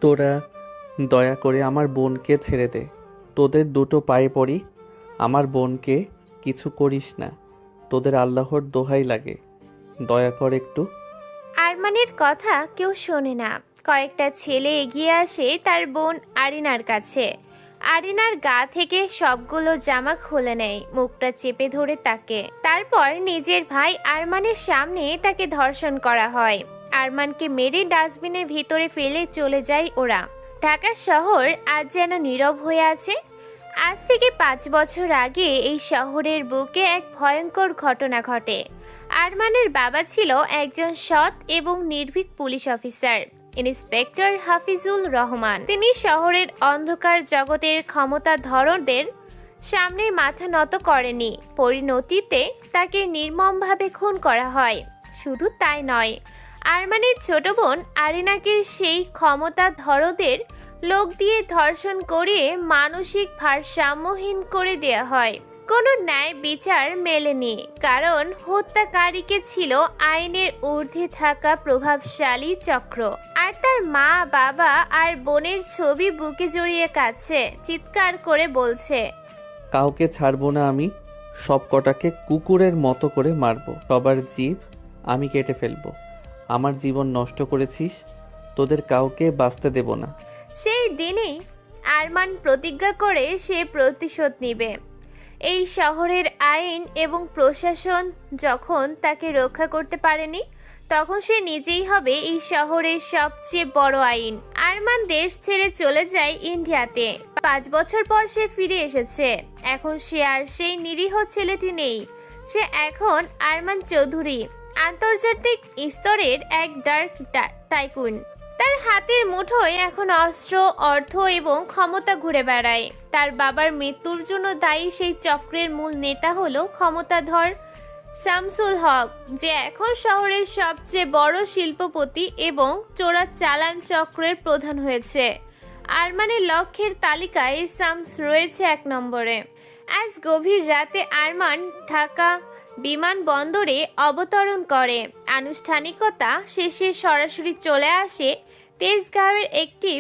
তোরা দয়া করে আমার বোনকে ছেড়ে দে। তোদের দুটো পায়ে পড়ি, আমার বোনকে কিছু করিস না। তোদের আল্লাহর দোহাই লাগে, দয়া কর একটু। আরমানের কথা কেউ শোনে না। কয়েকটা ছেলে এগিয়ে আসে তার বোন আরিনার কাছে। আরিনার গা থেকে সবগুলো জামা খুলে নেয়, মুখটা চেপে ধরে তাকে। তারপর নিজের ভাই আরমানের সামনে তাকে ধর্ষণ করা হয়। আরমানকে মেরে ডাস্টবিনের ভিতরে ফেলে চলে যায় ওরা। ঢাকা শহর আজ যেন নীরব হয়ে আছে। আজ থেকে 5 বছর আগে এই শহরের বুকে এক ভয়ঙ্কর ঘটনা ঘটে। আরমানের বাবা ছিল একজন সৎ এবং নির্ভীক police officer, inspector Hafizul Rahman. তিনি শহরের অন্ধকার জগতের ক্ষমতাধরদের সামনে মাথা নত করেনি। পরিণতিতে তাকে নির্মমভাবে খুন করা হয়। শুধু তাই নয়, আরমানের ছোট বোন আরিনাকে সেই ক্ষমতাধরদের লোক দিয়ে ধর্ষণ করিয়ে মানসিক ভারসাম্যহীন করে দেয়া হয়। কোনো ন্যায় বিচার মেলেনি, কারণ হত্যাকারীকে ছিল আইনের ঊর্ধ্বে থাকা প্রভাবশালী চক্র। আর তার মা, বাবা আর বোনের ছবি বুকে জড়িয়ে কাছে চিৎকার করে বলছে, কাউকে ছাড়বো না আমি। সব কটাকে কুকুরের মতো করে মারবো, সবার জিভ আমি কেটে ফেলবো। আমার জীবন নষ্ট করেছিস, তোদের কাউকে বাঁচতে দেব না। সেই দিনেই আরমান প্রতিজ্ঞা করে সে প্রতিশোধ নিবে। এই শহরের আইন এবং প্রশাসন যখন তাকে রক্ষা করতে পারেনি, তখন সে নিজেই হবে এই শহরের সবচেয়ে বড় আইন। আরমান দেশ ছেড়ে চলে যায় ইন্ডিয়াতে। 5 বছর পর সে ফিরে এসেছে। এখন সে আর সেই নিরীহ ছেলেটি নেই। সে এখন আরমান চৌধুরী, আন্তর্জাতিক স্তরের এক ডার্ক টাইকুন। তার হাতের মুঠোয় এখন অস্ত্র, অর্থ এবং ক্ষমতা ঘুরে বেড়ায়। তার বাবার মৃত্যুর জন্য দায়ী সেই চক্রের মূল নেতা হলো ক্ষমতাধর শামসুল হক, যে এখন শহরের সবচেয়ে বড় শিল্পপতি এবং চোরাচালান চক্রের প্রধান হয়েছে। আরমানের লক্ষ্যের তালিকায় শামস রয়েছে 1 নম্বরে। আজ গভীর রাতে আরমান ঢাকা বিমানবন্দরে অবতরণ করে। আনুষ্ঠানিকতা শেষে সরাসরি চলে আসে তেজগাঁওয়ের একটি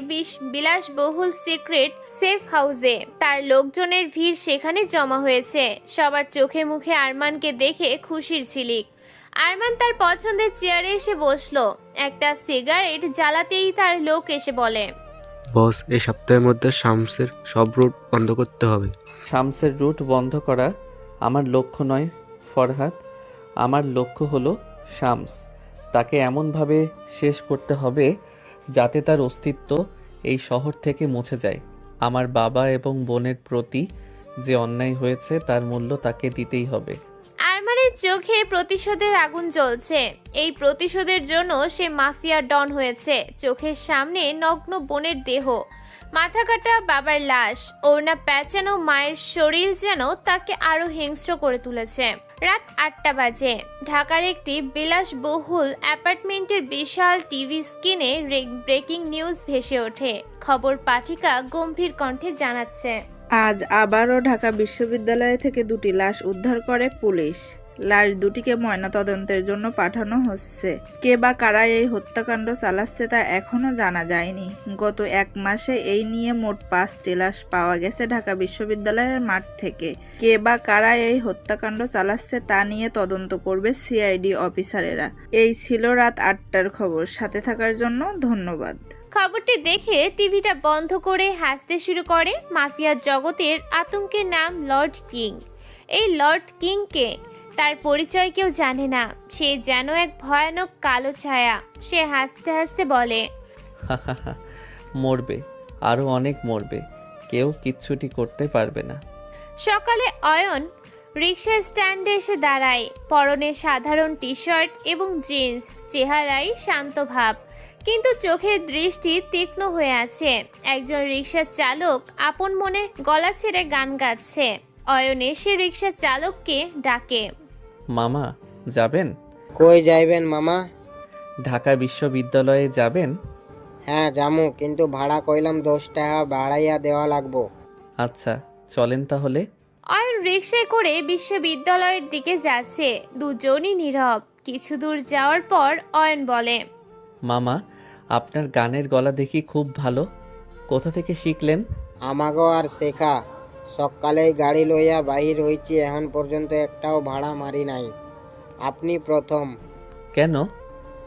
বিলাসবহুল সিক্রেট সেফ হাউসে। তার লোকজনের ভিড় সেখানে জমা হয়েছে। সবার চোখে মুখে আরমানকে দেখে খুশির ঝিলিক। আরমান তার পছন্দের চেয়ারে এসে বসলো। একটা সিগারেট জ্বালাতেই তার লোক এসে বলে, বস, এই সপ্তাহের মধ্যে শামসের সব রুট বন্ধ করতে হবে। শামসের রুট বন্ধ করা আমার লক্ষ্য নয় ফরহাদ, আমার লক্ষ্য হলো শামস। তাকে এমনভাবে শেষ করতে হবে যাতে তার অস্তিত্ব এই শহর থেকে মুছে যায়। আমার বাবা এবং বোনের প্রতি যে অন্যায় হয়েছে তার মূল্য তাকে দিতেই হবে। আরমানের চোখে প্রতিশোধের আগুন জ্বলছে। এই প্রতিশোধের জন্য সে মাফিয়া ডন হয়েছে। চোখের সামনে নগ্ন বোনের দেহ, মাথা কাটা বাবার লাশ, ওড়না প্যাঁচানো মায়ের শরীর যেন তাকে আরো হিংস্র করে তুলেছে। রাত 8টা বাজে। ঢাকার একটি বিলাসবহুল অ্যাপার্টমেন্টের বিশাল টিভি স্ক্রিনে ব্রেকিং নিউজ ভেসে ওঠে। খবর পাঠিকা গম্ভীর কণ্ঠে জানাচ্ছে, আজ আবারও ঢাকা বিশ্ববিদ্যালয় থেকে 2টি লাশ উদ্ধার করে পুলিশ। লাশ দুটিকে ময়নাতদন্তের জন্য পাঠানো হচ্ছে। কে বা কারা এই হত্যাকাণ্ড চালাচ্ছে তা এখনো জানা যায়নি। গত 1 মাসে এই নিয়ে মোট 5টি লাশ পাওয়া গেছে ঢাকা বিশ্ববিদ্যালয়ের মাঠ থেকে। কে বা কারা এই হত্যাকাণ্ড চালাচ্ছে তা নিয়ে তদন্ত করবে সিআইডি অফিসারেরা। এই ছিল রাত 8টার খবর। সাথে থাকার জন্য ধন্যবাদ। খবরটি দেখে টিভিটা বন্ধ করে হাসতে শুরু করে। মাফিয়ার জগতের আতঙ্কের নাম লর্ড কিং। এই লর্ড কিংকে তার পরিচয় কেউ জানে না। সে যেন এক ভয়ানক কালো ছায়া। সে হাসতে হাসতে বলে, মরবে, আরও অনেক মরবে, কেউ কিচ্ছুটি করতে পারবে না। সকালে অয়ন রিক্সা স্ট্যান্ডে এসে দাঁড়ায়। পরনে সাধারণ টি শার্ট এবং জিন্স, চেহারায় শান্ত ভাব, কিন্তু চোখের দৃষ্টি তীক্ষ্ণ হয়ে আছে। একজন রিক্সা চালক আপন মনে গলা ছেড়ে গান গাচ্ছে। অয়ন এসে রিক্সা চালককে ডাকে, মামা যাবেন? কই যাইবেন মামা? ঢাকা বিশ্ববিদ্যালয়ে যাবেন? হ্যাঁ যামু, কিন্তু ভাড়া কইলাম 10 টাকা বাড়াইয়া দেওয়া লাগবো। আচ্ছা চলেন তাহলে। অয়ন রিক্সায় করে বিশ্ববিদ্যালয়ের দিকে যাচ্ছে। দুজনই নীরব। কিছু দূর যাওয়ার পর অয়ন বলে, মামা আপনার গানের গলা দেখি খুব ভালো। কোথা থেকে শিখলেন? আমাগো আর শেখা, সকালেই গাড়ি লইয়া বাহির হইছি, এখন পর্যন্ত একটাও ভাড়া মারি নাই। আপনি প্রথম। কেন?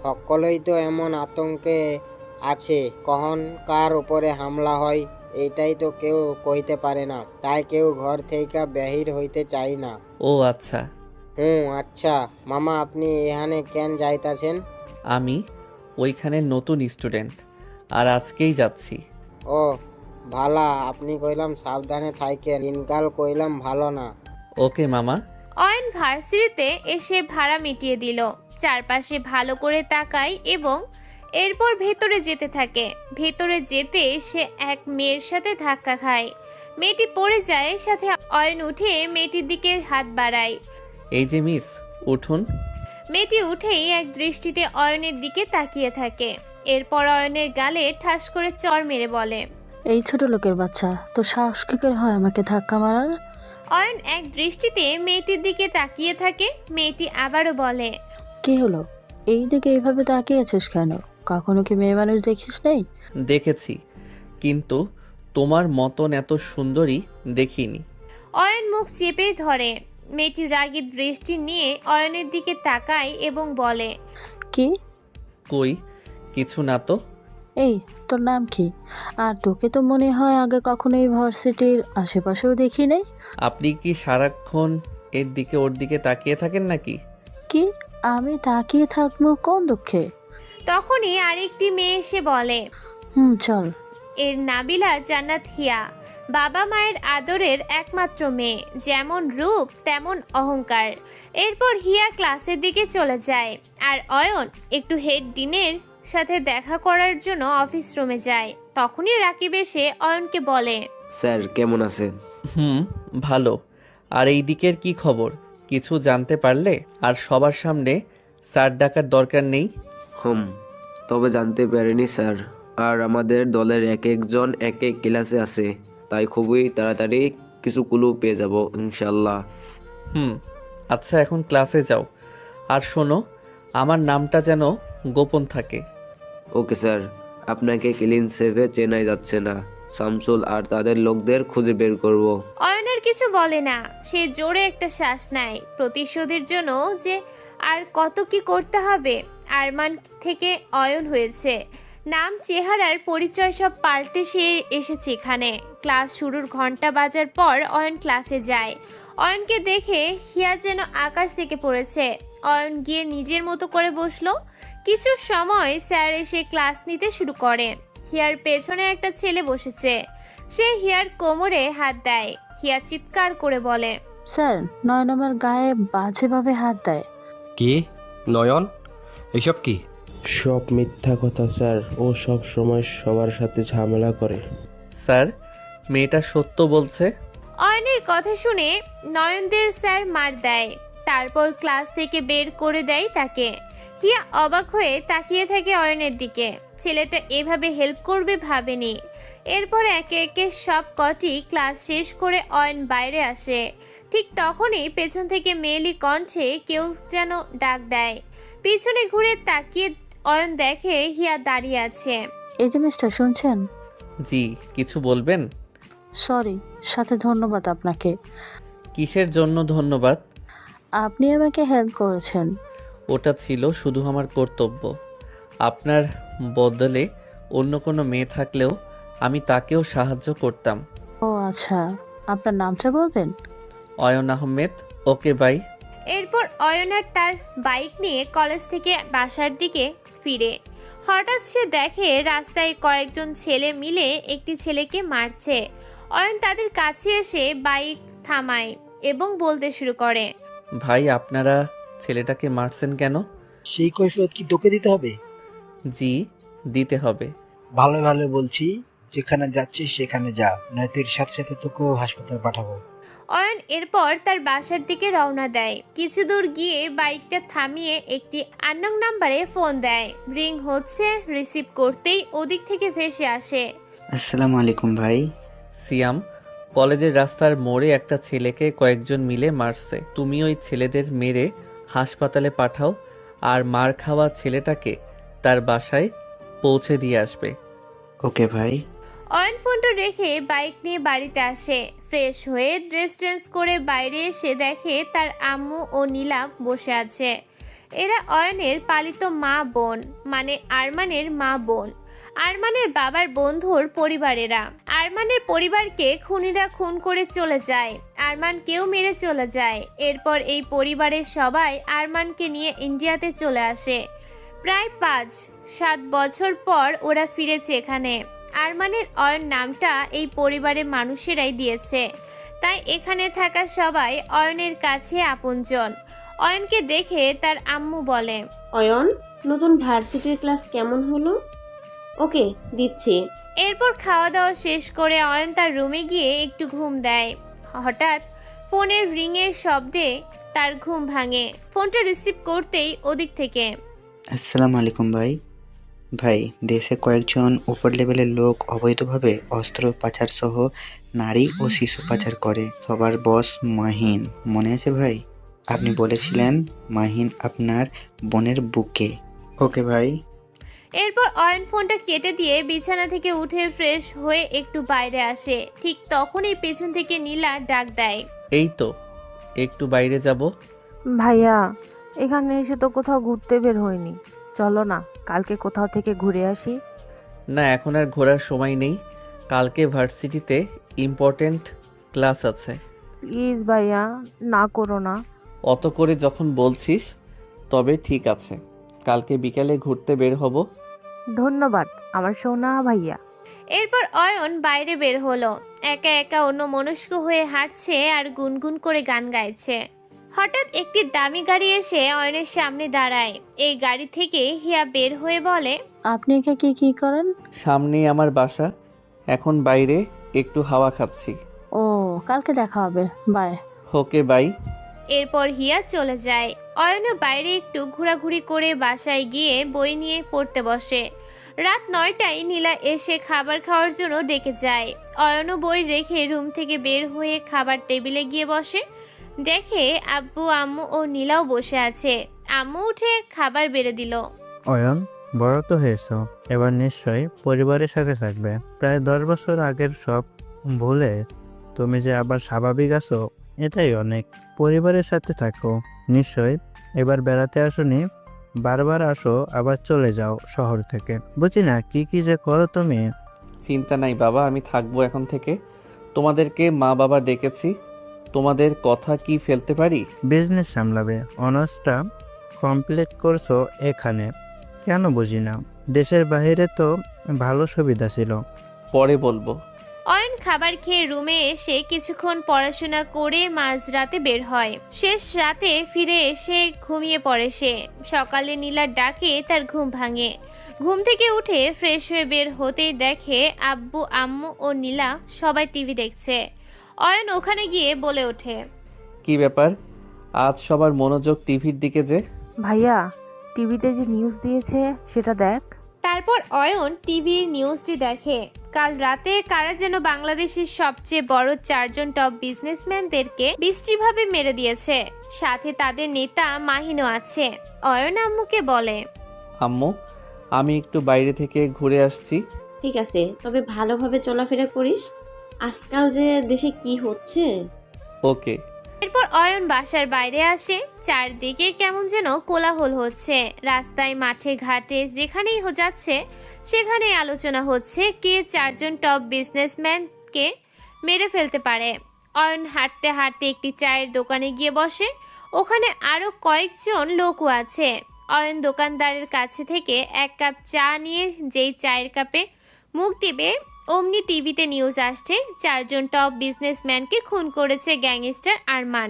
সকলেই তো এমন আতঙ্কে আছে, কখন কার উপরে হামলা হয় এইটাই তো কেউ কইতে পারে না, তাই কেউ ঘর থেকে বাহির হইতে চাই না। ও আচ্ছা। আচ্ছা মামা, আপনি এখানে কেন যাইতাছেন? আমি ওইখানে নতুন স্টুডেন্ট, আর আজকেই যাচ্ছি। ও ভালা, আপনি কইলাম সাবধানে থাইকেন, দিনকাল কইলাম ভালো না। ওকে মামা। অয়ন ভার্সিটিতে এসে ভাড়া মিটিয়ে দিল, চারপাশে ভালো করে তাকায় এবং এরপর ভেতরে যেতে থাকে। ভেতরে যেতে সে এক মেয়ের সাথে ধাক্কা খায়। মেয়েটি পড়ে যায়, সাথে অয়ন উঠে মেয়েটির দিকে হাত বাড়ায়। এই যে মিস, উঠুন। মেয়েটি উঠেই এক দৃষ্টিতে অয়নের দিকে তাকিয়ে থাকে। এরপর অয়নের গালে ঠাস করে চড় মেরে বলে, এই ছোট লোকের বাচ্চা, তো সাহস কি করে হয় আমাকে ধাক্কা মারার? অয়ন এক দৃষ্টিতে মেয়েটির দিকে তাকিয়ে থাকে। মেয়েটি আবারও বলে, কি হলো? এই দিকে এইভাবে তাকিয়ে আছিস কেন? কখনো কি মেয়ে মানুষ দেখিস নেই? দেখেছি, কিন্তু তোমার মতন এত সুন্দরী দেখিনি। অয়ন মুখ চেপে ধরে। মেয়েটি রাগী দৃষ্টি নিয়ে অয়নের দিকে তাকায় এবং বলে, কি? কই কিছু না তো। এই, তোর নাম কি? আর তোকে তো মনে হয় আগে কখনো এই ভার্সিটির আশেপাশেও দেখি নাই। আপনি কি সারাক্ষণ এর দিকে ওর দিকে তাকিয়ে থাকেন নাকি? কি? আমি তাকিয়ে থাকবো কোন দুঃখে? তখনই আরেকটি মেয়ে এসে বলে, চল। এর নাবিলা জান্নাত হিয়া, বাবা মায়ের আদরের একমাত্র মেয়ে, যেমন রূপ তেমন অহংকার। এরপর হিয়া ক্লাসের দিকে চলে যায়, আর অয়ন একটু হেড ডিনের সাথে দেখা করার জন্য অফিস রুমে যায়। তখনই রাকিব এসে অয়নকে বলে, স্যার কেমন আছেন? ভালো। আর এই দিকের কি খবর কিছু জানতে পারলে? আর সবার সামনে স্যার ডাকার দরকার নেই। তবে জানতে পারিনি স্যার। আর আমাদের দলের এক একজন এক এক ক্লাসে আছে, তাই খুবই তাড়াতাড়ি কিছু ক্লু পেয়ে যাব ইনশাল্লাহ। আচ্ছা, এখন ক্লাসে যাও। আর শোনো, আমার নামটা যেন গোপন থাকে। Okay sir. আপনাকে ক্লিন সেভে চেনাই যাচ্ছে না, শামসুল আর তাদের লোকদের খুঁজে বের করব। অয়নের কিছু বলে না। সে জোরে একটা শ্বাস নেয়। প্রতিশোধের জন্য যে আর কত কি করতে হবে। আরমান থেকে অয়ন হয়েছে, নাম চেহারার পরিচয় সব পাল্টে সে এসেছে এখানে। ক্লাস শুরুর ঘন্টা বাজার পর অয়ন ক্লাসে যায়। অয়নকে দেখে হিয়া যেন আকাশ থেকে পড়েছে। অয়ন গিয়ে নিজের মতো করে বসলো। কিছু সময় স্যার এসে ক্লাস নিতে শুরু করে। হিয়ার পেছনে একটা ছেলে বসেছে। সে হিয়ার কোমরে হাত দেয়। হিয়া চিৎকার করে বলে, স্যার, নয়ন আমার গায়ে বাজেভাবে হাত দেয়। কি? নয়ন, এসব কি? সব মিথ্যা কথা স্যার, ও সব সময় সবার সাথে ঝামেলা করে। স্যার, মেয়েটা সত্য বলছে। অয়নের কথা শুনে নয়নদের স্যার মার দেয়। তারপর ক্লাস থেকে বের করে দেয় তাকে। হিয়া অবাক হয়ে তাকিয়ে থাকে অয়নের দিকে। ছেলেটা এভাবে হেল্প করবে ভাবেনি। এরপর একে একে সব কটি ক্লাস শেষ করে অয়ন বাইরে আসে। ঠিক তখনই পেছন থেকে মেয়েলি কণ্ঠে কেউ যেন ডাক দেয়। পিছনে ঘুরে তাকিয়ে অয়ন দেখে হিয়া দাঁড়িয়ে আছে। এই যে মিস্টার, শুনছেন? জি, কিছু বলবেন? সরি, সাথে ধন্যবাদ আপনাকে। কিসের জন্য ধন্যবাদ? আপনি আমাকে হেল্প করেছেন। ওটা ছিল শুধু আমার কর্তব্য। আপনার বদলে অন্য কোনো মেয়ে থাকলেও আমি তাকেও সাহায্য করতাম। ও আচ্ছা, আপনার নামটা বলবেন? অয়ন আহমেদ। Okay bye. এরপর অয়ন আর তার বাইক নিয়ে কলেজ থেকে বাসার দিকে ফিরে। হঠাৎ সে দেখে রাস্তায় কয়েকজন ছেলে মিলে একটি ছেলেকে মারছে। অয়ন তাদের কাছে এসে বাইক থামায় এবং বলতে শুরু করে, ভাই, আপনারা ছেলেটাকে মারছেন কেন? সেই কৈফিয়ত কি তোকে দিতে হবে? জি, দিতে হবে। ভালো ভালো বলছি, যেখানে যাচ্ছিস সেখানে যা, নয়তো এর সাথে সাথে তোকেও হাসপাতালে পাঠাবো। অয়ন এরপর তার বাসার দিকে রওনা দেয়। কিছু দূর গিয়ে বাইকটা থামিয়ে একটি আননোন নাম্বারে ফোন দেয়। রিং হচ্ছে। রিসিভ করতেই ওদিক থেকে ভেসে আসে, আসসালামু আলাইকুম ভাই। সিয়াম, কলেজের রাস্তার মোড়ে একটা ছেলেকে কয়েকজন মিলে মারছে। তুমি ওই ছেলেদের মেরে হাসপাতালে পাঠাও, আর মার খাওয়া ছেলেটাকে তার বাসায় পৌঁছে দিয়ে আসবে। ওকে ভাই। অয়ন ফোনটা রেখে বাইক নিয়ে বাড়িতে আসে। ফ্রেশ হয়ে ড্রেস চেঞ্জ করে বাইরে এসে দেখে তার আম্মু ও নীলা বসে আছে। এরা অয়নের পালিত মা বোন, মানে আরমানের মা বোন, আরমানের বাবার বন্ধুর পরিবারেরা। আরমানের পরিবারকে খুনিরা খুন করে চলে যায়, আরমানকেও মেরে চলে যায়। এরপর এই পরিবারের সবাই আরমানকে নিয়ে ইন্ডিয়াতে চলে আসে। প্রায় 5-7 বছর পর ওরা ফিরেছে এখানে। আরমানের অয়ন নামটা এই পরিবারের মানুষেরাই দিয়েছে, তাই এখানে থাকা সবাই অয়নের কাছে আপনজন। অয়নকে দেখে তার আম্মু বলে, অয়ন, নতুন ভার্সিটির ক্লাস কেমন হলো? ওকে, দিচ্ছি। এরপর খাওয়া দাওয়া শেষ করে অয়ন তার রুমে গিয়ে একটু ঘুম দেয়। হঠাৎ ফোনের রিংয়ের শব্দে তার ঘুম ভাঙে। ফোনটা রিসিভ করতেই ওদিক থেকে, আসসালামু আলাইকুম ভাই। ভাই, দেশে কয়েকজন উপর লেভেলের লোক অবৈধভাবে অস্ত্র পাচার সহ নারী ও শিশু পাচার করে। সবার বস মাহিন, মনে আছে ভাই? আপনি বলেছিলেন মাহিন আপনার বোনের বুকে। ওকে ভাই। এরপর অয়ন ফোনটা কেটে দিয়ে বিছানা থেকে উঠে ফ্রেশ হয়ে একটু বাইরে আসে। ঠিক তখনই পেছন থেকে নীলা ডাক দেয়, এই তো একটু বাইরে যাব। ভাইয়া, এখানে এসে তো কোথাও ঘুরতে বের হয়নি, চলো না কালকে কোথাও থেকে ঘুরে আসি। না, এখন আর ঘোরার সময় নেই, কালকে ভার্সিটিতে ইম্পর্ট্যান্ট ক্লাস আছে। প্লিজ ভাইয়া, না করো না। অত করে যখন বলছিস তবে ঠিক আছে, কালকে বিকালে ঘুরতে বের হব। ধন্যবাদ আমার সোনা ভাইয়া। এরপর অয়ন বাইরে বের হলো। একা একা অন্য মনস্ক হয়ে হাঁটছে আর গুনগুন করে গান গাইছে। হঠাৎ একটি দামি গাড়ি এসে অয়নের সামনে দাঁড়ায়। এই গাড়ি থেকে হিয়া বের হয়ে বলে, আপনি একে কি করেন? সামনেই আমার বাসা, এখন বাইরে একটু হাওয়া খাচ্ছি। ও, কালকে দেখা হবে, বাই। Okay bye. এরপর হিয়া চলে যায়। অয়নও বাইরে একটু ঘোরাঘুরি করে বাসায় গিয়ে বই নিয়ে পড়তে বসে। রাত 9টায় নীলা এসে খাবার খাওয়ার জন্য ডেকে যায়। অয়নও বই রেখে রুম থেকে বের হয়ে খাবার টেবিলে গিয়ে বসে। দেখে আব্বু, আম্মু ও নীলাও বসে আছে। আম্মু উঠে খাবার বেড়ে দিল। অয়ন, বড় তো হয়েছ, এবার নিশ্চয়ই পরিবারের সাথে থাকবে। প্রায় 10 বছর আগের সব ভুলে তুমি যে আবার স্বাভাবিক আছো, এটাই অনেক। পরিবারের সাথে থাকো নিশ্চয়ই। এবার বেড়াতে আসোনি, বারবার আসো আবার চলে যাও শহর থেকে। বুঝি না কি কি যে করো তুমি। চিন্তা নাই বাবা, আমি থাকবো এখন থেকে। তোমাদেরকে মা বাবা ডেকেছি, তোমাদের কথা কি ফেলতে পারি? বিজনেস সামলাবে, অনার্সটা কমপ্লিট করছো এখানে, কেন বুঝি না। দেশের বাইরে তো ভালো সুবিধা ছিল। পরে বলবো। অয়ন খাবার খেয়ে রুমে এসে কিছুক্ষণ পড়াশোনা করে মাঝরাতে বের হয়। শেষ রাতে ফিরে এসে ঘুমিয়ে পড়ে সে। সকালে নীলার ডাকে তার ঘুম ভাঙে। ঘুম থেকে উঠে ফ্রেশ হয়ে বের হতেই দেখে আব্বু, আম্মু ও নীলা সবাই টিভি দেখছে। অয়ন ওখানে গিয়ে বলে ওঠে, কি ব্যাপার, আজ সবার মনোযোগ টিভির দিকে যে? ভাইয়া, টিভিতে যে নিউজ দিয়েছে সেটা দেখ। তারপর অয়ন টিভির নিউজটি দেখে। কাল রাতে কারা যেন বাংলাদেশের সবচেয়ে বড় 4 জন টপ বিজনেসম্যানদেরকে বিশ্রীভাবে মেরে দিয়েছে। সাথে তাদের নেতা মাহিনও আছে। অয়ন আম্মুকে বলে, আম্মু, আমি একটু বাইরে থেকে ঘুরে আসছি। ঠিক আছে, তবে ভালোভাবে চলাফেরা করিস। আজকাল যে দেশে কি হচ্ছে। ওকে। এরপর অয়ন বাসার বাইরে আসে। চারদিকে কেমন যেন কোলাহল হচ্ছে। রাস্তায়, মাঠে, ঘাটে যেখানেই যাচ্ছে সেখানেই আলোচনা হচ্ছে কে 4 জন টপ বিজনেসম্যানকে মেরে ফেলতে পারে। অয়ন হাঁটতে হাঁটতে একটি চায়ের দোকানে গিয়ে বসে। ওখানে আরো কয়েকজন লোকও আছে। অয়ন দোকানদারের কাছে থেকে 1 কাপ চা নিয়ে যেই চায়ের কাপে মুখ দিবে অমনি টিভিতে নিউজ আসছে 4 জন টপ বিজনেসম্যানকে খুন করেছে গ্যাংস্টার আরমান।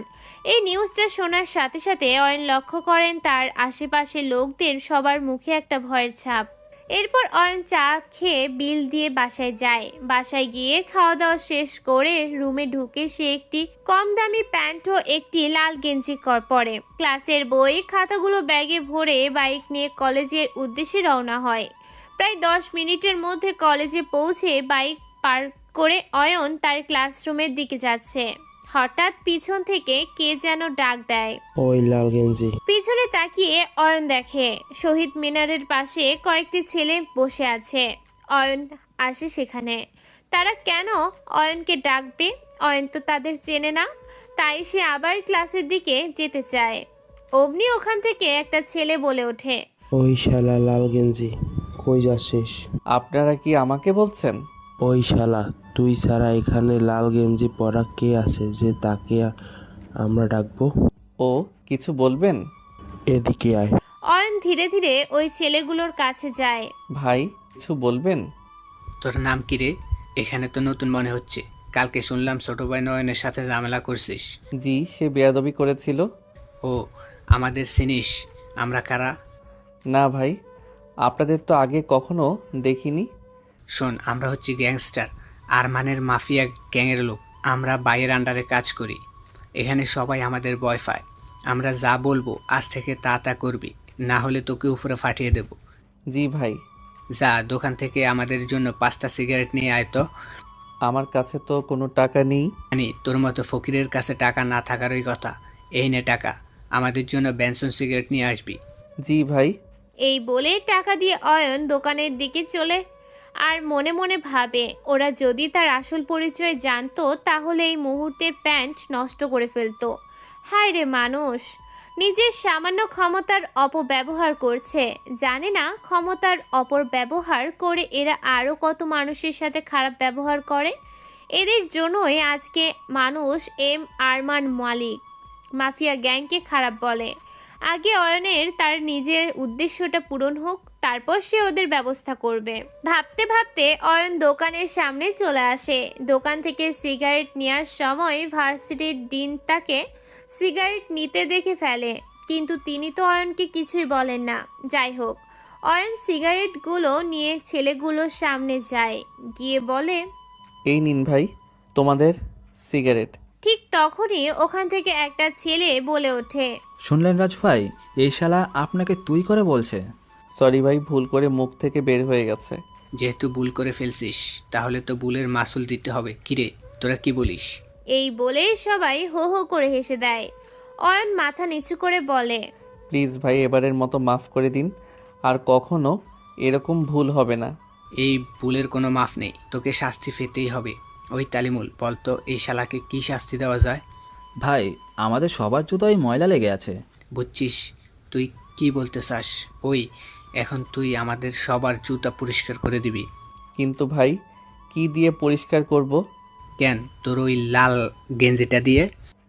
এই নিউজটা শোনার সাথে সাথে অয়ন লক্ষ্য করেন তার আশেপাশে লোকদের সবার মুখে একটা ভয়ের ছাপ। এরপর অয়ন চা খেয়ে বিল দিয়ে বাসায় যায়। বাসায় গিয়ে খাওয়া দাওয়া শেষ করে রুমে ঢুকে সে একটি কম দামি প্যান্ট ও একটি লাল গেঞ্জি পরে ক্লাসের বই খাতাগুলো ব্যাগে ভরে বাইক নিয়ে কলেজের উদ্দেশ্যে রওনা হয়। প্রায় 10 মিনিটের মধ্যে কলেজে পৌঁছে বাইক পার্ক করে অয়ন তার ক্লাসরুমের দিকে যাচ্ছে। হঠাৎ পিছন থেকে কে যেন ডাক দেয়। ওই লাল গেঞ্জি। পিছনে তাকিয়ে অয়ন দেখে শহীদ মিনারের পাশে কয়েকটি ছেলে বসে আছে। অয়ন আসে সেখানে। তারা কেন অয়নকে ডাকবে? অয়ন তো তাদের চেনে না, তাই সে আবার ক্লাসের দিকে যেতে চায়। অমনি ওখান থেকে একটা ছেলে বলে ওঠে, ওই শালা লাল গেঞ্জি, কই যাচ্ছিস? আপনারা কি আমাকে বলছেন? ওই শালা, তুই ছাড়া এখানে লাল গেঞ্জি পরা কে আছে যে তাকে আমরা ডাকবো? ও কিছু বলবেন? এদিকে আয়। অয়ন ধীরে ধীরে ওই ছেলেগুলোর কাছে যায়। ভাই কিছু বলবেন? তোর নাম কি রে? এখানে তো নতুন মনে হচ্ছে। কালকে শুনলাম ছোট ভাই নয়নের সাথে ঝামেলা করছিস। জি, সে বেয়াদবি করেছিল। ও, আমাদের চিনিস? আমরা কারা? না ভাই, আপনাদের তো আগে কখনো দেখিনি। শোন, আমরা হচ্ছি গ্যাংস্টার, আরমানের মাফিয়া গ্যাংয়ের লোক। আমরা বাইয়ের আন্ডারে কাজ করি। এখানে সবাই আমাদের ভয় পায়। আমরা যা বলবো আজ থেকে তা করবি, না হলে তোকে উপরে ফাটিয়ে দেব। জি ভাই। যা, দোকান থেকে আমাদের জন্য 5টা সিগারেট নিয়ে আয় তো। আমার কাছে তো কোনো টাকা নেই। জানি তোর মতো ফকিরের কাছে টাকা না থাকারই কথা। এই নে টাকা, আমাদের জন্য বেনসন সিগারেট নিয়ে আসবি। জি ভাই। এই বলে টাকা দিয়ে অয়ন দোকানের দিকে চলে। আর মনে মনে ভাবে, ওরা যদি তার আসল পরিচয় জানতো তাহলে এই মুহূর্তের প্যান্ট নষ্ট করে ফেলতো। হায় রে মানুষ, নিজের সামান্য ক্ষমতার অপব্যবহার করছে। জানে না ক্ষমতার অপব্যবহার করে এরা আরও কত মানুষের সাথে খারাপ ব্যবহার করে। এদের জন্যই আজকে মানুষ আরমান মালিক মাফিয়া গ্যাংকে খারাপ বলে। আগে অয়নের তার নিজের উদ্দেশ্যটা পূরণ হোক, তারপর সে ওদের ব্যবস্থা করবে। ভাবতে ভাবতে অয়ন দোকানের সামনে চলে আসে। দোকান থেকে সিগারেট নেওয়ার সময় ভার্সিটির ডিন তাকে সিগারেট নিতে দেখে ফেলে, কিন্তু তিনি তো অয়নকে কিছুই বলেন না। যাই হোক, অয়ন সিগারেটগুলো নিয়ে ছেলেগুলোর সামনে যায়, গিয়ে বলে, এই নিন ভাই তোমাদের সিগারেট। ঠিক তখনই ওখান থেকে একটা ছেলে বলে ওঠে, শুনলেন রাজু ভাই, এই শালা আপনাকে তুই করে বলছে। সরি ভাই, ভুল করে মুখ থেকে বের হয়ে গেছে। যেহেতু ভুল করে ফেলছিস তাহলে তো ভুলের মাসুল দিতে হবে। কিরে, তোরা কি বলিস? এই বলে সবাই হো হো করে হেসে দেয়। অয়ন মাথা নিচু করে বলে, প্লিজ ভাই, এবারের মতো মাফ করে দিন, আর কখনো এরকম ভুল হবে না। এই ভুলের কোনো মাফ নেই, তোকে শাস্তি পেতেই হবে। ওই তালিমুল, বলতো এই শালাকে কি শাস্তি দেওয়া যায়? ভাই, আমাদের সবার জুতোয় ময়লা লেগে আছে। বুঝছিস তুই কি বলতে চাস? ওই এখন তুই আমাদের সবার জুতা পরিষ্কার করে দিবি। কিন্তু ভাই, কি দিয়ে পরিষ্কার করব? কেন, তোর ওই লাল গেঞ্জিটা দিয়ে।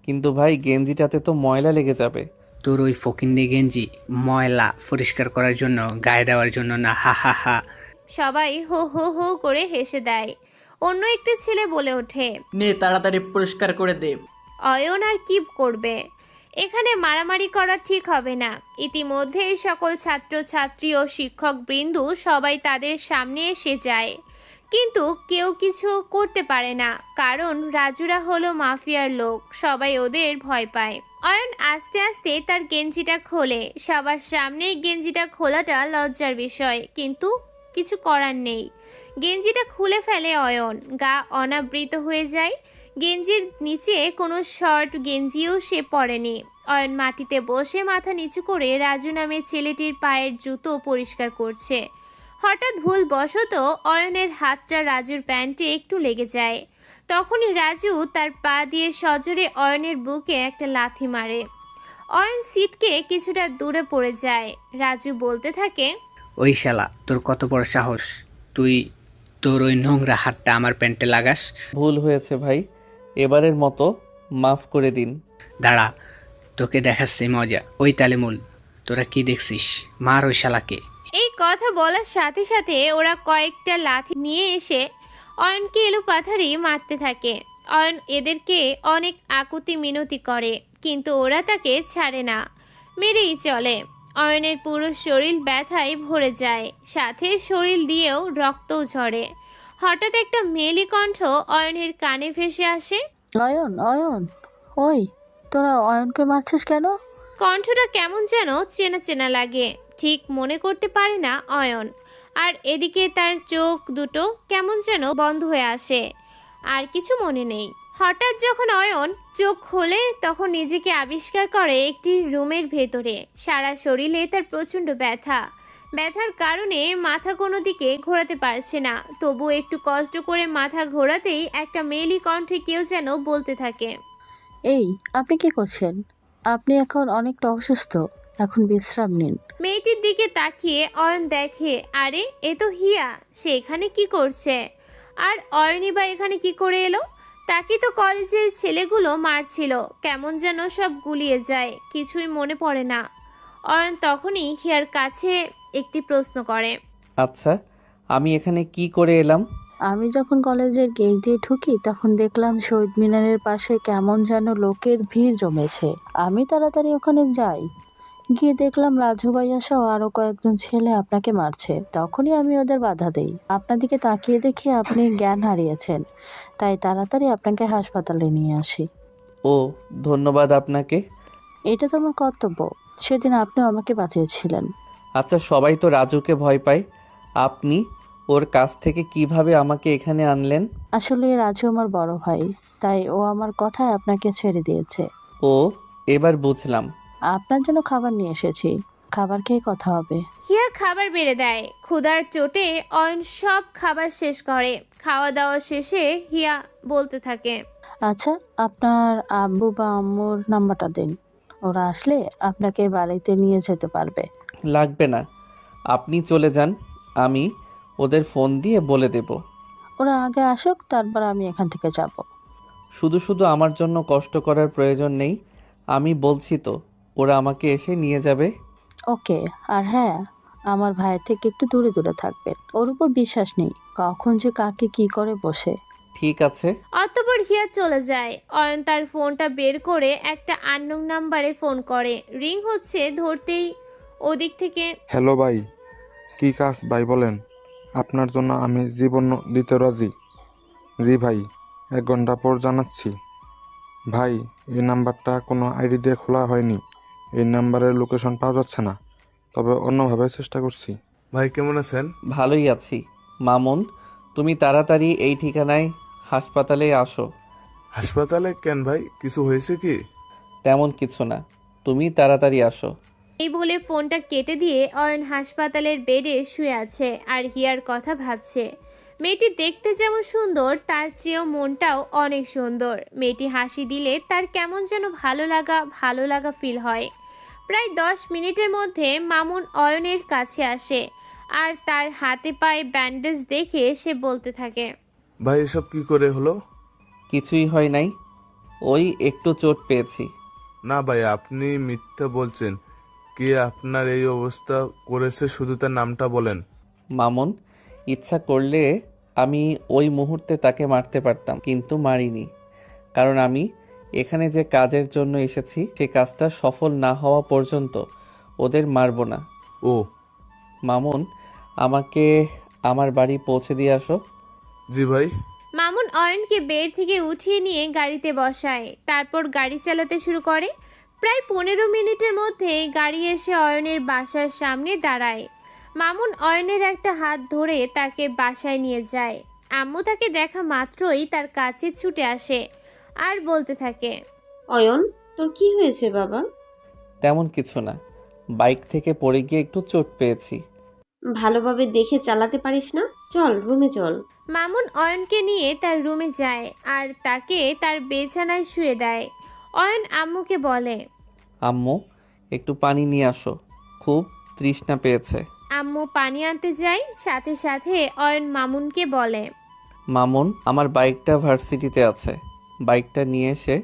কিন্তু ভাই, গেঞ্জিটাতে তো ময়লা লেগে যাবে। তোর ওই ফকিন্নি গেঞ্জি ময়লা পরিষ্কার করার জন্য, গায়ে দেওয়ার জন্য না। হা হা হা। সবাই হো হো হো করে হেসে দেয়। অন্য একটি ছেলে বলে ওঠে, নে তাড়াতাড়ি পরিষ্কার করে দে। অয়ন আর কি করবে? এখানে মারামারি করা ঠিক হবে না। ইতিমধ্যে সকল ছাত্র ছাত্রী ও শিক্ষক বৃন্দু সবাই তাদের সামনে এসে যায়, কিন্তু কেউ কিছু করতে পারে না, কারণ রাজুরা হলো মাফিয়ার লোক। সবাই ওদের ভয় পায়। অয়ন আস্তে আস্তে তার গেঞ্জিটা খোলে। সবার সামনে গেঞ্জিটা খোলাটা লজ্জার বিষয়, কিন্তু কিছু করার নেই। গেঞ্জিটা খুলে ফেলে অয়ন, গা অনাবৃত হয়ে যায়। গেঞ্জির নিচে কোনো শর্ট গেঞ্জিও সে পরেনি। অয়ন মাটিতে বসে মাথা নিচু করে রাজু নামের ছেলেটির পায়ের জুতো পরিষ্কার করছে। হঠাৎ ভুলবশত অয়নের হাতটা রাজুর প্যান্টে একটু লেগে যায়। তখনই রাজু তার পা দিয়ে সজোরে অয়নের বুকে একটা লাথি মারে। অয়ন সিটকে কিছুটা দূরে পড়ে যায়। রাজু বলতে থাকে, ওই শালা, তোর কত বড় সাহস! তুই তোর ওই নোংরা হাতটা আমার প্যান্টে লাগাস? ভুল হয়েছে ভাই, এবারের মতো মাফ করে দিন। দাঁড়া, তোকে দেখাচ্ছি মজা। ওই তালিমুল, তোরা কি দেখছিস? মার ওই শালাকে। এই কথা বলার সাথে সাথে ওরা কয়েকটা লাথি নিয়ে এসে অয়নকে এলোপাথারি মারতে থাকে। অয়ন এদেরকে অনেক আকুতি মিনতি করে, কিন্তু ওরা তাকে ছাড়ে না, মেরেই চলে। অয়নের পুরো শরীর ব্যথায় ভরে যায়, সাথে শরীর দিয়েও রক্তও ঝরে। হঠাৎ একটা মেলি কণ্ঠ অয়নের কানে ভেসে আসে, অয়ন, অয়ন, ওই তোরা অয়নকে মারছিস কেন? কণ্ঠটা কেমন যেন চেনা চেনা লাগে, ঠিক মনে করতে পারে না অয়ন। আর এদিকে তার চোখ দুটো কেমন যেন বন্ধ হয়ে আসে, আর কিছু মনে নেই। হঠাৎ যখন অয়ন চোখ খোলে তখন নিজেকে আবিষ্কার করে একটি রুমের ভেতরে। সারা শরীরে তার প্রচণ্ড ব্যথার কারণে মাথা কোনো দিকে ঘোরাতে পারছে না। তবু একটু কষ্ট করে মাথা ঘোরাতেই একটা মেয়েলি কণ্ঠে কেউ যেন বলতে থাকে, এই আপনি কি করছেন? আপনি এখন অনেকটা অসুস্থ, এখন বিশ্রাম নিন। মেয়েটির দিকে তাকিয়ে অয়ন দেখে, আরে এ তো হিয়া, সে এখানে কি করছে? আর অয়নই বা এখানে কি করে এলো? তাকে তো কলেজের ছেলেগুলো মারছিল। কেমন যেন সব গুলিয়ে যায়, কিছুই মনে পড়ে না। অয়ন তখনই হিয়ার কাছে একটি প্রশ্ন করে, আচ্ছা, আমি এখানে কি করে এলাম? আমি যখন কলেজের গেট দিয়ে ঢুকি তখন দেখলাম শহীদ মিনারের পাশে কেমন যেন লোকের ভিড় জমেছে। আমি তাড়াতাড়ি ওখানে যাই, গিয়ে দেখলাম রাজু ভাইয়া সহ আরো কয়েকজন ছেলে আপনাকে মারছে। তখনই আমি ওদের বাধা দেই। আপনার দিকে তাকিয়ে দেখি আপনি জ্ঞান হারিয়েছেন, তাই তাড়াতাড়ি আপনাকে হাসপাতালে নিয়ে আসি। ও, ধন্যবাদ আপনাকে। এটা তো আমার কর্তব্য, সেদিন আপনিও আমাকে বাঁচিয়েছিলেন। আচ্ছা, সবাই তো রাজুকে ভয় পায়, আপনি ওর কাছ থেকে কিভাবে আমাকে এখানে আনলেন? আসলে রাজু আমার বড় ভাই, তাই ও আমার কথায় আপনাকে ছেড়ে দিয়েছে। ও, এবার বুঝলাম। আপনার জন্য খাবার নিয়ে এসেছি, খাবার খেয়ে কথা হবে। হিয়া খাবার বেড়ে দেয়। ক্ষুধার চোটে অয়ন সব খাবার শেষ করে। খাওয়া দাওয়া শেষে হিয়া বলতে থাকে, আচ্ছা, আপনার আব্বু বা আম্মুর নাম্বারটা দিন, ওরা আসলে আপনাকে বাড়িতে নিয়ে যেতে পারবে। লাগবে না, আপনি চলে যান, আমি ওদের ফোন দিয়ে বলে দেব। ওরা আগে আসুক, তারপর আমি এখান থেকে যাব। শুধু শুধু আমার জন্য কষ্ট করার প্রয়োজন নেই, আমি বলছি তো, ওরা আমাকে এসে নিয়ে যাবে। ওকে, আর হ্যাঁ, আমার ভাইয়ের থেকে একটু দূরে দূরে থাকবেন, ওর উপর বিশ্বাস নেই, কখন যে কাকে কি করে বসে। ঠিক আছে। অতঃপর হিয়া চলে যায়। অয়ন তার ফোনটা বের করে একটা আননোন নাম্বারে ফোন করে। রিং হচ্ছে, ধরতেই ওদিক থেকে, হ্যালো ভাই, কি কাজ ভাই বলেন? আপনার জন্য আমি জীবন দিতে রাজি। জি ভাই, 1 ঘন্টা পর জানাচ্ছি। ভাই, এই নাম্বারটা কোনো আইডি দিয়ে খোলা হয়নি, এই নাম্বারের লোকেশন পাওয়া যাচ্ছে না, তবে অন্যভাবে চেষ্টা করছি। ভাই কেমন আছেন? ভালোই আছি। মামুন, তুমি তাড়াতাড়ি এই ঠিকানায় হাসপাতালে আসো। হাসপাতালে কেন ভাই, কিছু হয়েছে কি? তেমন কিছু না, তুমি তাড়াতাড়ি আসো। এই বলে ফোনটা কেটে দিয়ে অয়ন হাসপাতালের বেডে শুয়ে আছে আর হিয়ার কথা ভাবছে। মেয়েটি দেখতে যেমন সুন্দর, তার চেয়েও মনটাও অনেক সুন্দর। মেয়েটি হাসি দিলে তার কেমন যেন ভালো লাগা ফিল হয়। প্রায় 10 মিনিটের মধ্যে মামুন অয়নের কাছে আসে আর তার হাতে পায়ে ব্যান্ডেজ দেখে সে বলতে থাকে, ভাই এসব কি করে হলো? কিছুই হয় নাই, ওই একটু চোট পেয়েছি। না ভাই, আপনি মিথ্যা বলছেন। কে আপনার এই অবস্থা করেছে শুধু তার নামটা বলেন। মামুন, ইচ্ছা করলে আমি ওই মুহূর্তে তাকে মারতে পারতাম, কিন্তু মারিনি, কারণ আমি এখানে যে কাজের জন্য এসেছি সে কাজটা সফল না হওয়া পর্যন্ত ওদের মারব না। ও মামুন, আমাকে আমার বাড়ি পৌঁছে দিয়ে আসো। জি ভাই। মামুন অয়নকে বেড থেকে উঠিয়ে নিয়ে গাড়িতে বসায়, তারপর গাড়ি চালাতে শুরু করে। প্রায় 15 মিনিটের মধ্যে গাড়ি এসে অয়নের বাসার সামনে দাঁড়ায়। মামুন অয়নের একটা হাত ধরে তাকে বাসায় নিয়ে যায়। আম্মু তাকে দেখা মাত্রই তার কাছে ছুটে আসে আর বলতে থাকে, অয়ন, তোর কি হয়েছে বাবা? তেমন কিছু না, বাইক থেকে পড়ে গিয়ে একটু চোট পেয়েছি। ভালোভাবে দেখে চালাতে পারিস না? চল রুমে চল। মামুন অয়নকে নিয়ে তার রুমে যায় আর তাকে তার বিছানায় শুয়ে দেয়। অয়ন আম্মুকে বলে, আম্মু, একটু পানি নিয়ে আসো, খুব তৃষ্ণা পেয়েছে। আম্মু পানি আনতে যায়, সাথে সাথে অয়ন মামুনকে বলে, মামুন, আমার বাইকটা ভার্সিটিতে আছে, বাইকটা নিয়ে এসে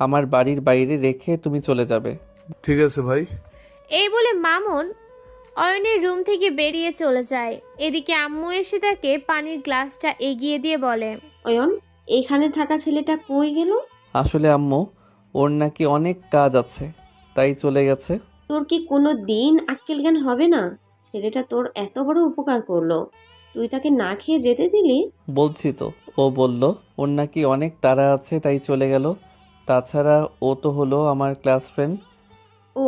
আমার বাড়ির বাইরে রেখে তুমি চলে যাবে। ঠিক আছে ভাই। এই বলে মামুন অয়নের রুম থেকে বেরিয়ে চলে যায়। এদিকে আম্মু এসে তাকে পানির গ্লাসটা এগিয়ে দিয়ে বলে, অয়ন, এইখানে থাকা ছেলেটা কই গেল? আসলে আম্মু, ওর নাকি অনেক কাজ আছে, তাই চলে গেছে। তোর কি কোনো দিন আক্কেল জ্ঞান হবে না? ছেলেটা তোর এত বড় উপকার করলো, তুই তাকে না খেয়ে যেতে দিলি? বলছি তো, ও বলল ওর নাকি অনেক তাড়া আছে তাই চলে গেল। তাছাড়া ও তো হলো আমার ক্লাস ফ্রেন্ড। ও,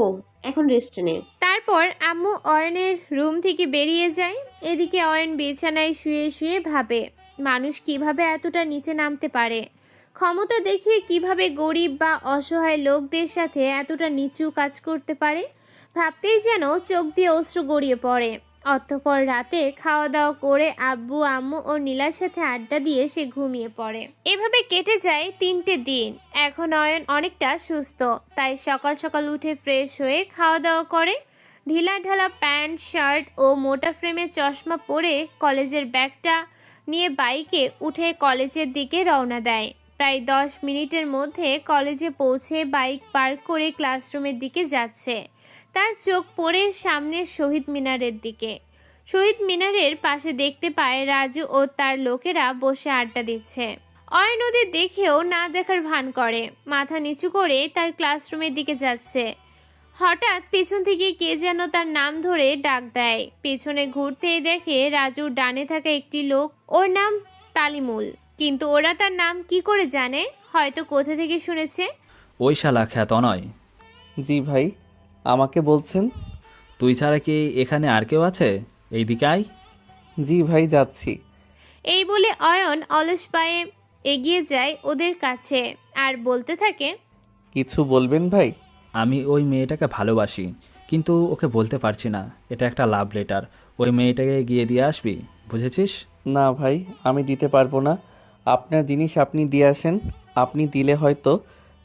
এখন রেস্ট নে। তারপর আম্মু অয়নের রুম থেকে বেরিয়ে যায়। এদিকে অয়ন বিছানায় শুয়ে শুয়ে ভাবে, মানুষ কিভাবে এতটা নিচে নামতে পারে। ক্ষমতা দেখিয়ে কিভাবে গরিব বা অসহায় লোকদের সাথে এতটা নিচু কাজ করতে পারে ভাবতেই যেন চোখ দিয়ে অশ্রু গড়িয়ে পড়ে। অতঃপর রাতে খাওয়া দাওয়া করে আব্বু আম্মু ও নীলার সাথে আড্ডা দিয়ে সে ঘুমিয়ে পড়ে। এভাবে কেটে যায় 3টে দিন। এখন অয়ন অনেকটা সুস্থ, তাই সকাল সকাল উঠে ফ্রেশ হয়ে খাওয়া দাওয়া করে, ঢিলা ঢালা প্যান্ট শার্ট ও মোটা ফ্রেমের চশমা পরে কলেজের ব্যাগটা নিয়ে বাইকে উঠে কলেজের দিকে রওনা দেয়। প্রায় 10 মিনিটের মধ্যে কলেজে পৌঁছে বাইক পার্ক করে ক্লাসরুমের দিকে যাচ্ছে। তার চোখ পড়ে সামনের শহীদ মিনারের দিকে। শহীদ মিনারের পাশে দেখতে পায় রাজু ও তার লোকেরা বসে আড্ডা দিচ্ছে। অয়ন ওদের দেখেও না দেখার ভান করে, মাথা নিচু করে তার ক্লাসরুমের দিকে যাচ্ছে। হঠাৎ পেছন থেকে কে যেন তার নাম ধরে ডাক দেয়। পেছনে ঘুরতেই দেখে রাজুর ডানে থাকা একটি লোক, ওর নাম তালিমুল। কিন্তু ওরা তার নাম কি করে জানে? হয়তো কোথা থেকে শুনেছে। ওই শালা খ্যাত নয়। জি ভাই, আমাকে বলছেন? তুই ছাড়া কি এখানে আর কেউ আছে? এইদিকে আয়। জি ভাই, যাচ্ছি। এই বলে অয়ন অলস পায়ে এগিয়ে যায় ওদের কাছে আর বলতে থাকে, কিছু বলবেন ভাই? আমি ওই মেয়েটাকে ভালোবাসি, কিন্তু ওকে বলতে পারছি না। এটা একটা লাভ লেটার। ওই মেয়েটাকে গিয়ে দিয়ে আসবি, বুঝেছিস? না ভাই, আমি দিতে পারবো না। আপনার জিনিস আপনি দিয়ে আসেন। আপনি দিলে হয়তো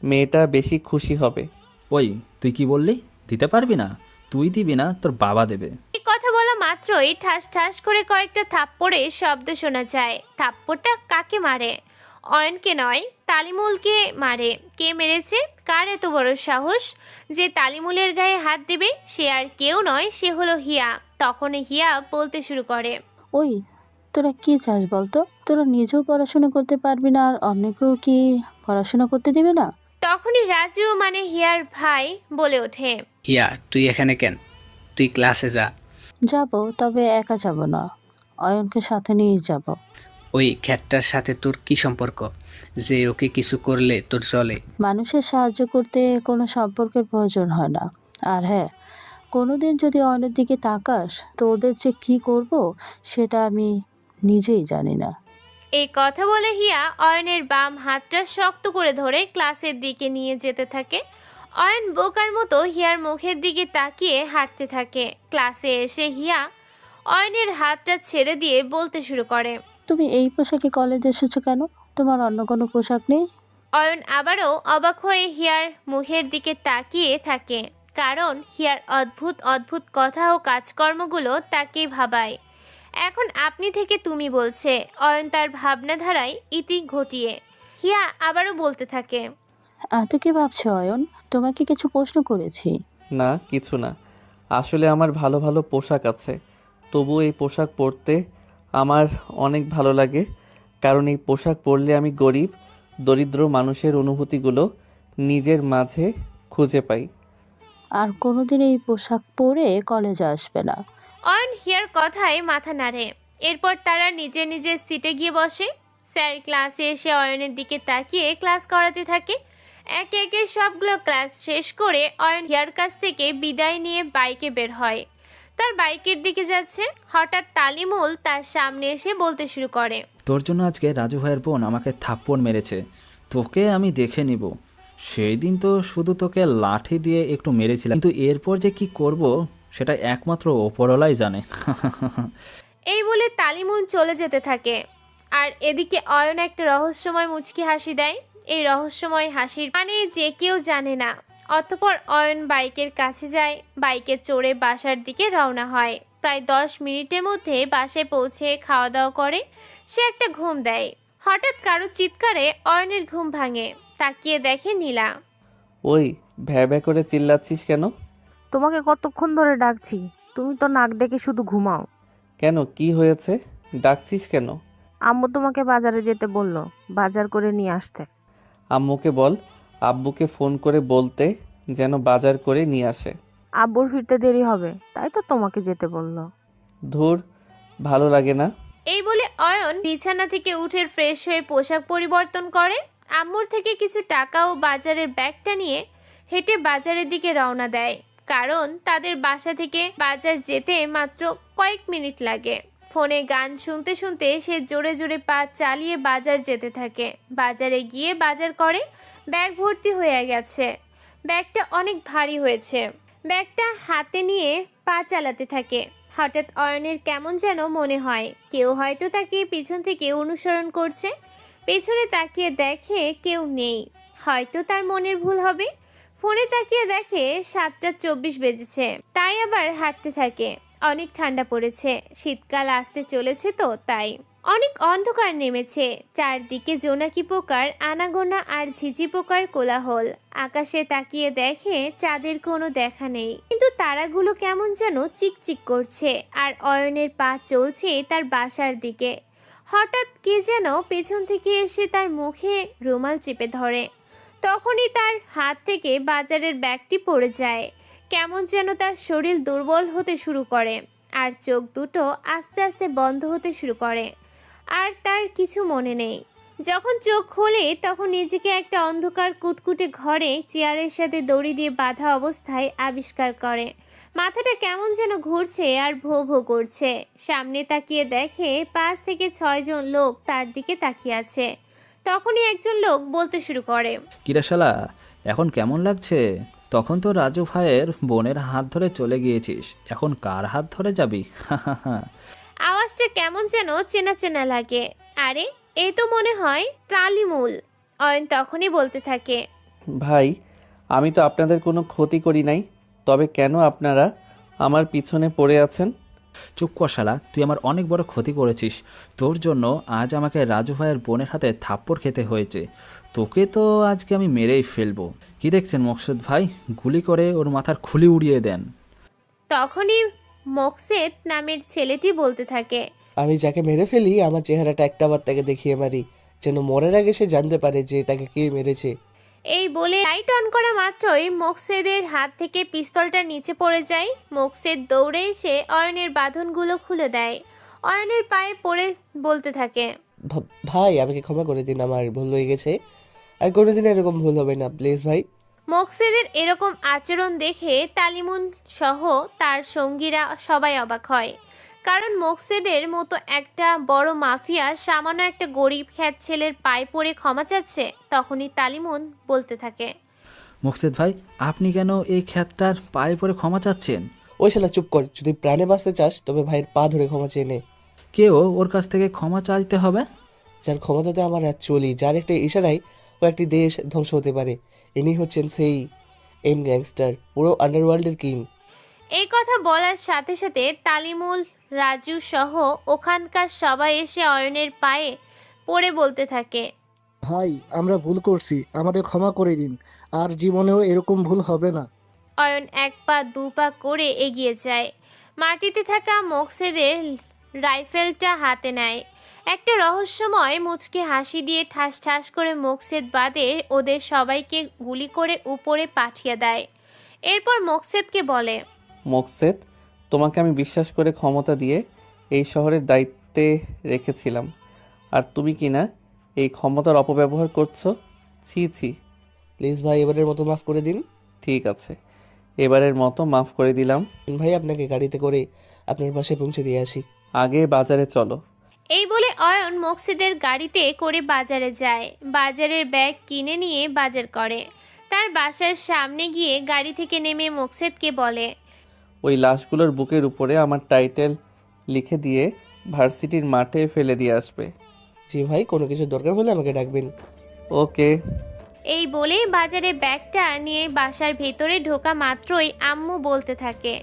মেয়েটা বেশি খুশি হবে। ওই, তুই কি বললি? দিতে পারবি না? তুই দিবি না, তোর বাবা দেবে। এই কথা বলা মাত্রই ঠাস ঠাস করে কয়েকটা থাপ্পড়ের শব্দ শোনা যায়। থাপ্পড়টা কাকে মারে? অয়নকে নয়, তালিমুলকে মারে। কে মেরেছে? কার এত বড় সাহস যে তালিমুলের গায়ে হাত দেবে? সে আর কেউ নয়, সে হলো হিয়া। তখন হিয়া বলতে শুরু করে, ওই, তোরা কি চাস বলতো? তোরা নিজেও পড়াশোনা করতে পারবি না, আর অন্যকেও কি পড়াশোনা করতে দিবে না? তখনই রাজু মানে হিয়ার ভাই বলে ওঠে, হিয়া, তুই এখানে কেন? তুই ক্লাসে যা। যাব, তবে একা যাব না, অয়নকে সাথে নিয়ে যাব। ওই খ্যাতটার সাথে তোর কি সম্পর্ক যে ওকে কিছু করলে তোর চলে? মানুষের সাহায্য করতে কোনো সম্পর্কের প্রয়োজন হয় না। আর হ্যাঁ, কোনোদিন যদি অয়নের দিকে তাকাস তো ওদের যে কি করব সেটা আমি নিজেই জানি না। এই কথা বলে হিয়া অয়নের বাম হাতটা শক্ত করে ধরে ক্লাসের দিকে নিয়ে যেতে থাকে। অয়ন বোকার মতো হিয়ার মুখের দিকে তাকিয়ে হাঁটতে থাকে। ক্লাসে এসে হিয়া অয়নের হাতটা ছেড়ে দিয়ে বলতে শুরু করে, তুমি এই পোশাকে কলেজে এসেছো কেন? তোমার অন্য কোনো পোশাক নেই? অয়ন আবারও অবাক হয়ে হিয়ার মুখের দিকে তাকিয়ে থাকে, কারণ হিয়ার অদ্ভুত অদ্ভুত কথা ও কাজকর্মগুলো তাকেই ভাবায়। এখন আপনি থেকে তুমি বলছে। অয়ন তার ভাবনাধারায় ইতি ঘটিয়ে হিয়া আবারও বলতে থাকে, এত কি ভাবছো অয়ন? তোমাকে কিছু প্রশ্ন করেছি। না, কিছু না। আসলে আমার ভালো ভালো পোশাক আছে, তবু এই পোশাক পরতে আমার অনেক ভালো লাগে, কারণ এই পোশাক পরলে আমি গরিব দরিদ্র মানুষের অনুভূতিগুলো নিজের মাঝে খুঁজে পাই। আর কোনোদিন এই পোশাক পরে কলেজে আসবে না। অয়ন হিয়ার কথায় মাথা নাড়ে। এরপর তারা নিজের নিজের সিটে গিয়ে বসে। স্যার ক্লাসে এসে অয়নের দিকে তাকিয়ে ক্লাস করাতে থাকে। একে একে সবগুলো ক্লাস শেষ করে অয়ন হিয়ার কাছ থেকে বিদায় নিয়ে বাইকে বের হয়। তার বাইকের দিকে যাচ্ছে, হঠাৎ তালিমুল তার সামনে এসে বলতে শুরু করে, তোর জন্য আজকে রাজু ভাইয়ের বোন আমাকে থাপ্পড় মেরেছে, তোকে আমি দেখে নিব। সেই দিন তো শুধু তোকে লাঠি দিয়ে একটু মেরেছিলাম, কিন্তু এরপর যে কি করব সেটা একমাত্র ওপরওয়ালাই জানে। এই বলে তালিমুল চলে যেতে থাকে। আর এদিকে অয়ন একটা রহস্যময় মুচকি হাসি দেয়। এই রহস্যময় হাসির মানে যে কেউ জানে না। অতঃপর অয়ন বাইকের কাছে যায়, বাইকে চড়ে বাসার দিকে রওনা হয়। প্রায় 10 মিনিটের মধ্যে বাসায় পৌঁছে খাওয়া দাওয়া করে সে একটা ঘুম দেয়। হঠাৎ কারো চিৎকারে অয়নের ঘুম ভাঙে। তাকিয়ে দেখে নীলা। ওই, ভ্যা ভ্যা করে চিল্লাচ্ছিস কেন? তোমাকে কতক্ষণ ধরে ডাকছি, তুমি তো নাক ডেকে শুধু ঘুমাও। কেন, কি হয়েছে? ডাকছিস কেন? আম্মু তোমাকে বাজারে যেতে বললো, বাজার করে নিয়ে আসতে। আম্মুকে বল আব্বুকে ফোন করে বলতে যেন বাজার করে নিয়ে আসে। আব্বুর ফিরতে দেরি হবে, তাই তো তোমাকে যেতে বললো। ধুর, ভালো লাগে না। এই বলে অয়ন বিছানা থেকে উঠে ফ্রেশ হয়ে পোশাক পরিবর্তন করে। আম্মুর থেকে কিছু টাকা ও বাজারের ব্যাগটা নিয়ে হেঁটে বাজারের দিকে রওনা দেয়, কারণ তাদের বাসা থেকে বাজার যেতে মাত্র কয়েক মিনিট লাগে। ফোনে গান শুনতে শুনতে সে জোরে জোরে পা চালিয়ে বাজার যেতে থাকে। বাজারে গিয়ে বাজার করে। ব্যাগ ভর্তি হয়ে গেছে। ব্যাগটা অনেক ভারী হয়েছে। ব্যাগটা হাতে নিয়ে পা চালাতে থাকে। হঠাৎ অয়নের কেমন যেন মনে হয় কেউ হয়তো তাকে পিছন থেকে অনুসরণ করছে। পেছনে তাকিয়ে দেখে কেউ নেই। হয়তো তার মনের ভুল হবে। ফোনে তাকিয়ে দেখে 7:24 বেজেছে। তাই আবার হাঁটতে থাকে। অনেক ঠান্ডা পড়েছে, শীতকাল আসতে চলেছে তো তাই। অনেক অন্ধকার নেমেছে। চারদিকে জোনাকি পোকার আনাগোনা আর ঝিঝি পোকার কোলাহল। আকাশে তাকিয়ে দেখে চাঁদের কোনো দেখা নেই, কিন্তু তারাগুলো কেমন যেন চিকচিক করছে। আর অয়নের পা চলছে তার বাসার দিকে। হঠাৎ কে যেন পেছন থেকে এসে তার মুখে রুমাল চেপে ধরে। তখনই তার হাত থেকে বাজারের ব্যাগটি পড়ে যায়। কেমন যেন তার শরীর দুর্বল হতে শুরু করে আর চোখ দুটো আস্তে আস্তে বন্ধ হতে শুরু করে। আর তার কিছু মনে নেই। যখন চোখ খোলে তখন নিজেকে একটা অন্ধকার কুটকুটে ঘরে চেয়ারের সাথে দড়ি দিয়ে বাঁধা অবস্থায় আবিষ্কার করে। মাথাটা কেমন যেন ঘুরছে আর ভো ভো করছে। সামনে তাকিয়ে দেখে 5 থেকে 6 জন লোক তার দিকে তাকিয়ে আছে। তখনই একজন লোক বলতে শুরু করে, কিরে শালা, এখন কেমন লাগছে? তখন তো রাজু ভাইয়ের বোনের হাত ধরে চলে গিয়েছিস, এখন কার হাত ধরে যাবি? আওয়াজটা কেমন যেন চেনা চেনা লাগে। আরে এ তো মনে হয় তালিমুল। অয়ন তখনই বলতে থাকে, ভাই, আমি তো আপনাদের কোনো ক্ষতি করি নাই, তবে কেন আপনারা আমার পিছনে পড়ে আছেন? চুপ কর শালা, তুই আমার অনেক বড় ক্ষতি করেছিস। তোর জন্য আজ আমাকে রাজু ভাইয়ের বোনের হাতে থাপ্পড় খেতে হয়েছে। তোকে তো আজকে আমি মেরেই ফেলবো। কি দেখছেন মকসুদ ভাই, গুলি করে ওর মাথার খুলি উড়িয়ে দেন। তখনই মকসেদ নামের ছেলেটি বলতে থাকে, আমি যাকে মেরে ফেলি আমার চেহারাটা একটাবার তাকে দেখিয়ে মারি, যেন মরার আগে সে জানতে পারে যে তাকে কে মেরেছে। এই বলে লাইট অন করা মাত্রই মকসেদের হাত থেকে পিস্তলটা নিচে পড়ে যায়। মকসেদ দৌড়ে এসে অয়নের বাঁধনগুলো খুলে দেয়। অয়নের পায়ে পড়ে বলতে থাকে, ভাই আমাকে ক্ষমা করে দিন, আমার ভুল হয়ে গেছে, আর কোনোদিন এরকম ভুল হবে না, প্লিজ ভাই। মকসেদের এরকম আচরণ দেখে তালিমুন সহ তার সঙ্গীরা সবাই অবাক হয়। কারণ মকসেদের মতো একটা বড় মাফিয়া সামান্য একটা গরিব খ্যাত ছেলের পায়ে পড়ে ক্ষমা চাচ্ছে। তখনই তালিমুন বলতে থাকে, মকসেদ ভাই, আপনি কেন এই খ্যাতটার পায়ে পড়ে ক্ষমা চাচ্ছেন? ওই শালা চুপ কর, যদি প্রাণে বাঁচতে চাস তবে ভাইয়ের পা ধরে ক্ষমা চেয়ে নে। কেউ ওর কাছ থেকে ক্ষমা চাইতে হবে? যার ক্ষমতাতে আমার আর চলি, যার একটা ইশারায় ও একটি দেশ ধ্বংস হতে পারে। ইনি হচ্ছেন সেই এম গ্যাংস্টার, পুরো আন্ডারওয়ার্ল্ডের কিং। এই কথা বলার সাথে সাথে তালিমুল, রাজু সহ ওখানকার সবাই এসে অয়নের পায়ে পড়ে বলতে থাকে, ভাই আমরা ভুল করছি, আমাদের ক্ষমা করে দিন, আর জীবনেও এরকম ভুল হবে না। অয়ন 1 পা 2 পা করে এগিয়ে যায়। মাটিতে থাকা মকসেদের রাইফেলটা হাতে নেয়। একটা রহস্যময় মুচকি হাসি দিয়ে ঠাস ঠাস করে মকসেদ বাদে ওদের সবাইকে গুলি করে উপরে পাঠিয়ে দেয়। এরপর মকসেদকে বলে, মকসেদ, তোমাকে আমি বিশ্বাস করে ক্ষমতা দিয়ে এই শহরের দায়িত্বে রেখেছিলাম, আর তুমি কি না এই ক্ষমতার অপব্যবহার করছো? ছি ছি। প্লিজ ভাই এবারের মতো মাফ করে দিন। ঠিক আছে, এবারের মতো মাফ করে দিলাম। ভাই আপনাকে গাড়িতে করে আপনার পাশে পৌঁছে দিয়ে আসি। আগে বাজারে চলো। এই বলে অয়ন মকসেদের গাড়িতে করে বাজারে যায়। বাজারের ব্যাগ কিনে নিয়ে বাজার করে। তার বাসার সামনে গিয়ে গাড়ি থেকে নেমে মকসেদকে বলে, ওই লাশগুলোর বুকের উপরে আমার টাইটেল লিখে দিয়ে ভার্সিটির মাঠে ফেলে দিয়ে আসবে। জি ভাই, কোনো কিছু দরকার হলে আমাকে ডাকবেন। ওকে। এই বলে বাজারে ব্যাগটা নিয়ে বাসার ভেতরে ঢোকা মাত্রই আম্মু বলতে থাকে,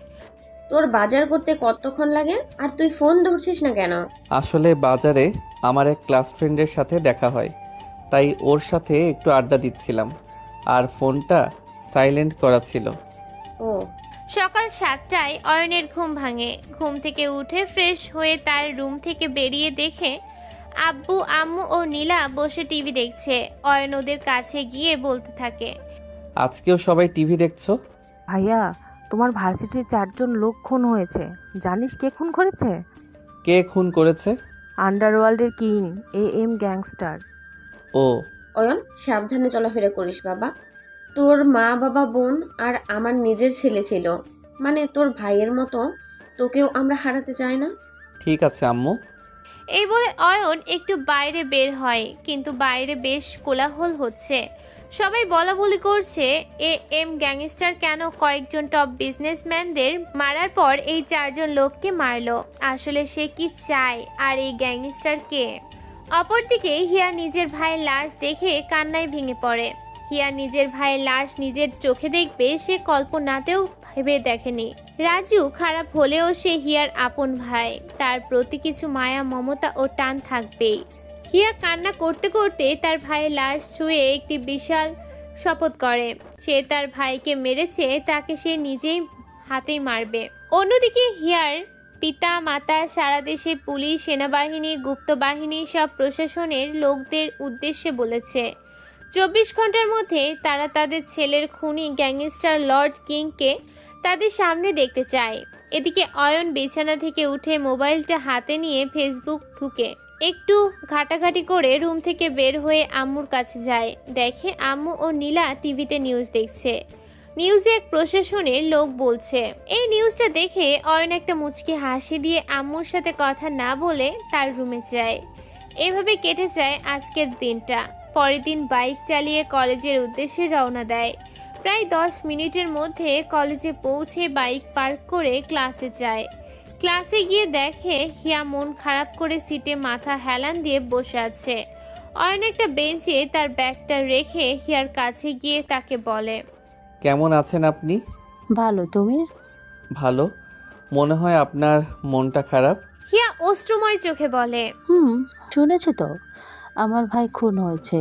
তোর বাজার করতে কতক্ষণ লাগে আর তুই ফোন ধরছিস না কেন? আসলে বাজারে আমার এক ক্লাস ফ্রেন্ডের সাথে দেখা হয়, তাই ওর সাথে একটু আড্ডা দিচ্ছিলাম, আর ফোনটা সাইলেন্ট করা ছিল। ও। সকাল 7টায় অয়নের ঘুম ভাঙে। ঘুম থেকে উঠে ফ্রেশ হয়ে তার রুম থেকে বেরিয়ে দেখে আব্বু, আম্মু ও নীলা বসে টিভি দেখছে। অয়ন ওদের কাছে গিয়ে বলতে থাকে, আজকেও সবাই টিভি দেখছো? ভাইয়া, তোমার ভার্সিটির 4 জন লোক খুন হয়েছে। জানিস কে খুন করেছে? কে খুন করেছে? আন্ডারওয়ার্ল্ডের কিং এম গ্যাংস্টার। ও। অয়ন, সাবধানে চলাফেরা করিস বাবা। তোর মা, বাবা, বোন আর আমার নিজের ছেলে ছিল, মানে তোর ভাইয়ের মতো তোকেও আমরা হারাতে চাই না। ঠিক আছে আম্মু। এই বলে অয়ন একটু বাইরে বের হয়, কিন্তু বাইরে বেশ কোলাহল হচ্ছে। সবাই বলাবলি করছে এম গ্যাংস্টার কেন কয়েকজন টপ বিজনেসম্যানদের মারার পর এই 4 জন লোককে মারলো। আসলে সে কি চায়, আর এই গ্যাংস্টার কে? অপরদিকে হিয়া নিজের ভাইয়ের লাশ দেখে কান্নায় ভেঙে পড়ে। হিয়া নিজের ভাইয়ের লাশ নিজের চোখে দেখবে সে কল্পনাতেও ভেবে দেখেনি। রাজু খারাপ হলেও সে হিয়ার আপন ভাই, তার প্রতি কিছু মায়া মমতা ও টান থাকবেই। হিয়া কান্না করতে করতে তার ভাইয়ের লাশ ছুঁয়ে একটি বিশাল শপথ করে, সে তার ভাইকে মেরেছে, তাকে সে নিজেই হাতেই মারবে। অন্যদিকে হিয়ার পিতা মাতা সারা দেশে পুলিশ, সেনাবাহিনী, গুপ্ত বাহিনী সব প্রশাসনের লোকদের উদ্দেশ্যে বলেছে 24 ঘন্টার মধ্যে তারা তাদের ছেলের খুনি গ্যাংস্টার লর্ড কিংকে তাদের সামনে দেখতে চায়। এদিকে অয়ন বিছানা থেকে উঠে মোবাইলটা হাতে নিয়ে ফেসবুক ঢুকে একটু ঘাটাঘাটি করে রুম থেকে বের হয়ে আম্মুর কাছে যায়। দেখে আম্মু ও নীলা টিভিতে নিউজ দেখছে। নিউজে এক প্রশাসনের লোক বলছে। এই নিউজটা দেখে অয়ন একটা মুচকি হাসি দিয়ে আম্মুর সাথে কথা না বলে তার রুমে যায়। এভাবে কেটে যায় আজকের দিনটা। পরের দিন বাইক চালিয়ে কলেজের উদ্দেশ্যে রওনা দেয়। প্রায় 10 মিনিটের মধ্যে কলেজে পৌঁছে বাইক পার্ক করে ক্লাসে যায়। ক্লাসে গিয়ে দেখে হিয়া মন খারাপ করে সিটে মাথা হেলান দিয়ে বসে আছে। অয়ন একটা বেঞ্চে তার ব্যাগটা রেখে হিয়ার কাছে গিয়ে তাকে বলে, কেমন আছেন আপনি? ভালো, তুমি? ভালো। মনে হয় আপনার মনটা খারাপ। হিয়া অশ্রুময় চোখে বলে, শুনেছি তো, আমার ভাই খুন হয়েছে,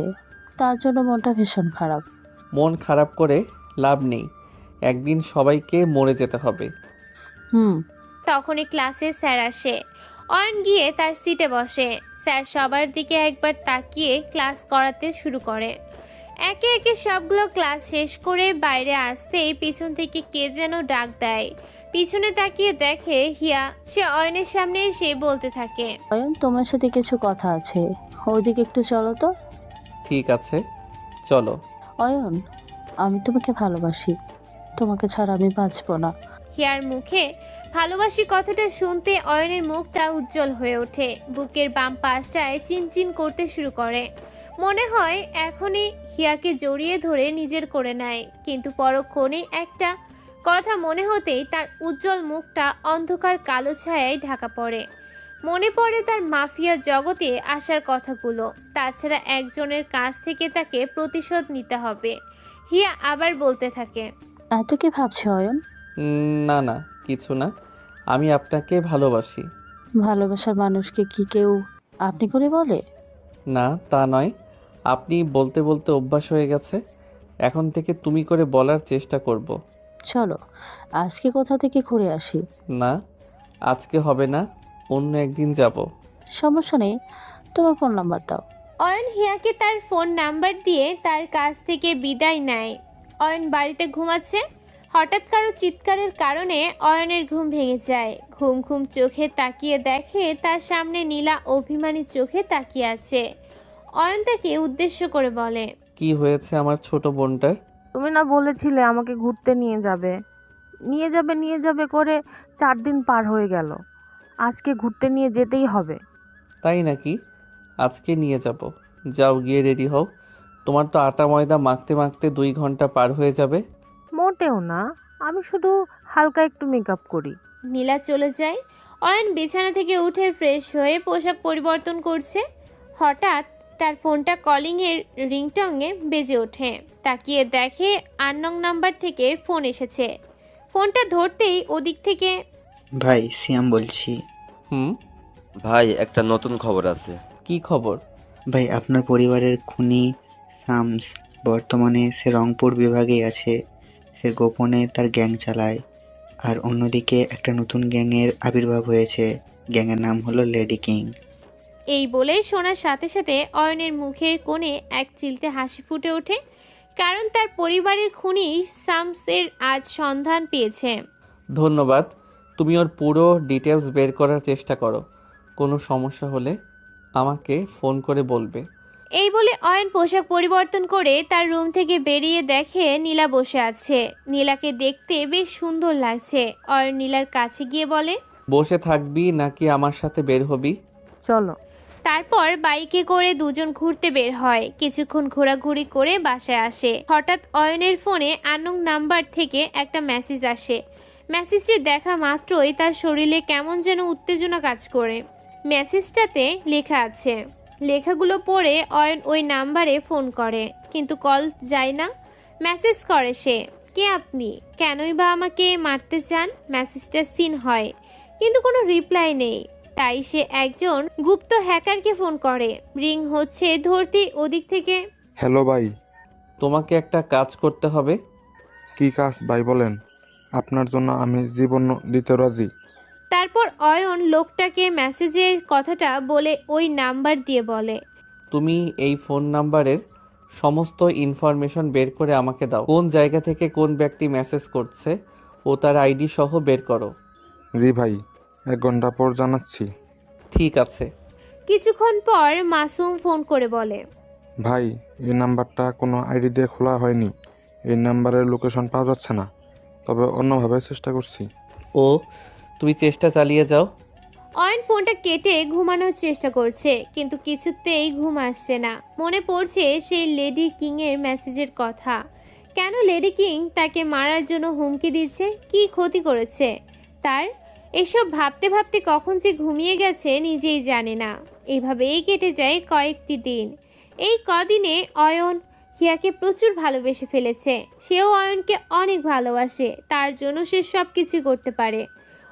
তার জন্য মনটা ভীষণ খারাপ। মন খারাপ করে লাভ নেই, একদিন সবাইকে মরে যেতে হবে। তখনই ক্লাসে স্যার আসে। অয়ন গিয়ে তার সিটে বসে। স্যার সবার দিকে একবার তাকিয়ে ক্লাস করাতে শুরু করে। একে একে সবগুলো ক্লাস শেষ করে বাইরে আসতেই পিছন থেকে কে যেন ডাক দেয়। পিছনে তাকিয়ে দেখে হিয়া। সে অয়নের সামনে এসে বলতে থাকে, অয়ন, তোমার সাথে কিছু কথা আছে, ওইদিকে একটু চলো তো। ঠিক আছে, চলো। অয়ন, আমি তোমাকে ভালোবাসি, তোমাকে ছাড়া আমি বাঁচবো না। হিয়ার মুখে ভালোবাসি কথাটা শুনতে অয়নের মুখটা উজ্জ্বল হয়ে ওঠে। বুকের বাম পাশটায় চিনচিন করতে শুরু করে। মনে হয় এখনই হিয়াকে জড়িয়ে ধরে নিজের করে নেয়, কিন্তু পরক্ষণে একটা কথা মনে হতেই তার উজ্জ্বল মুখটা অন্ধকার কালো ছায়ায় ঢাকা পড়ে। মনে পড়ে তার মাফিয়া জগতে আসার কথাগুলো। তাছাড়া একজনের কাছ থেকে তাকে প্রতিশোধ নিতে হবে। হিয়া আবার বলতে থাকে, এত কি ভাবছো অয়ন? না না, কিছু না, আমি আপনাকে ভালোবাসি। ভালোবাসার মানুষকে কি কেউ আপনি করে বলে? না, তা নয়, আপনি বলতে বলতে অভ্যাস হয়ে গেছে, এখন থেকে তুমি করে বলার চেষ্টা করব। চলো আজকে কোথা থেকে ঘুরে আসি। না, আজকে হবে না, অন্য একদিন যাব। সমস্যা নেই, তোমার ফোন নাম্বার দাও। অয়ন হিয়াকে তার ফোন নাম্বার দিয়ে তার কাছ থেকে বিদায় নেয়। অয়ন বাড়িতে ঘুমাচ্ছে। হঠাৎ কারো চিৎকারের কারণে অয়নের ঘুম ভেঙে যায়। ঘুম ঘুম চোখে তাকিয়ে দেখে তার সামনে নীলা অভিমানী চোখে তাকিয়ে আছে। অয়ন তাকে উদ্দেশ্য করে বলে, কি হয়েছে আমার ছোট বোনটার? তুমি না বলেছিলে আমাকে ঘুরতে নিয়ে যাবে নিয়ে যাবে করে 4 দিন পার হয়ে গেল। আজকে ঘুরতে নিয়ে যেতেই হবে। তাই নাকি? আজকে নিয়ে যাব। যাও, গিয়ে রেডি হও। তোমার তো আটা ময়দা মাখতে মাখতে 2 ঘন্টা পার হয়ে যাবে। মোটেও না, আমি শুধু হালকা একটু মেকআপ করি। নীলা চলে যায়। অয়ন বিছানা থেকে উঠে ফ্রেশ হয়ে পোশাক পরিবর্তন করছে। হঠাৎ তার ফোনটা কলিংয়ের রিংটংয়ে বেজে ওঠে। তাকিয়ে দেখে আননোন নাম্বার থেকে ফোন এসেছে। ফোনটা ধরতেই ওদিক থেকে, ভাই সিয়াম বলছি। ভাই, একটা নতুন খবর আছে। কি খবর? ভাই, আপনার পরিবারের খুনি শামস বর্তমানে সে রংপুর বিভাগে আছে। সে গোপনে তার গ্যাং চালায়। আর অন্যদিকে একটা নতুন গ্যাংয়ের আবির্ভাব হয়েছে। গ্যাংয়ের নাম হলো লেডি কিং। এই বলে শোনার সাথে সাথে অয়নের মুখের কোণে এক চিলতে হাসি ফুটে ওঠে, কারণ তার পরিবারের খুনি শামসের আজ সন্ধান পেয়েছে। ধন্যবাদ। তুমি ওর পুরো ডিটেলস বের করার চেষ্টা করো। কোনো সমস্যা হলে আমাকে ফোন করে বলবে। এই বলে অয়ন পোশাক পরিবর্তন করে তার রুম থেকে বেরিয়ে দেখে নীলা বসে আছে। নীলাকে দেখতে বেশ সুন্দর লাগছে। অয়ন নীলার কাছে গিয়ে বলে, বসে থাকবি নাকি আমার সাথে বের হবি? চলো। তারপর বাইকে করে দুজন ঘুরতে বের হয়। কিছুক্ষণ ঘোরাঘুরি করে বাসায় আসে। হঠাৎ অয়নের ফোনে আননোন নাম্বার থেকে একটা মেসেজ আসে। মেসেজটি দেখা মাত্রই তার শরীরে কেমন যেন উত্তেজনা কাজ করে। মেসেজটাতে লেখা আছে। লেখাগুলো পড়ে অয়ন ওই নাম্বারে ফোন করে, কিন্তু কল যায় না। মেসেজ করে সে, কে আপনি, কেনই বা আমাকে মারতে চান? মেসেজটা সিন হয়, কিন্তু কোনো রিপ্লাই নেই। তাই সে একজন গুপ্ত হ্যাকারকে ফোন করে। রিং হচ্ছে, ধরতেই ওদিক থেকে, হ্যালো ভাই। তোমাকে একটা কাজ করতে হবে। কি কাজ ভাই বলেন? আপনার জন্য আমি জীবন দিতে রাজি। তারপর অয়ন লোকটাকে মেসেজের কথাটা বলে ওই নাম্বার দিয়ে বলে, তুমি এই ফোন নাম্বারের সমস্ত ইনফরমেশন বের করে আমাকে দাও। কোন জায়গা থেকে কোন ব্যক্তি মেসেজ করছে ও তার আইডি সহ বের করো। জি ভাই, 1 ঘন্টা পর জানাচ্ছি। ঠিক আছে। কিছুক্ষণ পর মাসুম ফোন করে বলে, ভাই, এই নাম্বারটা কোনো আইডি দিয়ে খোলা হয়নি। এই নাম্বারের লোকেশন পাওয়া যাচ্ছে না, তবে অন্যভাবে চেষ্টা করছি। ও, তুমি চেষ্টা চালিয়ে যাও। অয়ন ফোনটা কেটে ঘুমানোর চেষ্টা করছে, কিন্তু কিছুতেই ঘুম আসছে না। মনে পড়ছে সেই লেডি কিং এর মেসেজের কথা। কেন লেডি কিং তাকে মারার জন্য হুমকি দিচ্ছে? কি ক্ষতি করেছে তার? এসব ভাবতে ভাবতে কখন যে ঘুমিয়ে গেছে নিজেই জানে না। এইভাবেই কেটে যায় কয়েকটি দিন। এই কদিনে অয়ন হিয়াকে প্রচুর ভালোবেসে ফেলেছে। সেও অয়নকে অনেক ভালোবাসে, তার জন্য সে সব কিছুই করতে পারে।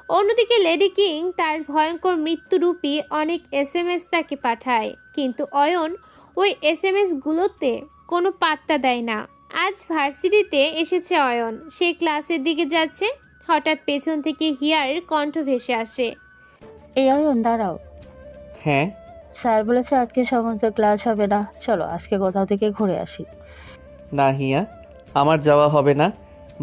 অন্যদিকে লেডি কিং তার ভয়ঙ্কর মৃত্যুরূপী অনেক SMS তাকে পাঠায়, কিন্তু অয়ন ওই SMS গুলোতে কোনো পাত্তা দেয় না। আজ ভার্সিটিতে এসেছে অয়ন। সে ক্লাসের দিকে যাচ্ছে, হঠাৎ পেছন থেকে হিয়ার কণ্ঠ ভেসে আসে। এই অয়ন, দাঁড়াও। হ্যাঁ। স্যার বলেছে আজকে সমস্ত ক্লাস হবে না, চলো আজকে কোথাও থেকে ঘুরে আসি। না হিয়া, আমার যাওয়া হবে না,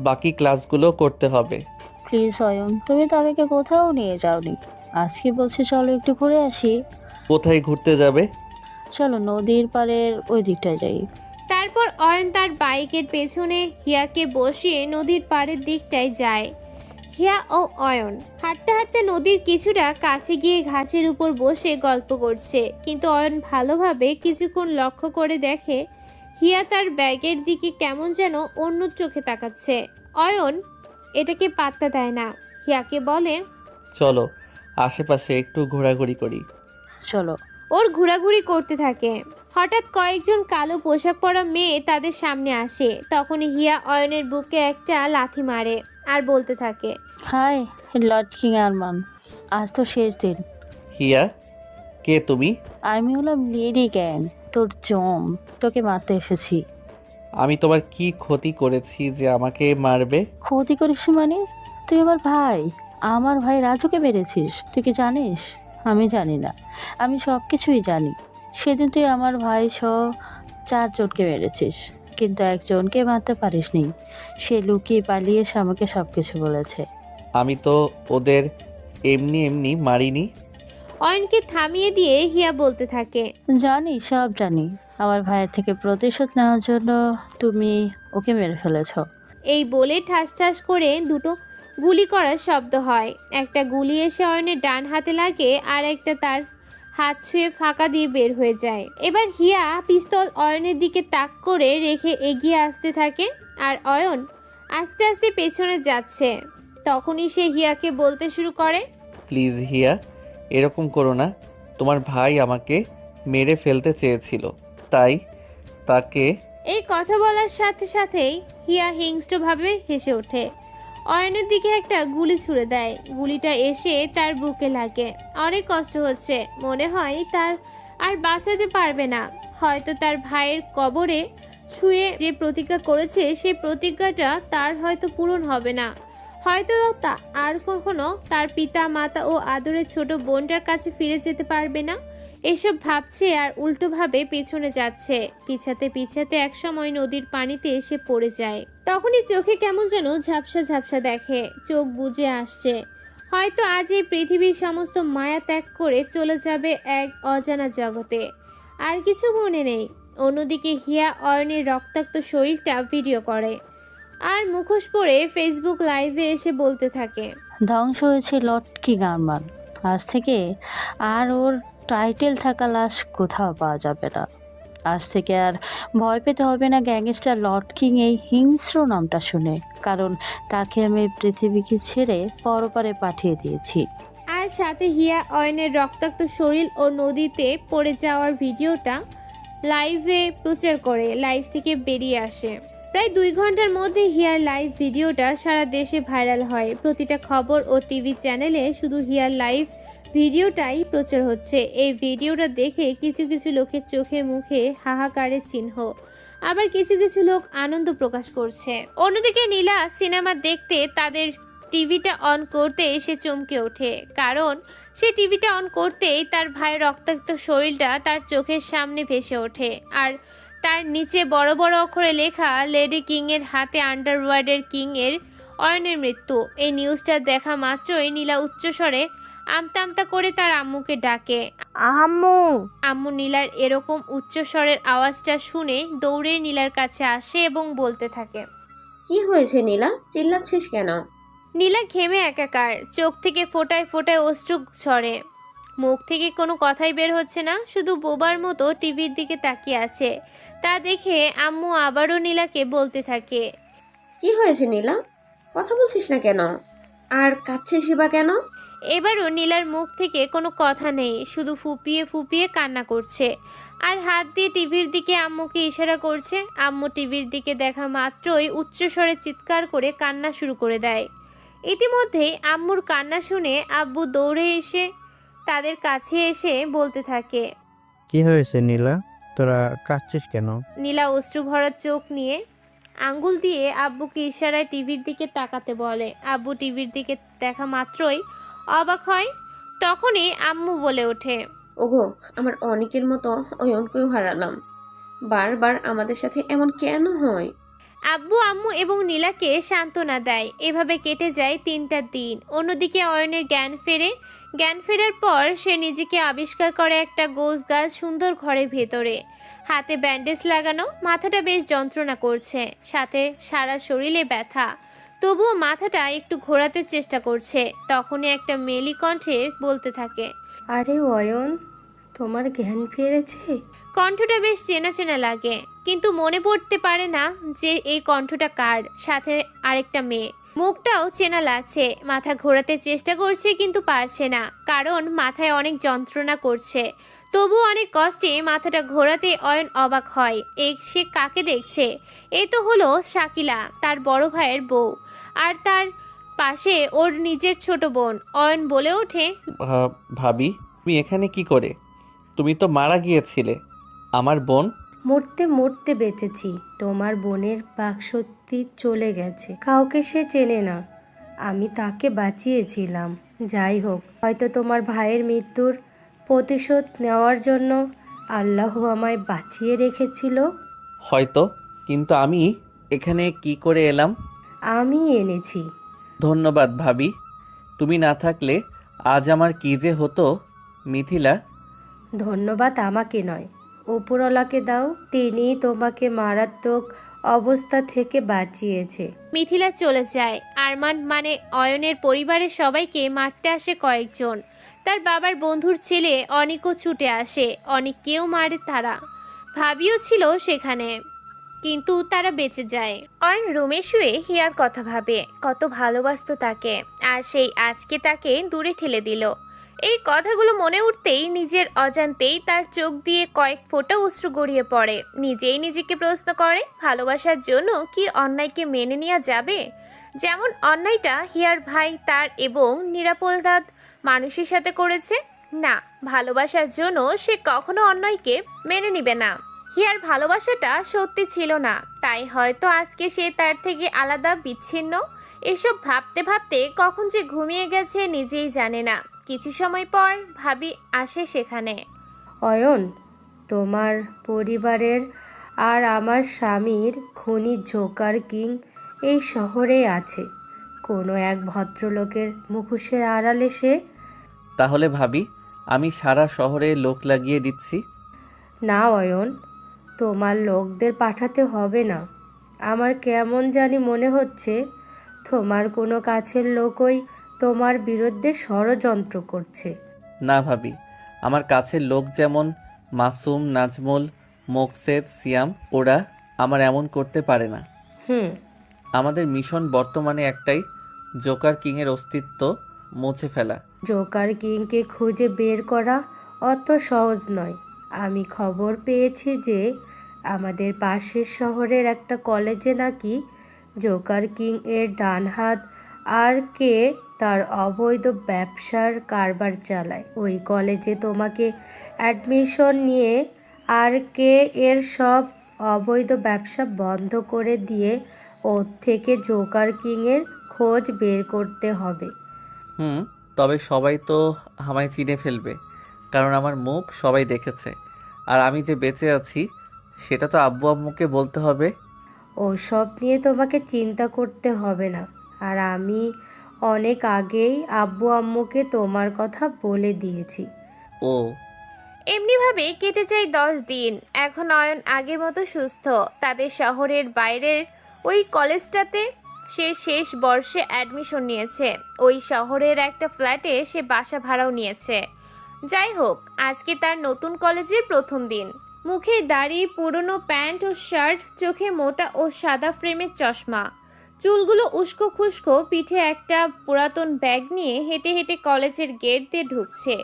বাকি ক্লাসগুলো করতে হবে। প্লিজ অয়ন, তুমি তো আমাকে কোথাও নিয়ে যাওনি, আজকে বলছি চলো একটু ঘুরে আসি। কোথায় ঘুরতে যাবে? চলো নদীর পাড়ের ওই দিকটায় যাই। তারপর অয়ন তার বাইকের পেছনে হিয়াকে বসিয়ে নদীর পাড়ের দিকটায় যায়। হিয়া ও অয়ন হাঁটতে হাঁটতে নদীর কিছুটা কাছে গিয়ে ঘাসের উপর বসে গল্প করছে, কিন্তু অয়ন ভালোভাবে কিছুক্ষণ লক্ষ্য করে দেখে হিয়া তার ব্যাগের দিকে কেমন যেন অন্য চোখে তাকাচ্ছে। অয়ন এটাকে পাত্তা দেয় না। হিয়াকে বলে, চলো আশেপাশে একটু ঘোরাঘুরি করি। চলো। ওর ঘোরাঘুরি করতে থাকে। হঠাৎ কয়েকজন কালো পোশাক পরা মেয়ে তাদের সামনে আসে। তখনই হিয়া অয়নের বুকে একটা লাথি মারে আর বলতে থাকে, হাই লর্ড কিং আরমান, আজ তো শেষ দিন। হিয়া, কে তুমি? আমি হলাম লেডি গ্যাং, তোর জম, তোকে মারতে এসেছি। আমি তোমার কি ক্ষতি করেছি যে আমাকে মারবে? ক্ষতি করিস মানে? তুই আমার ভাই রাজুকে মেরেছিস, তুই কি জানিস? আমি জানি না, আমি সব কিছুই জানি। সেদিন তুই আমার ভাই সহ 4 জনকে মেরেছিস, কিন্তু একজনকে মারতে পারিসনি। সে লুকিয়ে পালিয়ে এসে আমাকে সব কিছু বলেছে। আমি তো ওদের এমনি এমনি মারিনি। অয়নকে থামিয়ে দিয়ে হিয়া বলতে থাকে, জানি, সব জানি। আমার ভাইয়ের থেকে প্রতিশোধ নেওয়ার জন্য তুমি ওকে মেরে ফেলেছ। এই বলে ঠাস ঠাস করে দুটো গুলি করার শব্দ হয়। একটা গুলি এসে অয়নের ডান হাতে লাগে, আর একটা তার হাত ছুঁয়ে ফাঁকা দিয়ে বের হয়ে যায়। এবার হিয়া পিস্তল অয়নের দিকে তাক করে রেখে এগিয়ে আসতে থাকে, আর অয়ন আস্তে আস্তে পেছনে যাচ্ছে। তখনই সে হিয়াকে বলতে শুরু করে, প্লিজ হিয়া, এরকম করো না। তোমার ভাই আমাকে মেরে ফেলতে চেয়েছিল, তাই তাকে। এই কথা বলার সাথে সাথেই হিয়া হিংস্রভাবে হেসে ওঠে। অয়নের দিকে একটা গুলি ছুড়ে দেয়। গুলিটা এসে তার বুকে লাগে। অনেক কষ্ট হচ্ছে, মনে হয় তার আর বাঁচাতে পারবে না। হয়তো তার ভাইয়ের কবরে ছুঁয়ে যে প্রতিজ্ঞা করেছে, সেই প্রতিজ্ঞাটা তার হয়তো পূরণ হবে না। হয়তো তা আর কখনো তার পিতা মাতা ও আদরের ছোট বোনটার কাছে ফিরে যেতে পারবে না। এসব ভাবছে আর উল্টোভাবে পেছনে যাচ্ছে। পিছাতে পিছাতে একসময় নদীর পানিতে এসে পড়ে যায়। তখনই চোখে কেমন যেন ঝাপসা ঝাপসা দেখে, চোখ বুজে আসছে। হয়তো আজ এই পৃথিবীর সমস্ত মায়া ত্যাগ করে চলে যাবে এক অজানা জগতে। আর কিছু মনে নেই। অন্যদিকে হিয়া অয়নের রক্তাক্ত শরীরটা ভিডিও করে আর মুখোশ পরে ফেসবুক লাইভে এসে বলতে থাকে, ধ্বংস হয়েছে লটকি আরমান। আজ থেকে আর ওর টাইটেল থাকা লাশ কোথাও পাওয়া যাবে না। আজ থেকে আর ভয় পেতে হবে না গ্যাংস্টার লর্ড কিং এই হিংস্র নামটা শুনে, কারণ তাকে আমি পৃথিবীকে ছেড়ে পরপারে পাঠিয়ে দিয়েছি। আর সাথে হিয়া অয়নের রক্তাক্ত শরীর ও নদীতে পড়ে যাওয়ার ভিডিওটা লাইভে প্রচার করে লাইভ থেকে বেরিয়ে আসে। প্রায় 2 ঘন্টার মধ্যে হিয়ার লাইভ ভিডিওটা সারা দেশে ভাইরাল হয়। প্রতিটা খবর ও টিভি চ্যানেলে শুধু হিয়ার লাইভ ভিডিওটাই প্রচার হচ্ছে। এই ভিডিওটা দেখে কিছু কিছু লোকের চোখে মুখে হাহাকারের চিহ্ন, আবার কিছু কিছু লোক আনন্দ প্রকাশ করছে। অন্যদিকে নীলা সিনেমা দেখতে তাদের টিভিটা অন করতে এসে চমকে ওঠে, কারণ সে টিভিটা অন করতেই তার ভাইয়ের রক্তাক্ত শরীরটা তার চোখের সামনে ভেসে ওঠে। আর তার নিচে বড় বড় অক্ষরে লেখা লেডি কিং এর হাতে আন্ডারওয়ার্ল্ডের কিং এর অয়নের মৃত্যু। এই নিউজটা দেখা মাত্রই নীলা উচ্চস্বরে আমতা আমতা করে তার আম্মুকে ডাকে। আম্মু। আম্মু নীলার এরকম উচ্চস্বরের আওয়াজটা শুনে দৌড়ে নীলার কাছে আসে এবং বলতে থাকে, কি হয়েছে নীলা, চিল্লাচ্ছিস কেন? নীলা ঘেমে একাকার, চোখ থেকে ফোঁটায় ফোঁটায় অশ্রু ঝরে, মুখ থেকে কোনো কথাই বের হচ্ছে না, শুধু বোবার মতো টিভির দিকে তাকিয়ে আছে। তা দেখে আম্মু আবারও নীলাকে বলতে থাকে, কি হয়েছে নীলা, কথা বলছিস না কেন, আর কাঁদছিস বা কেন? এবারও নীলার মুখ থেকে কোনো কথা নেই, শুধু ফুপিয়ে ফুপিয়ে কান্না করছে আর হাত দিয়ে টিভির দিকে আম্মুকে ইশারা করছে। আম্মু টিভির দিকে দেখা মাত্রই উচ্চস্বরে চিৎকার করে কান্না শুরু করে দেয়। ইতিমধ্যেই আম্মুর কান্না শুনে আব্বু দৌড়ে এসে তাদের কাছে এসে বলতে থাকে, কি হয়েছে নীলা, তোরা কাঁদছিস কেন? নীলা অশ্রু ভরা চোখ নিয়ে আঙ্গুল দিয়ে আব্বুকে ইশারায় টিভির দিকে তাকাতে বলে। আব্বু টিভির দিকে দেখা মাত্রই অবাক হয়। তখনই আম্মু বলে ওঠে, ওগো, আমার অনেকের মতো অয়নকেও হারালাম, বারবার আমাদের সাথে এমন কেন হয়? আব্বু আম্মু এবং নীলাকে সান্ত্বনা দেয়। এভাবে কেটে যায় 3টা দিন। অন্যদিকে অয়নের জ্ঞান ফেরার পর সে নিজেকে আবিষ্কার করে একটা গোছগাছ সুন্দর ঘরের ভেতরে, হাতে ব্যান্ডেজ লাগানো, মাথাটা বেশ যন্ত্রণা করছে, সাথে সারা শরীরে ব্যথা, তবুও মাথাটা একটু ঘোরাতে চেষ্টা করছে। তখনই একটা মেলি কণ্ঠে বলতে থাকে, আরে অয়ন, তোমার জ্ঞান ফিরেছে? কণ্ঠটা বেশ চেনা চেনা লাগে, কিন্তু মনে পড়তে পারে না যে এই কণ্ঠটা কার। সাথে আরেকটা মেয়ে, মুখটাও চেনা লাগছে। মাথা ঘোরাতে চেষ্টা করছে কিন্তু পারছে না, কারণ মাথায় অনেক যন্ত্রণা করছে। তবু অনেক কষ্টে মাথাটা ঘোরাতে অয়ন অবাক হয়। সে কাকে দেখছে? এ তো হলো শাকিলা, তার বড় ভাইয়ের বউ, আর তার পাশে ওর নিজের ছোট বোন। অয়ন বলে ওঠে, ভাবি, তুমি এখানে কি করে? তুমি তো মারা গিয়েছিলে। আমার বোন? মরতে মরতে বেঁচেছি। তোমার বোনের বাকশক্তি চলে গেছে, কাউকে সে চেনে না, আমি তাকে বাঁচিয়েছিলাম। যাই হোক, হয়তো তোমার ভাইয়ের মৃত্যুর প্রতিশোধ নেওয়ার জন্য আল্লাহ আমায় বাঁচিয়ে রেখেছিল। হয়তো, কিন্তু আমি এখানে কি করে এলাম? আমি এনেছি। ধন্যবাদ ভাবি, তুমি না থাকলে আজ আমার কি যে হতো। মিথিলা, ধন্যবাদ আমাকে নয়, উপরওয়ালাকে দাও, তিনি তোমাকে মারাত্মক অবস্থা থেকে বাঁচিয়েছে। মিথিলা চলে যায়। আরমান মানে অয়নের পরিবারের সবাইকে মারতে আসে কয়েকজন। তার বাবার বন্ধুর ছেলে অনিকও ছুটে আসে, অনেককেও মারে তারা। ভাবিও ছিল সেখানে, কিন্তু তারা বেঁচে যায়। অয়ন রুমে শুয়ে হিয়ার কথা ভাবে, কত ভালোবাসতো তাকে, আর সেই আজকে তাকে দূরে ঠেলে দিল। এই কথাগুলো মনে উঠতেই নিজের অজান্তেই তার চোখ দিয়ে কয়েক ফোঁটা অশ্রু গড়িয়ে পড়ে। নিজেই নিজেকে প্রশ্ন করে, ভালোবাসার জন্য কি অন্যায়কে মেনে নেওয়া যাবে? যেমন অন্যায়টা হিয়ার ভাই তার এবং নিরাপরাধ মানুষের সাথে করেছে। না, ভালোবাসার জন্য সে কখনো অন্যায়কে মেনে নিবে না। হিয়ার ভালোবাসাটা সত্যি ছিল না, তাই হয়তো আজকে সে তার থেকে আলাদা, বিচ্ছিন্ন। এসব ভাবতে ভাবতে কখন যে ঘুমিয়ে গেছে নিজেই জানে না। কিছু সময় পর ভাবি আসে সেখানে। অয়ন, তোমার পরিবারের আর আমার স্বামীর খুনি জোকার কিং এই শহরে আছে, কোনো এক ভদ্রলোকের মুখোশের আড়ালে সে। তাহলে ভাবি, আমি সারা শহরে লোক লাগিয়ে দিচ্ছি। না অয়ন, তোমার লোকদের পাঠাতে হবে না। আমার কেমন জানি মনে হচ্ছে তোমার কোনো কাছের লোকই তোমার বিরুদ্ধে ষড়যন্ত্র করছে। না ভাবি, আমার কাছের লোক যেমন মাসুম, নাজমুল, মোকসেদ, সিয়াম, ওরা আমার এমন করতে পারে না। হুম। আমাদের মিশন বর্তমানে একটাই, জোকার কিংয়ের অস্তিত্ব মুছে ফেলা। জোকার কিংকে খুঁজে বের করা অত সহজ নয়। আমি খবর পেয়েছি যে আমাদের পাশের শহরের একটা কলেজে নাকি জোকার কিং এর ডান হাত আর কে তার অবৈধ ব্যবসার কারবার চালায়। ওই কলেজে তোমাকে অ্যাডমিশন নিয়ে আর কে এর সব অবৈধ ব্যবসা বন্ধ করে দিয়ে ওর থেকে জোকার কিংয়ের খোঁজ বের করতে হবে। তবে সবাই তো আমায় চিনে ফেলবে, কারণ আমার মুখ সবাই দেখেছে। আর আমি যে বেঁচে আছি সেটা তো আব্বু আম্মুকে বলতে হবে। ওসব নিয়ে তোমাকে চিন্তা করতে হবে না। আর আমি অনেক আগেই আব্বু আম্মুকে তোমার কথা বলে দিয়েছি। ও এমনিভাবে কেটে যায় 10 দিন। এখন অয়ন আগের মতো সুস্থ। তাদের শহরের বাইরের ওই কলেজটাতে সে শেষ বর্ষে অ্যাডমিশন নিয়েছে। ওই শহরের একটা ফ্ল্যাটে সে বাসা ভাড়াও নিয়েছে। যাই হোক, আজকে তার নতুন কলেজের প্রথম দিন। মুখে দাড়ি, পুরনো প্যান্ট ও শার্ট, চোখে মোটা ও সাদা ফ্রেমের চশমা, চুলগুলো উস্কো খুস্কো, পিঠে একটা পুরাতন ব্যাগ নিয়ে হেঁটে হেঁটে কলেজের গেট দিয়ে ঢুকছে।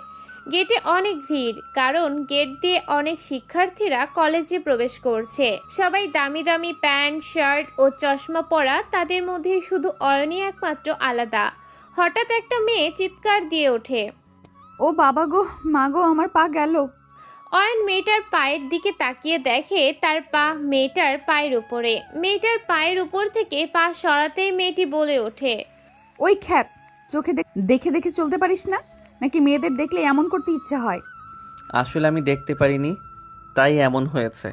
গেটে অনেক ভিড়, কারণ গেট দিয়ে অনেক শিক্ষার্থীরা কলেজে প্রবেশ করছে। সবাই দামি দামি প্যান্ট, শার্ট ও চশমা পরা। তাদের মধ্যে শুধু অয়নই একমাত্র আলাদা। হঠাৎ একটা মেয়ে চিৎকার দিয়ে ওঠে, ও বাবা গো, মা গো, আমার পা গেল। অয়ন মেয়েটার পায়ের দিকে তাকিয়ে দেখে তার পা মেয়েটার পায়ের উপরে। মেয়েটার পায়ের উপর থেকে পা সরাতেই মেয়েটি বলে ওঠে, ওই খ্যাত, চোখে দেখে দেখে চলতে পারিস না নাকি মেয়েদের দেখলে এমন করতে ইচ্ছা হয়? আসলে আমি দেখতে পারিনি, তাই এমন হয়েছে।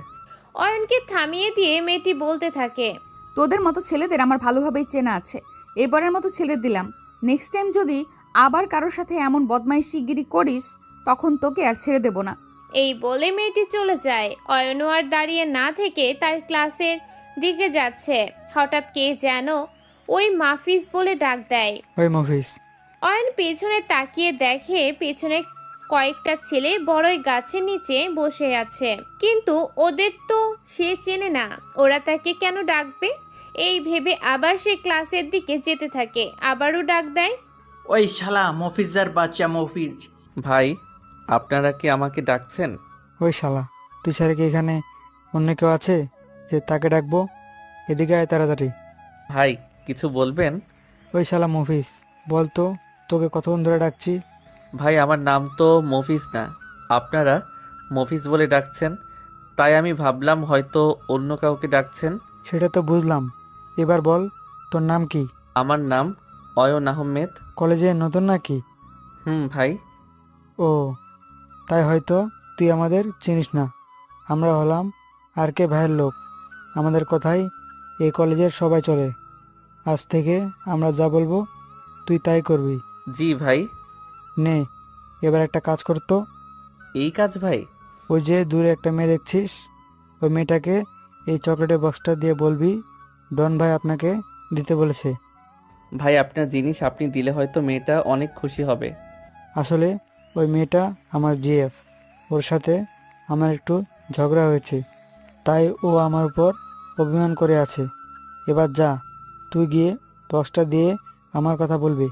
অয়নকে থামিয়ে দিয়ে মেয়েটি বলতে থাকে, তোদের মতো ছেলেদের আমার ভালোভাবেই চেনা আছে। এবারের মতো ছেড়ে দিলাম। নেক্সট টাইম যদি আবার কারোর সাথে এমন বদমাইশিগিরি করিস তখন তোকে আর ছেড়ে দেব না। এই বলে মেয়েটি চলে যায়। অয়নও আর দাঁড়িয়ে না থেকে তার ক্লাসের দিকে যাচ্ছে। হঠাৎ কে যেন ওই মাফিজ বলে ডাক দেয়। ওই মাফিজ। অয়ন পেছনে তাকিয়ে দেখে পেছনে কয়েকটা ছেলে বড়ই গাছের নিচে বসে আছে, কিন্তু ওদের তো সে চেনে না, ওরা তাকে কেন ডাকবে? এই ভেবে আবার সে ক্লাসের দিকে যেতে থাকে। আবারও ডাক দেয়, ওই শালা মফিজার বাচ্চা মফিজ। ভাই, আপনারা কি আমাকে ডাকছেন? ওই শালা, তুই ছাড়া কি এখানে অন্য কেউ আছে যে তাকে ডাকবো? এদিকে আয় তাড়াতাড়ি। ভাই, কিছু বলবেন? ওই শালা মফিজ, বল তো, তোকে কতক্ষণ ধরে ডাকছি? ভাই, আমার নাম তো মফিজ না, আপনারা মফিজ বলে ডাকছেন, তাই আমি ভাবলাম হয়তো অন্য কাউকে ডাকছেন। সেটা তো বুঝলাম, এবার বল তোর নাম কি? আমার নাম অয়ন আহমেদ। কলেজে নতুন নাকি? ভাই। ও, তাই হয়তো তুই আমাদের চিনিস না। আমরা হলাম আর কে ভাইয়ের লোক। আমাদের কথাই এই কলেজের সবাই চলে। আজ থেকে আমরা যা বলবো তুই তাই করবি। জি ভাই। নে, এবার একটা কাজ করতো। এই কাজ ভাই? ওই যে দূরে একটা মেয়ে দেখছিস, ওই মেয়েটাকে এই চকলেটের বক্সটা দিয়ে বলবি ডন ভাই আপনাকে দিতে বলেছে। ভাই, আপনার জিনিস আপনি দিলে হয়তো মেয়েটা অনেক খুশি হবে। আসলে ওই মেয়েটা আমার জিএফ, ওর সাথে আমার একটু ঝগড়া হয়েছে, তাই ও আমার উপর অভিমান করে আছে। এবার যা, তুই গিয়ে বক্সটা দিয়ে আমার কথা বলবি।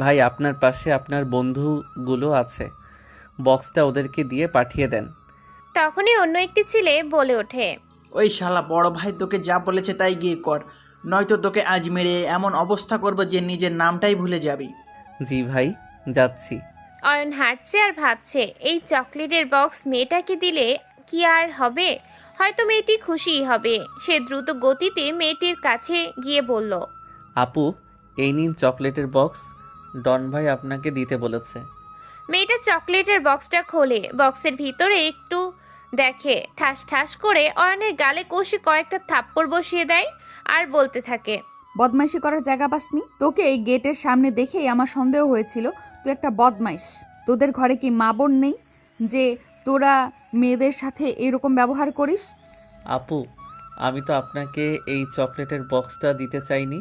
ভাই, আপনার পাশে আপনার বন্ধুগুলো আছে, বক্সটা ওদেরকে দিয়ে পাঠিয়ে দেন। তখনই অন্য একটি ছেলে বলে ওঠে, ওই শালা বড় ভাই তোকে যা বলেছে তাই গিয়ে কর, নয়তো তোকে আজ মেরে এমন অবস্থা করবো যে নিজের নামটাই ভুলে যাবি। জি ভাই, যাচ্ছি। অয়ন হাঁটছে আর ভাবছে, এই চকলেটের বক্স মেয়েটাকে দিলে কি আর হবে? হয়তো মেয়েটি খুশিই হবে। সে দ্রুত গতিতে মেয়েটির কাছে গিয়ে বলল, আপু, এই নিন চকলেটের বক্স, ডন ভাই আপনাকে দিতে বলেছে। মেয়েটা চকলেটের বক্সটা খোলে, বক্সের ভিতরে একটু দেখে, ঠাস ঠাস করে অয়নের গালে কষে কয়েকটা থাপ্পড় বসিয়ে দেয় আর বলতে থাকে, বদমাইশি করার জায়গা পাসনি? তোকে এই গেটের সামনে দেখেই আমার সন্দেহ হয়েছিল তুই একটা বদমাইশ। তোদের ঘরে কি মা বোন নেই যে তোরা মেয়েদের সাথে এরকম ব্যবহার করিস? আপু, আমি তো আপনাকে এই চকলেটের বক্সটা দিতে চাইনি।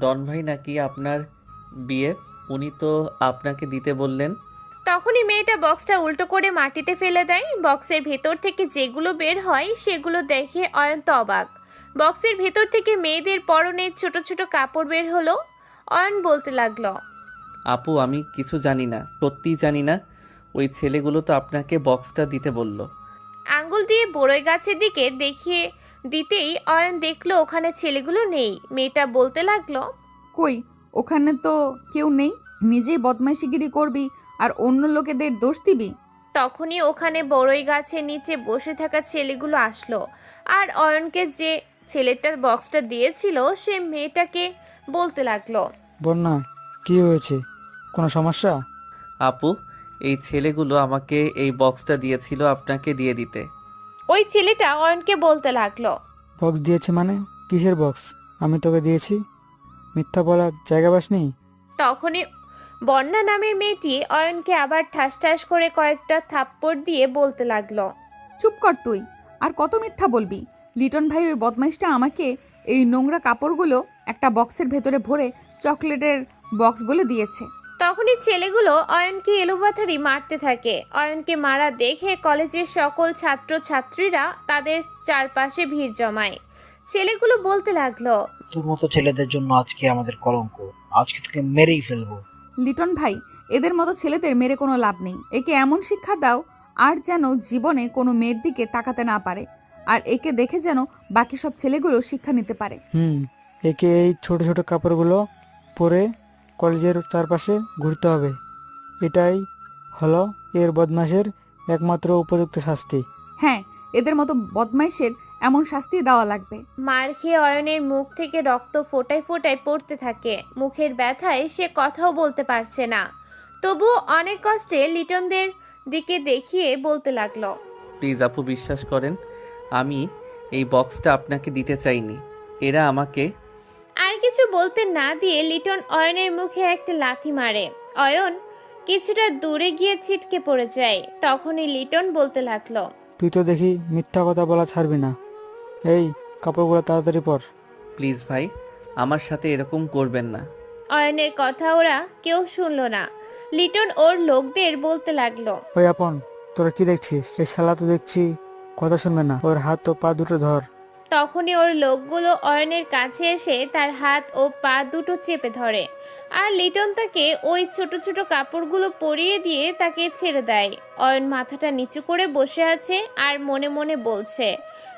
ডন ভাই নাকি আপনার বিয়ে? উনি তো আপনাকে দিতে বললেন। তখনই মেয়েটা বক্সটা উল্টো করে মাটিতে ফেলে দেয়। বক্সের ভেতর থেকে যেগুলো বের হয় সেগুলো দেখে অয়ন তো অবাক। বক্সের ভেতর থেকে মেয়েদের পরনের ছোট ছোট কাপড় বের হলো। অয়ন বলতে লাগলো, আপু আমি কিছু জানি না, সত্যিই জানি না। ওই ছেলেগুলো তো আপনাকে বক্সটা দিতে বলল। আঙ্গুল দিয়ে বড়ই গাছের দিকে দেখিয়ে দিতেই অয়ন দেখলো ওখানে ছেলেগুলো নেই। মেয়েটা বলতে লাগলো, কই, ওখানে তো কেউ নেই। নিজেই বদমাইশিগিরি করবি আর অন্য লোকেদের দোষ দিবি। তখনই ওখানে বড়ই গাছের নিচে বসে থাকা ছেলেগুলো আসলো। আর অয়নকে যে ছেলেটার বক্সটা দিয়েছিল সে মেয়েটাকে বলতে লাগলো, বন্যা, কি হয়েছে? কোনো সমস্যা? আপু এই ছেলেগুলো আমাকে এই বক্সটা দিয়েছিল আপনাকে দিয়ে দিতে। ওই ছেলেটা অয়নকে বলতে লাগলো, বক্স দিয়েছে মানে? কিসের বক্স? আমি তোকে দিয়েছি? মিথ্যা বলার জায়গা পাসনি? তখনই বন্যা নামের মেয়েটি অয়নকে আবার ঠাস ঠাস করে কয়েকটা থাপ্পড় দিয়ে বলতে লাগলো, চুপ কর তুই, আর কত মিথ্যা বলবি? লিটন ভাই ওই বদমাইশটা আমাকে এই নোংরা কাপড়গুলো একটা বক্সের ভেতরে ভরে চকলেটের বক্স বলে দিয়েছে। তখনই ছেলেগুলো অয়নকে এলোপাথারি মারতে থাকে। অয়নকে মারা দেখে কলেজের সকল ছাত্র ছাত্রীরা তাদের চারপাশে ভিড় জমায়। ছেলেগুলো বলতে লাগলো, তোর মতো ছেলেদের জন্য আজকে আমাদের কলঙ্ক, আজকে তোকে মেরেই ফেলবো। লিটন ভাই, এদের মতো ছেলেদের মেরে কোনো লাভ নেই। একে এমন শিক্ষা দাও আর যেন জীবনে কোনো মেয়ের দিকে তাকাতে না পারে, আর একে দেখে যেন বাকি সব ছেলেগুলো শিক্ষা নিতে পারে। একে এই ছোট ছোট কাপড়গুলো পরে কলেজের চারপাশে ঘুরতে হবে। এটাই হলো এর বদমাশের একমাত্র উপযুক্ত শাস্তি। হ্যাঁ, এদের মতো বদমাইশের এমন শাস্তি দেওয়া লাগবে। মার খেয়ে অয়নের মুখ থেকে রক্ত ফোটায় ফোটায় পড়তে থাকে। মুখের ব্যথায় সে কথাও বলতে পারছে না। তবুও অনেক কষ্টে লিটনদের দিকে দেখিয়ে বলতে লাগলো, প্লিজ আপু বিশ্বাস করেন, আমি এই বক্সটা আপনাকে দিতে চাইনি। এরা আমাকে। আর কিছু বলতে না দিয়ে লিটন অয়নের মুখে একটা লাথি মারে। অয়ন কিছুটা দূরে গিয়ে ছিটকে পড়ে যায়। তখনই লিটন বলতে লাগলো, তুই তো দেখি মিথ্যা কথা বলা ছাড়বি না। এই কাপড়গুলো তাড়াতাড়ি পর। প্লিজ ভাই আমার সাথে এরকম করবেন না। অয়নের কথা ওরা কেউ শুনলো না। লিটন ওর লোকদের বলতে লাগলো, ওই আপন, তোরা কি দেখছিস? এই শালা তো দেখছি কথা শুনবে না। ওর হাত ও পা দুটো ধর। তখনই ওর লোকগুলো অয়নের কাছে এসে তার হাত ও পা দুটো চেপে ধরে। আর লিটন তাকে ওই ছোট ছোট কাপড়গুলো পরিয়ে দিয়ে তাকে ছেড়ে দেয়। অয়ন মাথাটা নিচু করে বসে আছে আর মনে মনে বলছে,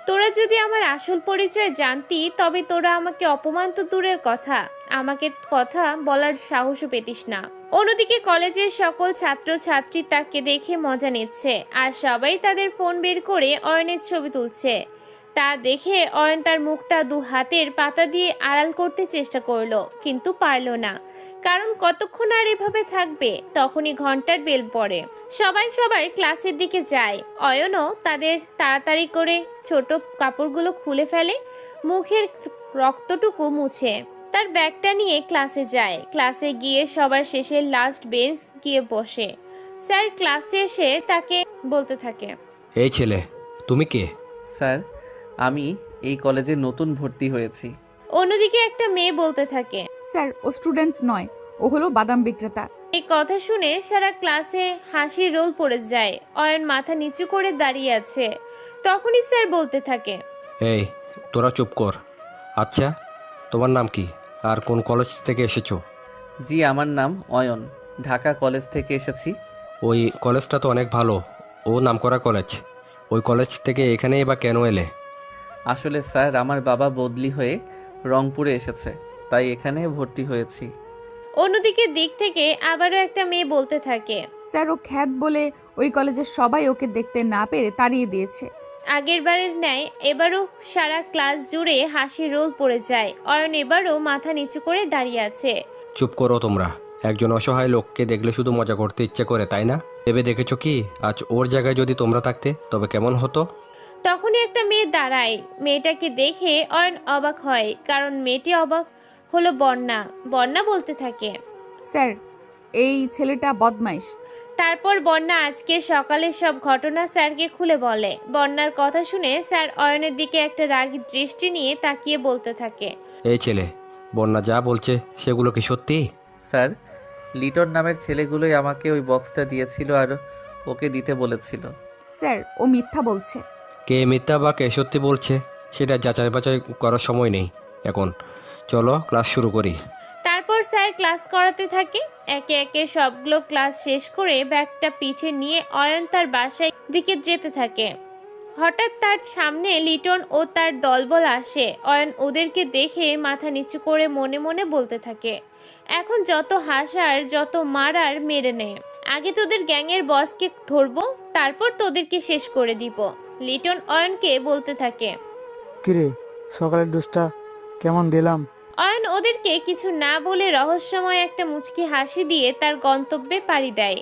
তোরা যদি আমার আসল পরিচয় জানতি তবে তোরা আমাকে অপমান তো দূরের কথা, আমাকে কথা বলার সাহসও পেতিস না। অন্যদিকে কলেজের সকল ছাত্র ছাত্রী তাকে দেখে মজা নিচ্ছে আর সবাই তাদের ফোন বের করে অয়নের ছবি তুলছে। তা দেখে অয়ন তার মুখটা দু হাতের পাতা দিয়ে আড়াল করতে চেষ্টা করলো, কিন্তু পারল না। কারণ কতক্ষণ আর এভাবে থাকবে। তখনই ঘন্টার বেল পড়ে। সবাই সবার ক্লাসের দিকে যায়। অয়নও তাদের তাড়াতাড়ি করে ছোট কাপড়গুলো খুলে ফেলে, মুখের রক্তটুকু মুছে তার ব্যাগটা নিয়ে ক্লাসে যায়। ক্লাসে গিয়ে সবার শেষে লাস্ট বেঞ্চ গিয়ে বসে। স্যার ক্লাসে এসে তাকে বলতে থাকে, এই ছেলে, তুমি কে? স্যার আমি এই কলেজে নতুন ভর্তি হয়েছি। অন্যদিকে একটা মেয়ে বলতে থাকে, স্যার ও স্টুডেন্ট নয়, ও হলো বাদাম বিক্রেতা। এই কথা শুনে সারা ক্লাসে হাসির রোল পড়ে যায়। অয়ন মাথা নিচু করে দাঁড়িয়ে আছে। তখনই স্যার বলতে থাকে, এই তোরা চুপ কর। আচ্ছা, তোমার নাম কি আর কোন কলেজ থেকে এসেছো? জি আমার নাম অয়ন, ঢাকা কলেজ থেকে এসেছি। ওই কলেজটা তো অনেক ভালো, ও নামকরা কলেজ। ওই কলেজ থেকে এখানেই বা কেন এলে? আসলে স্যার আমার বাবা বদলি হয়ে রংপুরে এসেছে, তাই এখানে ভর্তি হয়েছি। অন্যদিকে দিক থেকে আবারও একটা মেয়ে বলতে থাকে, স্যার ও খ্যাত বলে ওই কলেজের সবাই ওকে দেখতে না পেরে তাড়িয়ে দিয়েছে। আগের বারের ন্যায় এবারও সারা ক্লাস জুড়ে হাসির রোল পড়ে যায়। অয়ন এবারও মাথা নিচু করে দাঁড়িয়ে আছে। চুপ করো তোমরা। একজন অসহায় লোককে দেখলে শুধু মজা করতে ইচ্ছে করে, তাই না? ভেবে দেখেছো কি আজ ওর জায়গায় যদি তোমরা থাকতে তবে কেমন হতো? তখনই একটা মেয়ে দাঁড়ায়। মেয়েটাকে দেখে অয়ন অবাক হয়, কারণ মেয়েটি অবাক হলো বন্যা। বন্যা বলতে থাকে, স্যার এই ছেলেটা বদমাইশ। তারপর বন্যা আজকে সকালের সব ঘটনা স্যারকে খুলে বলে। বন্যার কথা শুনে স্যার অয়নের দিকে একটা রাগী দৃষ্টি নিয়ে তাকিয়ে বলতে থাকে, এই ছেলে, বন্যা যা বলছে সেগুলো কি সত্যি? স্যার লিটন নামের ছেলেগুলোই আমাকে ওই বক্সটা দিয়েছিল আর ওকে দিতে বলেছিল। স্যার ও মিথ্যা বলছে। কে মিথ্যা বা কে সত্যি বলছে সেটা যাচাই বাছাই করার সময় নেই এখন। চলো ক্লাস শুরু করি। তারপর স্যার ক্লাস করাতে থাকে। একে একে সবগুলো ক্লাস শেষ করে ব্যাগটা পিঠে নিয়ে অয়ন তার বাসায় দিকে যেতে থাকে। হঠাৎ তার সামনে লিটন ও তার দলবল আসে। অয়ন ওদেরকে দেখে মাথা নিচু করে মনে মনে বলতে থাকে, এখন যত হাসার যত মারার মেরে নে, আগে তোদের গ্যাংয়ের বসকে ধরবো, তারপর তোদেরকে শেষ করে দিব। লিটন অয়নকে বলতে থাকে। কিরে সকালের ডোজটা কেমন দিলাম? অয়ন ওদেরকে কিছু না বলে রহস্যময় একটা মুচকি হাসি দিয়ে তার গন্তব্যে পাড়ি দেয়।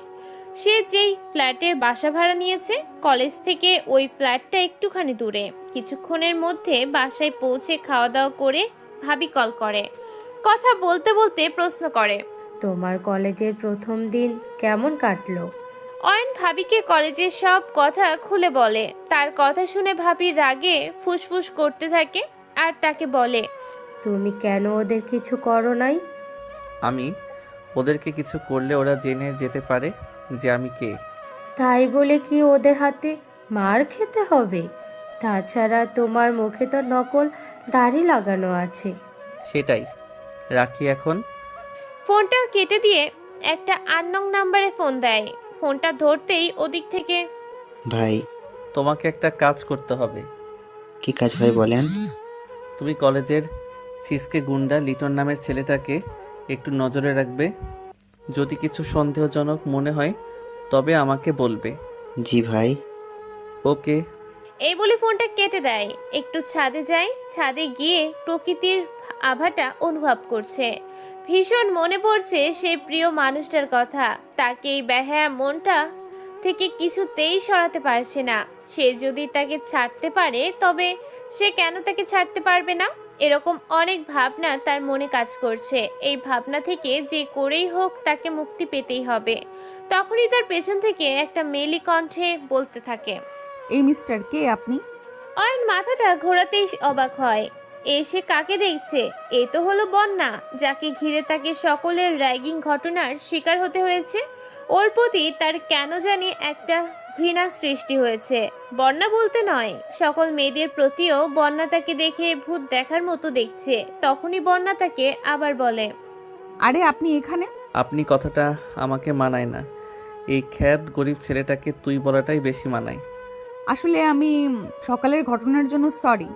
সে যেই ফ্ল্যাটের বাসা ভাড়া নিয়েছে কলেজ থেকে ওই ফ্ল্যাটটা একটুখানি দূরে। কিছুক্ষণের মধ্যে বাসায় পৌঁছে খাওয়া দাওয়া করে ভাবি কল করে। কথা বলতে বলতে প্রশ্ন করে, তোমার কলেজের প্রথম দিন কেমন কাটলো? অয়ন ভাবিকে কলেজের সব কথা খুলে বলে। তার কথা শুনে ভাবি রাগে ফুসফুস করতে থাকে আর তাকে বলে, তুমি কেন ওদের কিছু করো নাই? আমি ওদেরকে কিছু করলে ওরা জেনে যেতে পারে যে আমি কে। তাই বলে কি ওদের হাতে মার খেতে হবে? তাছাড়া তোমার মুখে তো নকল দাড়ি লাগানো আছে। সেটাই, রাখি এখন। ফোনটা কেটে দিয়ে একটা আননোন নাম্বারে ফোন দেয়। ফোনটা ধরতেই ওদিক থেকে, ভাই তোমাকে একটা কাজ করতে হবে। কি কাজ ভাই বলেন? তুমি কলেজের ছিসকে গুন্ডা লিটন নামের ছেলেটাকে একটু নজরে রাখবে। যদি কিছু সন্দেহজনক মনে হয় তবে আমাকে বলবে। জি ভাই। ওকে। এই বলে ফোনটা কেটে দেয়। একটু ছাদে যায়। ছাদে গিয়ে প্রকৃতির আভাটা অনুভব করছে। ভীষণ মনে পড়ছে সেই প্রিয় মানুষটার কথা। তাকে এই বেহায়া মনটা থেকে কিছুতেই সরাতে পারছে না। সে যদি তাকে ছাড়তে পারে তবে সে কেন তাকে ছাড়তে পারবে না? এরকম অনেক ভাবনা তার মনে কাজ করছে। এই ভাবনা থেকে যে করেই হোক তাকে মুক্তি পেতেই হবে। তখনই তার পেছন থেকে একটা মেলি কণ্ঠে বলতে থাকে, এই মিস্টার কে আপনি? অয়ন মাথাটা ঘোরাতেই অবাক হয়। এসে কাকে দেখছে? এ তো হলো বন্যা, যাকে ঘিরে তাকে সকলের র্যাগিং ঘটনার শিকার হতে হয়েছে। ওর প্রতি তার কেন জানি একটা ঘৃণা সৃষ্টি হয়েছে। বন্যা বলতে নয়, সকল মেয়েদের প্রতিও বন্যা তাকে দেখে ভূত দেখার মতো দেখছে। তখনই বন্যা তাকে আবার বলে, আরে আপনি এখানে? আপনি কথাটা আমাকে মানায় না। এই খ্যাত গরিব ছেলেটাকে তুই বলাটাই বেশি মানায়। আসলে আমি সকালের ঘটনার জন্য সরি।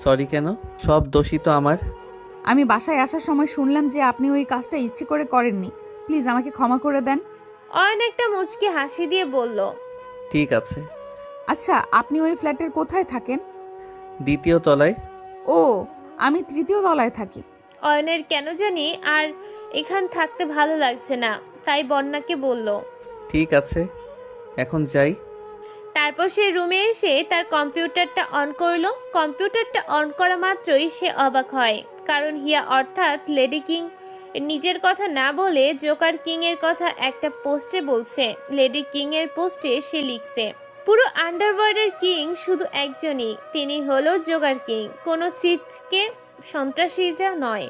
সরি কেন? সব দোষী তো আমার। আমি বাসায় আসার সময় শুনলাম যে আপনি ওই কাজটা ইচ্ছে করে করেননি। প্লিজ আমাকে ক্ষমা করে দেন। অয়ন একটা মুচকি হাসি দিয়ে বলল, ঠিক আছে। আচ্ছা আপনি ওই ফ্ল্যাটের কোথায় থাকেন? দ্বিতীয় তলায়। ও, আমি তৃতীয় তলায় থাকি। অয়নের কেন জানি আর এখান থাকতে ভালো লাগছে না, তাই বন্যাকে বলল, ঠিক আছে, এখন যাই। তারপর সে রুমে এসে তার কম্পিউটারটা অন করলো। কম্পিউটারটা অন করা মাত্রই সে অবাক হয়, কারণ হিয়া অর্থাৎ লেডি কিং নিজের কথা না বলে জোকার কিং এর কথা একটা পোস্টে বলছে। লেডি কিং এর পোস্টে সে লিখছে, পুরো আন্ডারওয়ার্ল্ডের কিং শুধু একজনই, তিনি হলো জোকার কিং, কোনো সিটকে সন্ত্রাসীরা নয়,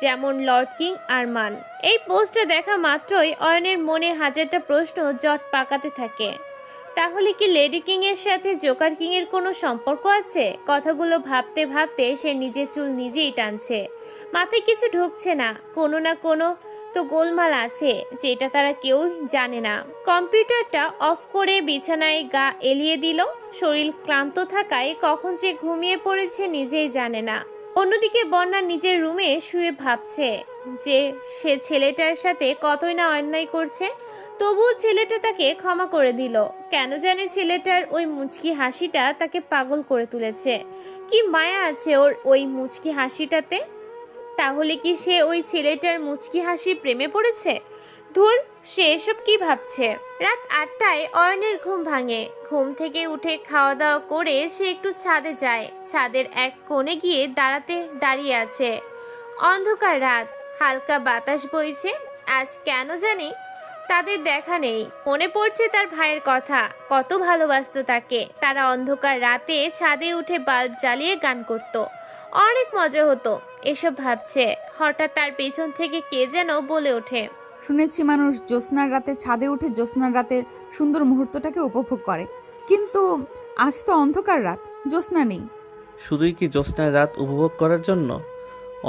যেমন লর্ড কিং আরমান। এই পোস্টে দেখা মাত্রই অয়নের মনে হাজারটা প্রশ্ন জট পাকাতে থাকে। তাহলে কি লেডি কিং এর সাথে জোকার কিং এর কোনো সম্পর্ক আছে? কথাগুলো ভাবতে ভাবতে সে নিজের চুল নিজেই টানছে। মাথায় কিছু ঢুকছে না। কোনো না কোনো তো গোলমাল আছে, যেটা তারা কেউ জানে না। কম্পিউটারটা অফ করে বিছানায় গা এলিয়ে দিল। শরীর ক্লান্ত থাকায় কখন যে ঘুমিয়ে পড়েছে নিজেই জানে না। অন্যদিকে বন্যা নিজের রুমে শুয়ে ভাবছে যে সে ছেলেটার সাথে কতই না অন্যায় করছে, তবুও ছেলেটা তাকে ক্ষমা করে দিল। কেন জানে ছেলেটার ওই মুচকি হাসিটা তাকে পাগল করে তুলেছে। কি মায়া আছে ওর ওই মুচকি হাসিটাতে। তাহলে কি সে ওই ছেলেটার মুচকি হাসির প্রেমে পড়েছে? ধুর, সে এসব কি ভাবছে। রাত 8টায় অয়নের ঘুম ভাঙে। ঘুম থেকে উঠে খাওয়া দাওয়া করে সে একটু ছাদে যায়। ছাদের এক কোণে গিয়ে দাঁড়িয়ে আছে। অন্ধকার রাত, হালকা বাতাস বইছে। আজ কেন জানি তাদের দেখা নেই। মনে পড়ছে তার ভাইয়ের কথা, কত ভালোবাসতো তাকে। তারা অন্ধকার রাতে ছাদে উঠে বাল্ব জ্বালিয়ে গান করত, অনেক মজা হতো। এসব ভাবছে, হঠাৎ তার পেছন থেকে কে যেন বলে ওঠে, শুনেছি মানুষ জ্যোৎস্নার রাতে ছাদে উঠে জ্যোৎস্নার রাতের সুন্দর মুহূর্তটাকে উপভোগ করে, কিন্তু আজ তো অন্ধকার রাত, জ্যোৎস্না নেই। শুধুই কি জ্যোৎস্নার রাত উপভোগ করার জন্য?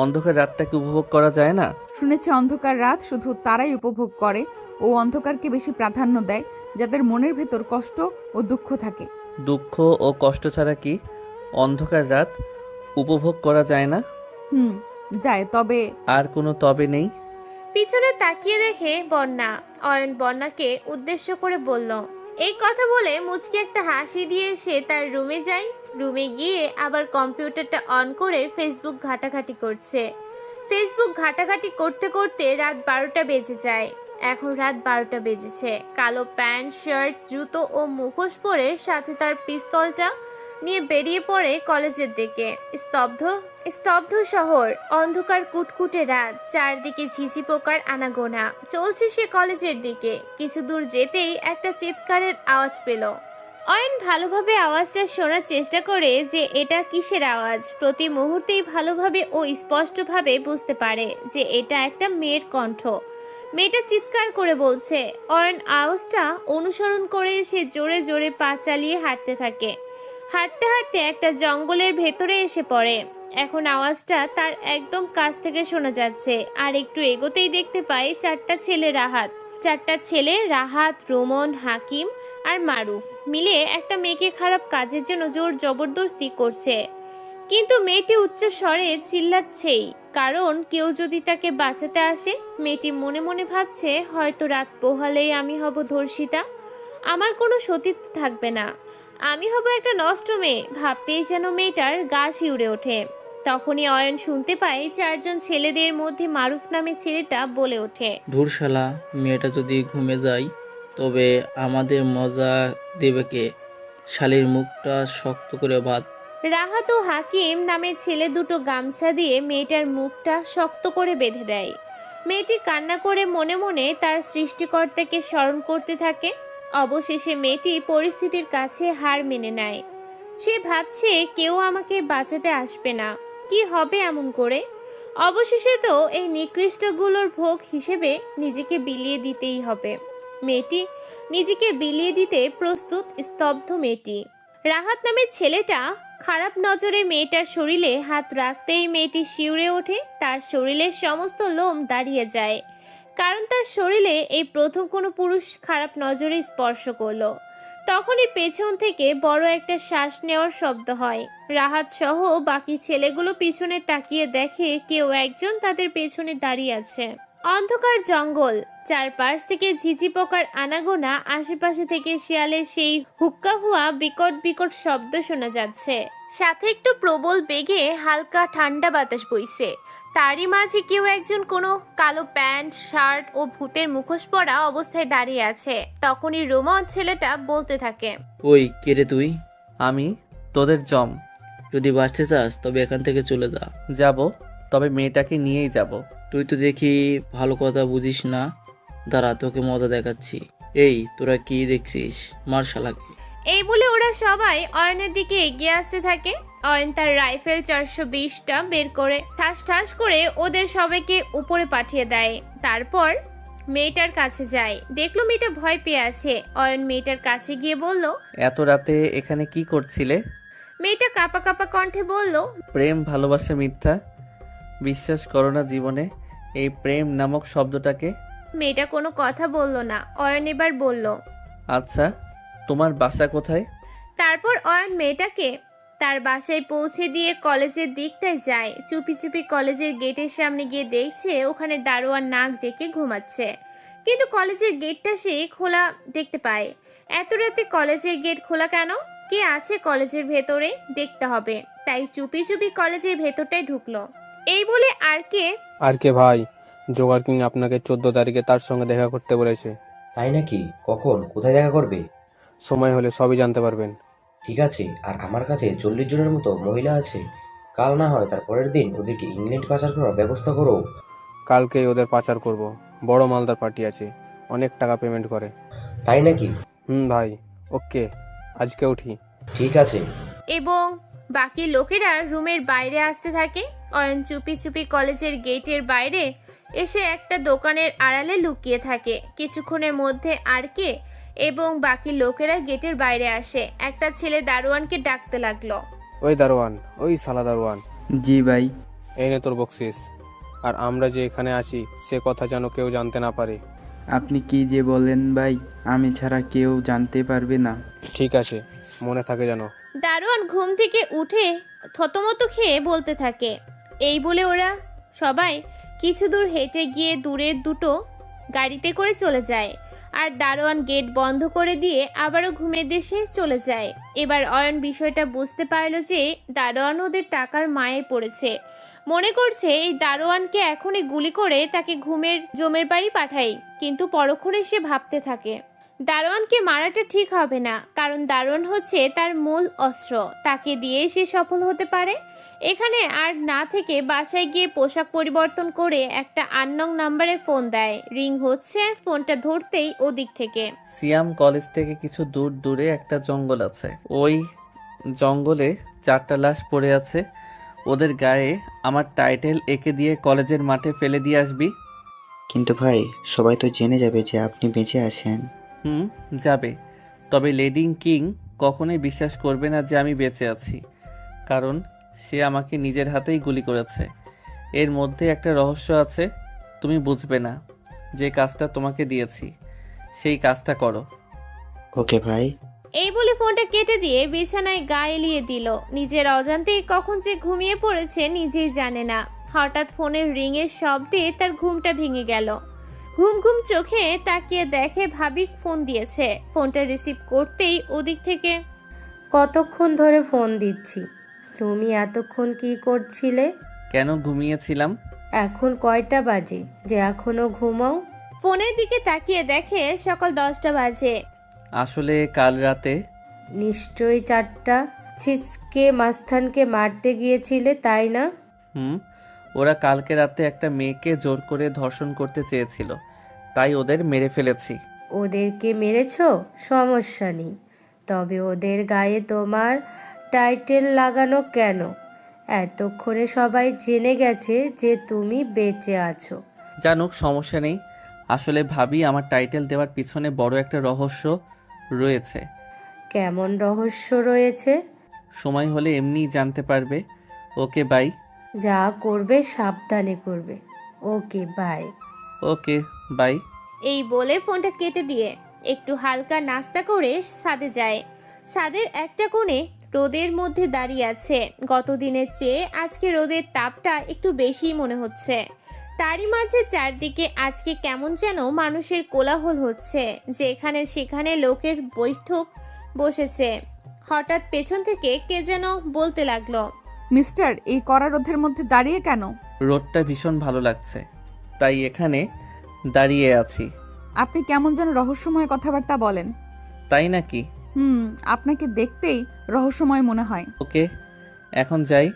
অন্ধকার রাতটাকে উপভোগ করা যায় না? শুনেছি অন্ধকার রাত শুধু তারাই উপভোগ করে ও অন্ধকারকে বেশি প্রাধান্য দেয় যাদের মনের ভেতর কষ্ট ও দুঃখ থাকে। দুঃখ ও কষ্ট ছাড়া কি অন্ধকার রাত উপভোগ করা যায় না? যায়, তবে আর কোনো তবে নেই? পিছনে তাকিয়ে দেখে বন্যা। অয়ন বন্যাকে উদ্দেশ্য করে বলল। এই কথা বলে মুচকি একটা হাসি দিয়ে সে তার রুমে যায়। রুমে গিয়ে আবার কম্পিউটারটা অন করে ফেসবুক ঘাটাঘাটি করছে। ফেসবুক ঘাটাঘাটি করতে করতে রাত 12টা বেজে যায়। এখন রাত 12টা বেজেছে। কালো প্যান্ট, শার্ট, জুতো ও মুখোশ পরে সাথে তার পিস্তলটা নিয়ে বেরিয়ে পড়ে কলেজের দিকে। স্তব্ধ শহর, অন্ধকার কুটকুটে রাত, চারদিকে ঝিঝি পোকার আনাগোনা। চলছে সে কলেজের দিকে। কিছু দূর যেতেই একটা চিৎকারের আওয়াজ পেল। অয়ন ভালোভাবে আওয়াজটা শোনার চেষ্টা করে যে এটা কিসের আওয়াজ। প্রতি মুহূর্তেই ভালোভাবে ও স্পষ্টভাবে বুঝতে পারে যে এটা একটা মেয়ের কণ্ঠ। মেয়েটা চিৎকার করে বলছে। অয়ন আওয়াজটা অনুসরণ করে সে জোরে জোরে পা চালিয়ে হাঁটতে থাকে। হাঁটতে হাঁটতে একটা জঙ্গলের ভেতরে এসে পড়ে। এখন আওয়াজটা তার একদম কাছ থেকে শোনা যাচ্ছে। আর একটু এগোতেই দেখতে পায় চারটা ছেলে রাহাত, রোমন, হাকিম আর মারুফ মিলে একটা মেয়েকে খারাপ কাজের জন্য জোর জবরদস্তি করছে। কিন্তু মেয়েটি উচ্চ স্বরে চিল্লাচ্ছেই, কারণ কেউ যদি তাকে বাঁচাতে আসে। মেয়েটি মনে মনে ভাবছে, হয়তো রাত পোহালেই আমি হব ধর্ষিতা, আমার কোনো সতীত্ব থাকবে না, আমি হব একটা নষ্ট মেয়ে। ভাবতেই যেন মেয়েটার গা শিউরে ওঠে। তখনই অয়ন শুনতে পায় চারজন ছেলেদের মধ্যে মারুফ নামে ছেলেটা বলে ওঠে, ধুর শালা, মেয়েটা যদি ঘুমে যায় তবে আমাদের মজা দেবে কে? শালির মুখটা শক্ত করে বাঁধ। রাহাত ও হাকিম নামের ছেলে দুটো গামছা দিয়ে মেয়েটার মুখটা শক্ত করে বেঁধে দেয়। মেয়েটি কান্না করে মনে মনে তার সৃষ্টিকর্তাকে স্মরণ করতে থাকে। অবশেষে মেয়েটি পরিস্থিতির কাছে হার মেনে নেয়। সে ভাবছে কেউ আমাকে বাঁচাতে আসবে না, কি হবে এমন করে? অবশেষে তো এই নিকৃষ্টগুলোর ভোগ হিসেবে নিজেকে বিলিয়ে দিতেই হবে। মেয়েটি নিজেকে বিলিয়ে দিতে প্রস্তুত। স্তব্ধ মেয়েটি। রাহাত নামের ছেলেটা খারাপ নজরে মেয়েটার শরীরে হাত রাখতেই মেয়েটি শিউরে ওঠে। তার শরীরের সমস্ত লোম দাঁড়িয়ে যায়, কারণ তার শরীরে এই প্রথম কোনো পুরুষ খারাপ নজরে স্পর্শ করলো। তখনই পেছন থেকে বড় একটা শ্বাস নেওয়ার শব্দ হয়। রাহাত সহ বাকি ছেলেগুলো পিছনে তাকিয়ে দেখে কেউ একজন তাদের পেছনে দাঁড়িয়ে আছে। অন্ধকার জঙ্গল, চারপাশ থেকে ঝিঝি পোকার আনাগোনা, আশেপাশে থেকে শিয়ালের সেই হুক্কা হুয়া বিকট বিকট শব্দ শোনা যাচ্ছে। সাথে একটু প্রবল বেগে হালকা ঠান্ডা বাতাস বইছে। তারই মাঝে কেউ একজন কোনো কালো প্যান্ট, শার্ট ও ভূতের মুখোশ পরা অবস্থায় দাঁড়িয়ে আছে। তখনই রোমন ছেলেটা বলতে থাকে, ওই কে রে তুই? আমি তোদের জম। যদি বাঁচতে চাস তবে এখান থেকে চলে যা। যাব, তবে মেয়েটাকে নিয়েই যাব। তুই তো দেখি ভালো কথা বুঝিস না, দাঁড়া তোকে মজা দেখাচ্ছি। এই তোরা কি দেখছিস? মার শালাকে। এই বলে ওরা সবাই অয়নের দিকে এগিয়ে আসতে থাকে। অয়ন তার রাইফেল 420টা বের করে ঠাস ঠাস করে ওদের সবাইকে উপরে পাঠিয়ে দেয়। তারপর মেয়েটার কাছে যায়। দেখলো মেয়েটা ভয় পেয়ে আছে। অয়ন মেয়েটার কাছে গিয়ে বলল, এত রাতে এখানে কি করছিলে? মেয়েটা কাঁপা কাঁপা কণ্ঠে বলল, প্রেম ভালোবাসা মিথ্যা, বিশ্বাস করো না জীবনে এই প্রেম নামক শব্দটাকে। মেয়েটা কোনো কথা বলল না। অয়ন এবার বলল, আচ্ছা তোমার বাসা কোথায়? তারপর অয়ন মেয়েটাকে তার বাসায় পৌঁছে দিয়ে কলেজের দিকটায় যায়। চুপি চুপি কলেজের গেটের সামনে গিয়ে দেখছে ওখানে দারোয়ান নাক ডেকে ঘুমাচ্ছে, কিন্তু কলেজের গেটটা সে খোলা দেখতে পায়। এত রাতে কলেজের গেট খোলা কেন? কে আছে কলেজের ভেতরে? দেখতে হবে। তাই চুপি চুপি কলেজের ভেতরটায় ঢুকলো। এই বলে আর কে ভাই, জোগাড় কিং আপনাকে 14 তারিখে তার সঙ্গে দেখা করতে বলেছে। তাই নাকি? কখন, কোথায় দেখা করবে? সময় হলে সবই জানতে পারবেন। ঠিক আছে, আর আমার কাছে 40 জনের মতো মহিলা আছে। কাল না হয় তার পরের দিন ওদেরকে ইংল্যান্ড পাচার করার ব্যবস্থা করো। কালকেই ওদের পাচার করব। বড় মালদার পার্টি আছে, অনেক টাকা পেমেন্ট করে। তাই নাকি? ভাই, ওকে, আজকে উঠি। ঠিক আছে। এবং বাকি লোকেরা রুমের বাইরে আসতে থাকে। অয়ন চুপি চুপি কলেজের গেটের বাইরে এসে একটা দোকানের আড়ালে লুকিয়ে থাকে। কিছুক্ষণের মধ্যে আর কে এবং বাকি লোকেরা গেটের বাইরে আসে। একটা ছেলে দারোয়ানকে ডাকতে লাগলো। ওই দারোয়ান, ওই সালা দারোয়ান, জি ভাই। এই নে তোর বকশিস। আর আমরা যে এখানে আছি সে কথা যেন কেউ জানতে না পারে। আপনি কি যে বলেন ভাই, আমি ছাড়া কেউ জানতে পারবে না। ঠিক আছে, মনে থাকে যেন। দারোয়ান ঘুম থেকে উঠে থতমত খেয়ে বলতে থাকে। এই বলে ওরা সবাই কিছু দূর হেঁটে গিয়ে দূরের দুটো গাড়িতে করে চলে যায়। আর দারোয়ান গেট বন্ধ করে দিয়ে আবারও ঘুমের দেশে চলে যায়। এবার অয়ন বিষয়টা বুঝতে পারল যে দারোয়ান ওদের টাকার মায়ে পড়েছে। মনে করছে এই দারোয়ানকে এখনই গুলি করে তাকে ঘুমের জমের বাড়ি পাঠাই, কিন্তু পরক্ষণে সে ভাবতে থাকে দারোয়ানকে মারাটা ঠিক হবে না, কারণ দারোয়ান হচ্ছে তার মূল অস্ত্র, তাকে দিয়ে সে সফল হতে পারে। এখানে আর না থেকে বাসায় গিয়ে পোশাক পরিবর্তন করে একটা আননোন নাম্বারে ফোন দেয়। রিং হচ্ছে, ফোনটা ধরতেই ওদিক থেকে। সিয়াম কলেজ থেকে কিছু দূর দূরে একটা জঙ্গল আছে। ওই জঙ্গলে 4টা লাশ পড়ে আছে। ওদের গায়ে আমার টাইটেল এঁকে দিয়ে কলেজের মাঠে ফেলে দিয়ে আসবি। কিন্তু ভাই, সবাই তো জেনে যাবে যে আপনি বেঁচে আছেন। যাবে, তবে লেডি কিং কখনোই বিশ্বাস করবে না যে আমি বেঁচে আছি, কারণ সে আমাকে নিজের হাতেই গুলি করেছে। এর মধ্যে একটা রহস্য আছে, তুমি বুঝবে না। যে কাজটা তোমাকে দিয়েছি সেই কাজটা করো। ওকে ভাই। এই বলে ফোনটা কেটে দিয়ে বিছানায় গা এলিয়ে দিল। নিজের অজান্তেই কখন যে ঘুমিয়ে পড়েছে নিজেই জানে না। হঠাৎ ফোনের রিংয়ের শব্দে তার ঘুমটা ভেঙে গেল। ঘুম ঘুম চোখে তাকিয়ে দেখে ভাবি ফোন দিয়েছে। ফোনটা রিসিভ করতেই ওদিক থেকে, কতক্ষণ ধরে ফোন দিচ্ছি, তুমি এতক্ষণ কি করছিলে? কেন ঘুমিয়েছিলাম। এখন কয়টা বাজে যে এখনো ঘুমাও? ফোনের দিকে তাকিয়ে দেখে সকাল 10টা বাজে। আসলে কাল রাতে। নিশ্চয়ই 4টা। ছিচকে মাস্তানকে মারতে গিয়েছিলে, তাই না? ওরা কালকে রাতে একটা মেয়েকে জোর করে ধর্ষণ করতে চেয়েছিল, তাই ওদের মেরে ফেলেছি। ওদেরকে মেরেছো? সমস্যা নেই, তবে ওদের গায়ে তোমার টাইটেল লাগানো কেন? এতক্ষণে সবাই জেনে গেছে যে তুমি বেঁচে আছো। জানুক, সমস্যা নেই। আসলে ভাবি আমার টাইটেল দেওয়ার পিছনে বড় একটা রহস্য রয়েছে। কেমন রহস্য রয়েছে? সময় হলে এমনিই জানতে পারবে। Okay bye. যা করবে সাবধানে করবে। Okay bye. Okay bye. এই বলে ফোনটা কেটে দিয়ে একটু হালকা নাস্তা করে ছাদে যায়। ছাদের একটা কোণে রোদের মধ্যে দাঁড়িয়ে আছে। গত দিনের চেয়ে আজকে রোদের তাপটা একটু বেশিই মনে হচ্ছে। তারই মাঝে চারদিকে আজকে কেমন যেন মানুষের কোলাহল হচ্ছে, যেখানে সেখানে লোকের বৈঠক বসেছে। হঠাৎ পেছন থেকে কে যেন বলতে লাগলো, মিস্টার, এই কড়া রোদের মধ্যে দাঁড়িয়ে কেন? রোদটা ভীষণ ভালো লাগছে, তাই এখানে দাঁড়িয়ে আছি। আপনি কেমন যেন রহস্যময় কথাবার্তা বলেন। তাই নাকি? আপনাকে দেখতেই রহস্যময় মনে হয়। ওকে, এখন যাই।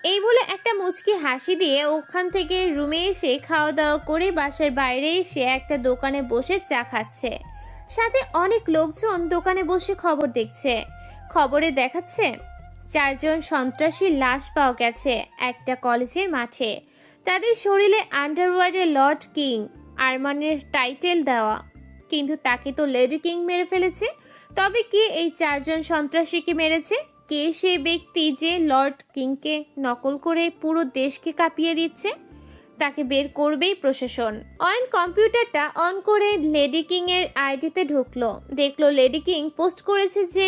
এই বলে একটা মুচকি হাসি দিয়ে ওখান থেকে রুমে এসে খাওয়া দাওয়া করে বাসার বাইরে এসে একটা দোকানে বসে চা খাচ্ছে। সাথে অনেক লোকজন দোকানে বসে খবর দেখছে। খবরে দেখাচ্ছে 4 জন সন্ত্রাসী লাশ পাওয়া গেছে একটা কলেজের মাঠে। তাদের শরীরে আন্ডারওয়্যারে লর্ড কিং আরমানের টাইটেল দেওয়া, কিন্তু তাকে তো লেডি কিং মেরে ফেলেছে। তবে কে এই 4 জন সন্ত্রাসীকে মেরেছে? কে সেই ব্যক্তি যে লর্ড কিংকে নকল করে পুরো দেশকে কাঁপিয়ে দিচ্ছে? তাকে বের করবেই প্রশাসন। অয়ন কম্পিউটারটা অন করে লেডি কিং এর আইডিতে ঢুকলো। দেখলো লেডি কিং পোস্ট করেছে যে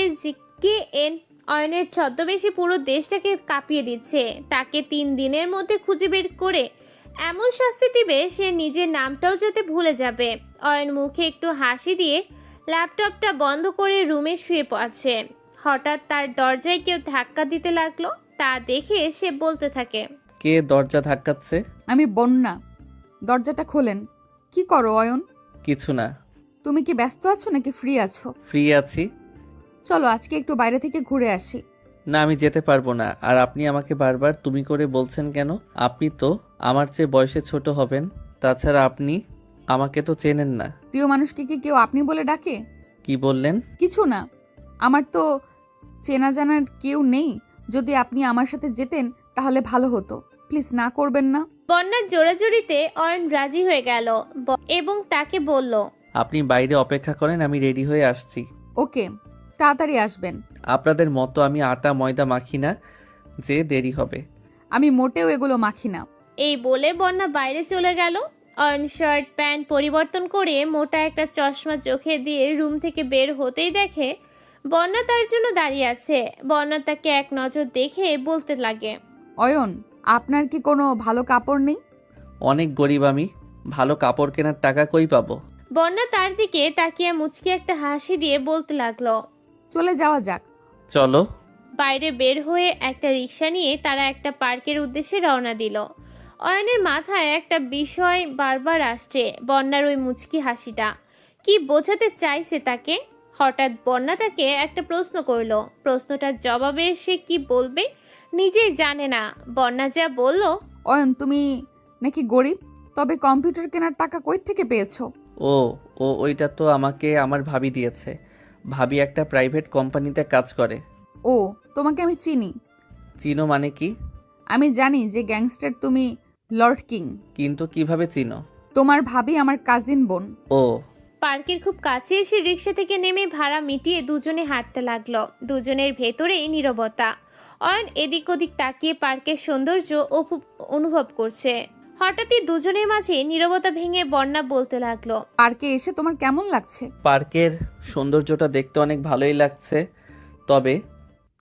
কে এন অয়নের ছদ্মবেশে পুরো দেশটাকে কাঁপিয়ে দিচ্ছে। তাকে 3 দিনের মধ্যে খুঁজে বের করে এমন শাস্তি দিবে সে নিজের নামটাও যাতে ভুলে যাবে। অয়ন মুখে একটু হাসি দিয়ে ল্যাপটপটা বন্ধ করে রুমে শুয়ে আছে। হঠাৎ তার দরজায় কেউ ধাক্কা দিতে লাগলো। তা দেখে সে বলতে থাকে, কে দরজা ধাক্কাচ্ছে? আমি বন্যা। দরজাটা খোলেন। কি করো অয়ন? কিছু না। তুমি কি ব্যস্ত আছো নাকি ফ্রি আছো? ফ্রি আছি। চলো আজকে একটু বাইরে থেকে ঘুরে আসি। না, আমি যেতে পারবো না। আর আপনি আমাকে বারবার তুমি করে বলছেন কেন? আপনি তো আমার চেয়ে বয়সে ছোট হবেন। তাছাড়া আপনি আমাকে তো চেনেন না। প্রিয় মানুষকে কি কেউ আপনি বলে ডাকে? কি বললেন? কিছু না। আমার তো চেনা জানার কেউ নেই। যদি আপনি আমার সাথে যেতেন তাহলে ভালো হতো। প্লিজ না করবেন না। বন্যার জোরাজুরিতে অয়ন রাজি হয়ে গেল এবং তাকে বলল, আপনি বাইরে অপেক্ষা করেন, আমি রেডি হয়ে আসছি। ওকে, তাড়াতাড়ি আসবেন। আপনাদের মতো আমি আটা ময়দা মাখি না যে দেরি হবে। আমি মোটেও এগুলো মাখি না। এই বলে বন্যা বাইরে চলে গেল। অয়ন শার্ট প্যান্ট পরিবর্তন করে মোটা একটা চশমা চোখে দিয়ে রুম থেকে বের হতেই দেখে বন্যা তার জন্য দাঁড়িয়ে আছে। বন্যা তাকে এক নজর দেখে বলতে লাগে, অয়ন, আপনার কি কোনো ভালো কাপড় নেই? অনেক গরিব আমি, ভালো কাপড় কেনার টাকা কই পাবো? বন্যা তার দিকে তাকিয়ে মুচকি একটা হাসি দিয়ে বলতে লাগলো, চলে যাওয়া যাক। চলো। বাইরে বের হয়ে একটা রিক্সা নিয়ে তারা একটা পার্কের উদ্দেশ্যে রওনা দিল। অয়নের মাথায় একটা বিষয় বারবার আসছে, বন্যার ওই মুচকি হাসিটা কি বোঝাতে চাইছে তাকে। হঠাৎ বন্যা তাকে একটা প্রশ্ন করলো, প্রশ্নটার জবাবে সে কি বলবে নিজেই জানে না। বন্যা যা বলল, অয়ন, তুমি নাকি গরিব, তবে কম্পিউটার কেনার টাকা কই থেকে পেয়েছো? ও ও ওইটা তো আমাকে আমার ভাবি দিয়েছে। ভাবি একটা প্রাইভেট কোম্পানিতে কাজ করে। ও, তোমাকে আমি চিনি। চিনো মানে কি? আমি জানি যে গ্যাংস্টার তুমি, লর্ড কিং। কিন্তু কিভাবে চিনো? তোমার ভাবি আমার কাজিন বোন। ও। পার্কের খুব কাছে এসে রিক্সা থেকে নেমে ভাড়া মিটিয়ে দুজনে হাঁটতে লাগলো। দুজনের ভেতরেই নীরবতা। অয়ন এদিক ওদিক তাকিয়ে পার্কের সৌন্দর্য অনুভব করছে। হঠাৎই দুজনের মাঝে নীরবতা ভেঙে বন্যা বলতে লাগলো, পার্কে এসে তোমার কেমন লাগছে? পার্কের সৌন্দর্যটা দেখতে অনেক ভালোই লাগছে। তবে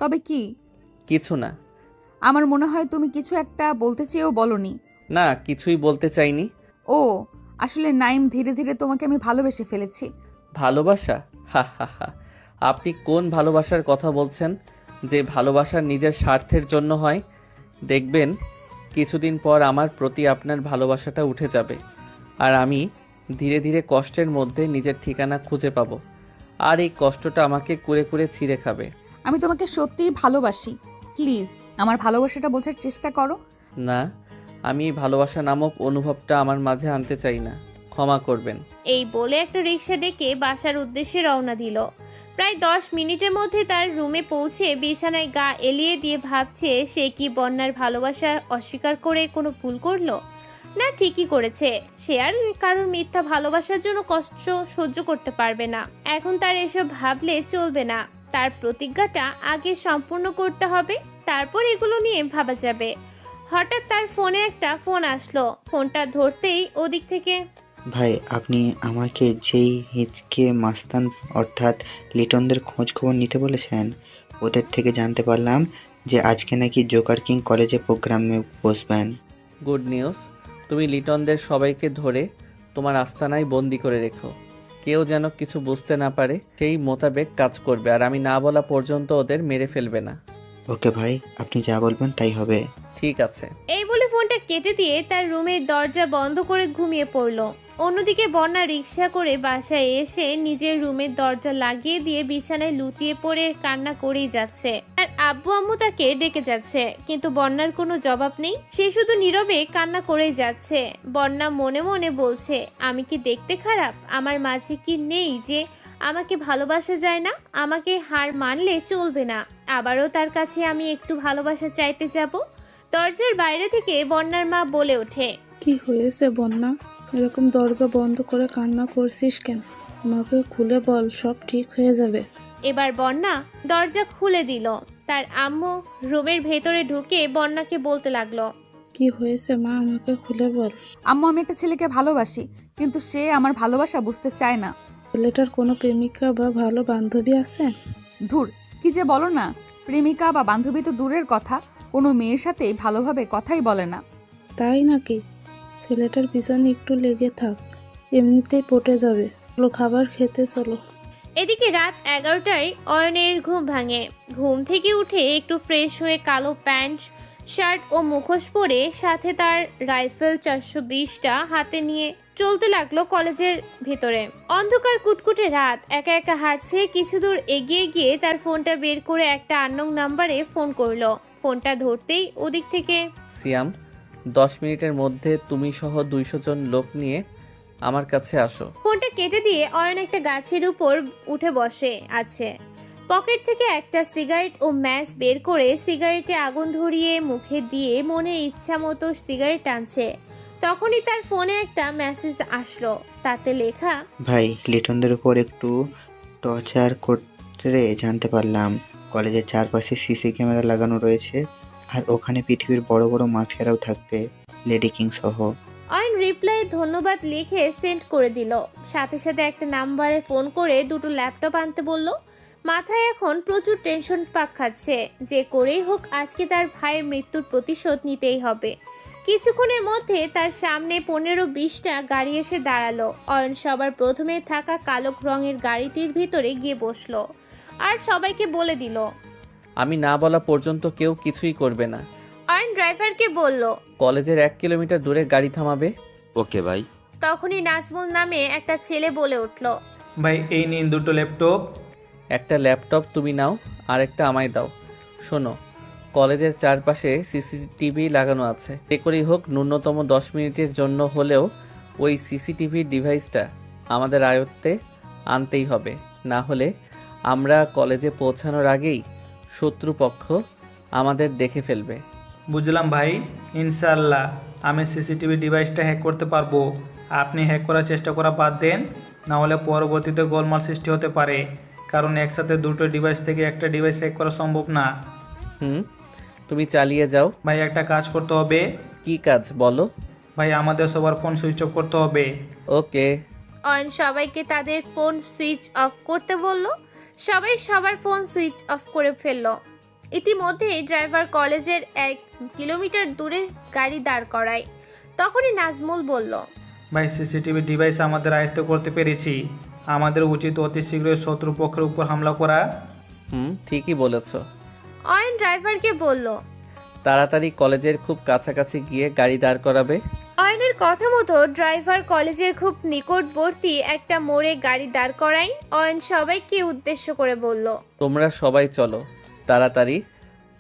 তবে কি? কিছু না। আমার মনে হয় তুমি কিছু একটা বলতে চেয়েও বলনি। না, কিছুই বলতে চাইনি। ও, আসলে নাইম, ধীরে ধীরে তোমাকে আমি ভালোবেসে ফেলেছি। ভালোবাসা? হা হা হা। আপনি কোন ভালোবাসার কথা বলছেন যে ভালোবাসা নিজের স্বার্থের জন্য হয়? দেখবেন কিছুদিন পর আমার প্রতি আপনার ভালোবাসাটা উঠে যাবে, আর আমি ধীরে ধীরে কষ্টের মধ্যে নিজের ঠিকানা খুঁজে পাবো, আর এই কষ্টটা আমাকে কুরে কুরে ছিঁড়ে খাবে। আমি তোমাকে সত্যিই ভালোবাসি, প্লিজ আমার ভালোবাসাটা বোঝার চেষ্টা করো। না, আমি ভালোবাসা নামক অনুভবটা আমার মাঝে আনতে চাই না, ক্ষমা করবেন। এই বলে একটা রিক্সা ডেকে বাসার উদ্দেশ্যে রওনা দিল। প্রায় 10 মিনিটের মধ্যে তার রুমে পৌঁছে বিছানায় গা এলিয়ে দিয়ে ভাবছে সে কি বন্যার ভালোবাসা অস্বীকার করে কোনো ভুল করলো, না ঠিকই করেছে। সে আর কারোর মিথ্যা ভালোবাসার জন্য কষ্ট সহ্য করতে পারবে না। এখন তার এসব ভাবলে চলবে না, তার প্রতিজ্ঞাটা আগে সম্পূর্ণ করতে হবে, তারপর এগুলো নিয়ে ভাবা যাবে। হঠাৎ তার ফোনে একটা ফোন আসলো। ফোনটা ধরতেই ওদিক থেকে, ভাই, আপনি আমাকে যেই হিচকে মাস্তান অর্থাৎ লিটনদের খোঁজ খবর নিতে বলেছেন, ওদের থেকে জানতে পারলাম যে আজকে নাকি জোকার কিং কলেজে প্রোগ্রামে বসবেন। Good news. তুমি লিটনদের সবাইকে ধরে তোমার আস্তানায় বন্দি করে রেখো, কেউ যেন কিছু বুঝতে না পারে, সেই মোতাবেক কাজ করবে, আর আমি না বলা পর্যন্ত ওদের মেরে ফেলবে না। ওকে ভাই, আপনি যা বলবেন তাই হবে। ঠিক আছে। এই বলে ফোনটা কেটে দিয়ে তার রুমের দরজা বন্ধ করে ঘুমিয়ে পড়ল। অন্যদিকে বন্যা রিক্সা করে বাসায় এসে নিজের রুমের দরজা লাগিয়ে দিয়ে বিছানায় লুটিয়ে পড়ে কান্না করেই যাচ্ছে। আর আব্বু আম্মু তাকে ডেকে যাচ্ছে, কিন্তু বন্যার কোনো জবাব নেই। সে শুধু নীরবে কান্না করেই যাচ্ছে। বন্যা মনে মনে বলছে, আমি কি দেখতে খারাপ? আমার মাঝে কি নেই যে আমাকে ভালোবাসা যায় না? আমাকে হার মানলে চলবে না। আবারও তার কাছে আমি একটু ভালোবাসা চাইতে যাব। দরজার বাইরে থেকে বন্যার মা বলে ওঠে, কি হয়েছে বন্যা? এরকম দরজা বন্ধ করে কান্না করছিস কেন? আমাকে খুলে বল, সব ঠিক হয়ে যাবে। এবার বন্যা দরজা খুলে দিল। তার আম্মু রুমের ভেতরে ঢুকে বন্যাকে বলতে লাগলো, কি হয়েছে মা, আমাকে খুলে বল। আম্মু, আমি একটা ছেলেকে ভালোবাসি, কিন্তু সে আমার ভালোবাসা বুঝতে চায় না। ছেলেটার কোনো প্রেমিকা বা ভালো বান্ধবী আছে? ধুর, কি যে বলো না। প্রেমিকা বা বান্ধবী তো দূরের কথা, কোনো মেয়ের সাথে ভালোভাবে কথাই বলে না। তাই নাকি? ছেলেটার পিছনে একটু লেগে থাক, এমনিতেই পটে যাবে। চলো খাবার খেতে চলো। এদিকে রাত 11টায় অয়নের ঘুম ভাঙে। ঘুম থেকে উঠে একটু ফ্রেশ হয়ে কালো প্যান্ট শার্ট ও মুখোশ পরে সাথে তার রাইফেল 420টা হাতে নিয়ে চলতে লাগলো কলেজের ভেতরে। অন্ধকার কুটকুটে রাত, একা একা হাঁটছে। কিছু দূর এগিয়ে গিয়ে তার ফোনটা বের করে একটা আননোন নাম্বারে ফোন করলো। ফোনটা ধরতেই ওদিক থেকে, সিয়াম, 10 মিনিটের মধ্যে তুমি সহ 200 জন লোক নিয়ে আমার কাছে আসো। ফোনটা কেটে দিয়ে অয়ন একটা গাছের উপর উঠে বসে আছে। পকেট থেকে একটা সিগারেট ও ম্যাচ বের করে সিগারেটে আগুন ধরিয়ে মুখে দিয়ে মনে ইচ্ছা মতো সিগারেট টানছে। তখনই তার ফোনে একটা মেসেজ আসলো, তাতে লেখা, ভাই লিটনদের উপর একটু টর্চার করে জানতে পারলাম কলেজের চারপাশে সিসি ক্যামেরা লাগানো রয়েছে, আর ওখানে পৃথিবীর বড় বড় মাফিয়ারাও থাকবে, লেডি কিং সহ। অয়ন রিপ্লাই ধন্যবাদ লিখে সেন্ড করে দিল। সাথে সাথে একটা নাম্বারে ফোন করে দুটো ল্যাপটপ আনতে বলল। মাথায় এখন প্রচুর টেনশন পাক খাচ্ছে, যে করেই হোক আজকে তার ভাইয়ের মৃত্যুর প্রতিশোধ নিতেই হবে। কিছুক্ষণের মধ্যে তার সামনে 15-20টা গাড়ি এসে দাঁড়ালো। অয়ন সবার প্রথমে থাকা কালো রঙের গাড়িটির ভিতরে গিয়ে বসলো আর সবাইকে বলে দিল, আমি না বলা পর্যন্ত কেউ কিছুই করবে না। অয়ন ড্রাইভারকে বলল, কলেজের 1 কিলোমিটার দূরে গাড়ি থামাবে। ওকে ভাই। তখনই নাজমুল নামে একটা ছেলে বলে উঠল, ভাই এই নিন দুটো ল্যাপটপ। একটা ল্যাপটপ তুমি নাও, আর একটা আমায় দাও। শোনো, কলেজের চারপাশে সিসিটিভি লাগানো আছে, যে করেই হোক ন্যূনতম 10 মিনিটের জন্য হলেও ওই সিসিটিভি ডিভাইসটা আমাদের আয়ত্তে আনতেই হবে। না হলে আমরা কলেজে পৌঁছানোর আগেই শত্রুপক্ষ আমাদের দেখে ফেলবে। বুঝলাম ভাই, ইনশাল্লাহ আমি সিসিটিভি ডিভাইসটা হ্যাক করতে পারবো। আপনি হ্যাক করার চেষ্টা করা বাদ দেন, না হলে পরবর্তীতে গোলমাল সৃষ্টি হতে পারে, কারণ একসাথে দুটো ডিভাইস থেকে একটা ডিভাইস হ্যাক করা সম্ভব না। তুমি চালিয়ে যাও। ভাই একটা কাজ করতে হবে। কি কাজ বলো? ভাই আমাদের সবার ফোন সুইচ অফ করতে হবে। ওকে। অয়ন সবাইকে তাদের ফোন সুইচ অফ করতে বলল। সবাই সবার ফোন সুইচ অফ করে ফেলল। ইতিমধ্যেই ড্রাইভার কলেজের 1 কিলোমিটার দূরে গাড়ি দাঁড় করায়। তখনই নাজমুল বলল, ভাই সিসিটিভি ডিভাইস আমাদের আয়ত্ত করতে পেরেছি, আমাদের উচিত অতি শীঘ্রই শত্রুপক্ষের উপর হামলা করা। ঠিকই বলেছ। অয়ন ড্রাইভারকে বলল, তাড়াতাড়ি কলেজের খুব কাছাকাছি গিয়ে গাড়ি দাঁড় করাবে। অয়নের কথা মতো ড্রাইভার কলেজের খুব নিকটবর্তী একটা মোড়ে গাড়ি দাঁড় করায়। অয়ন সবাইকে উদ্দেশ্য করে বলল, তোমরা সবাই চলো, তাড়াতাড়ি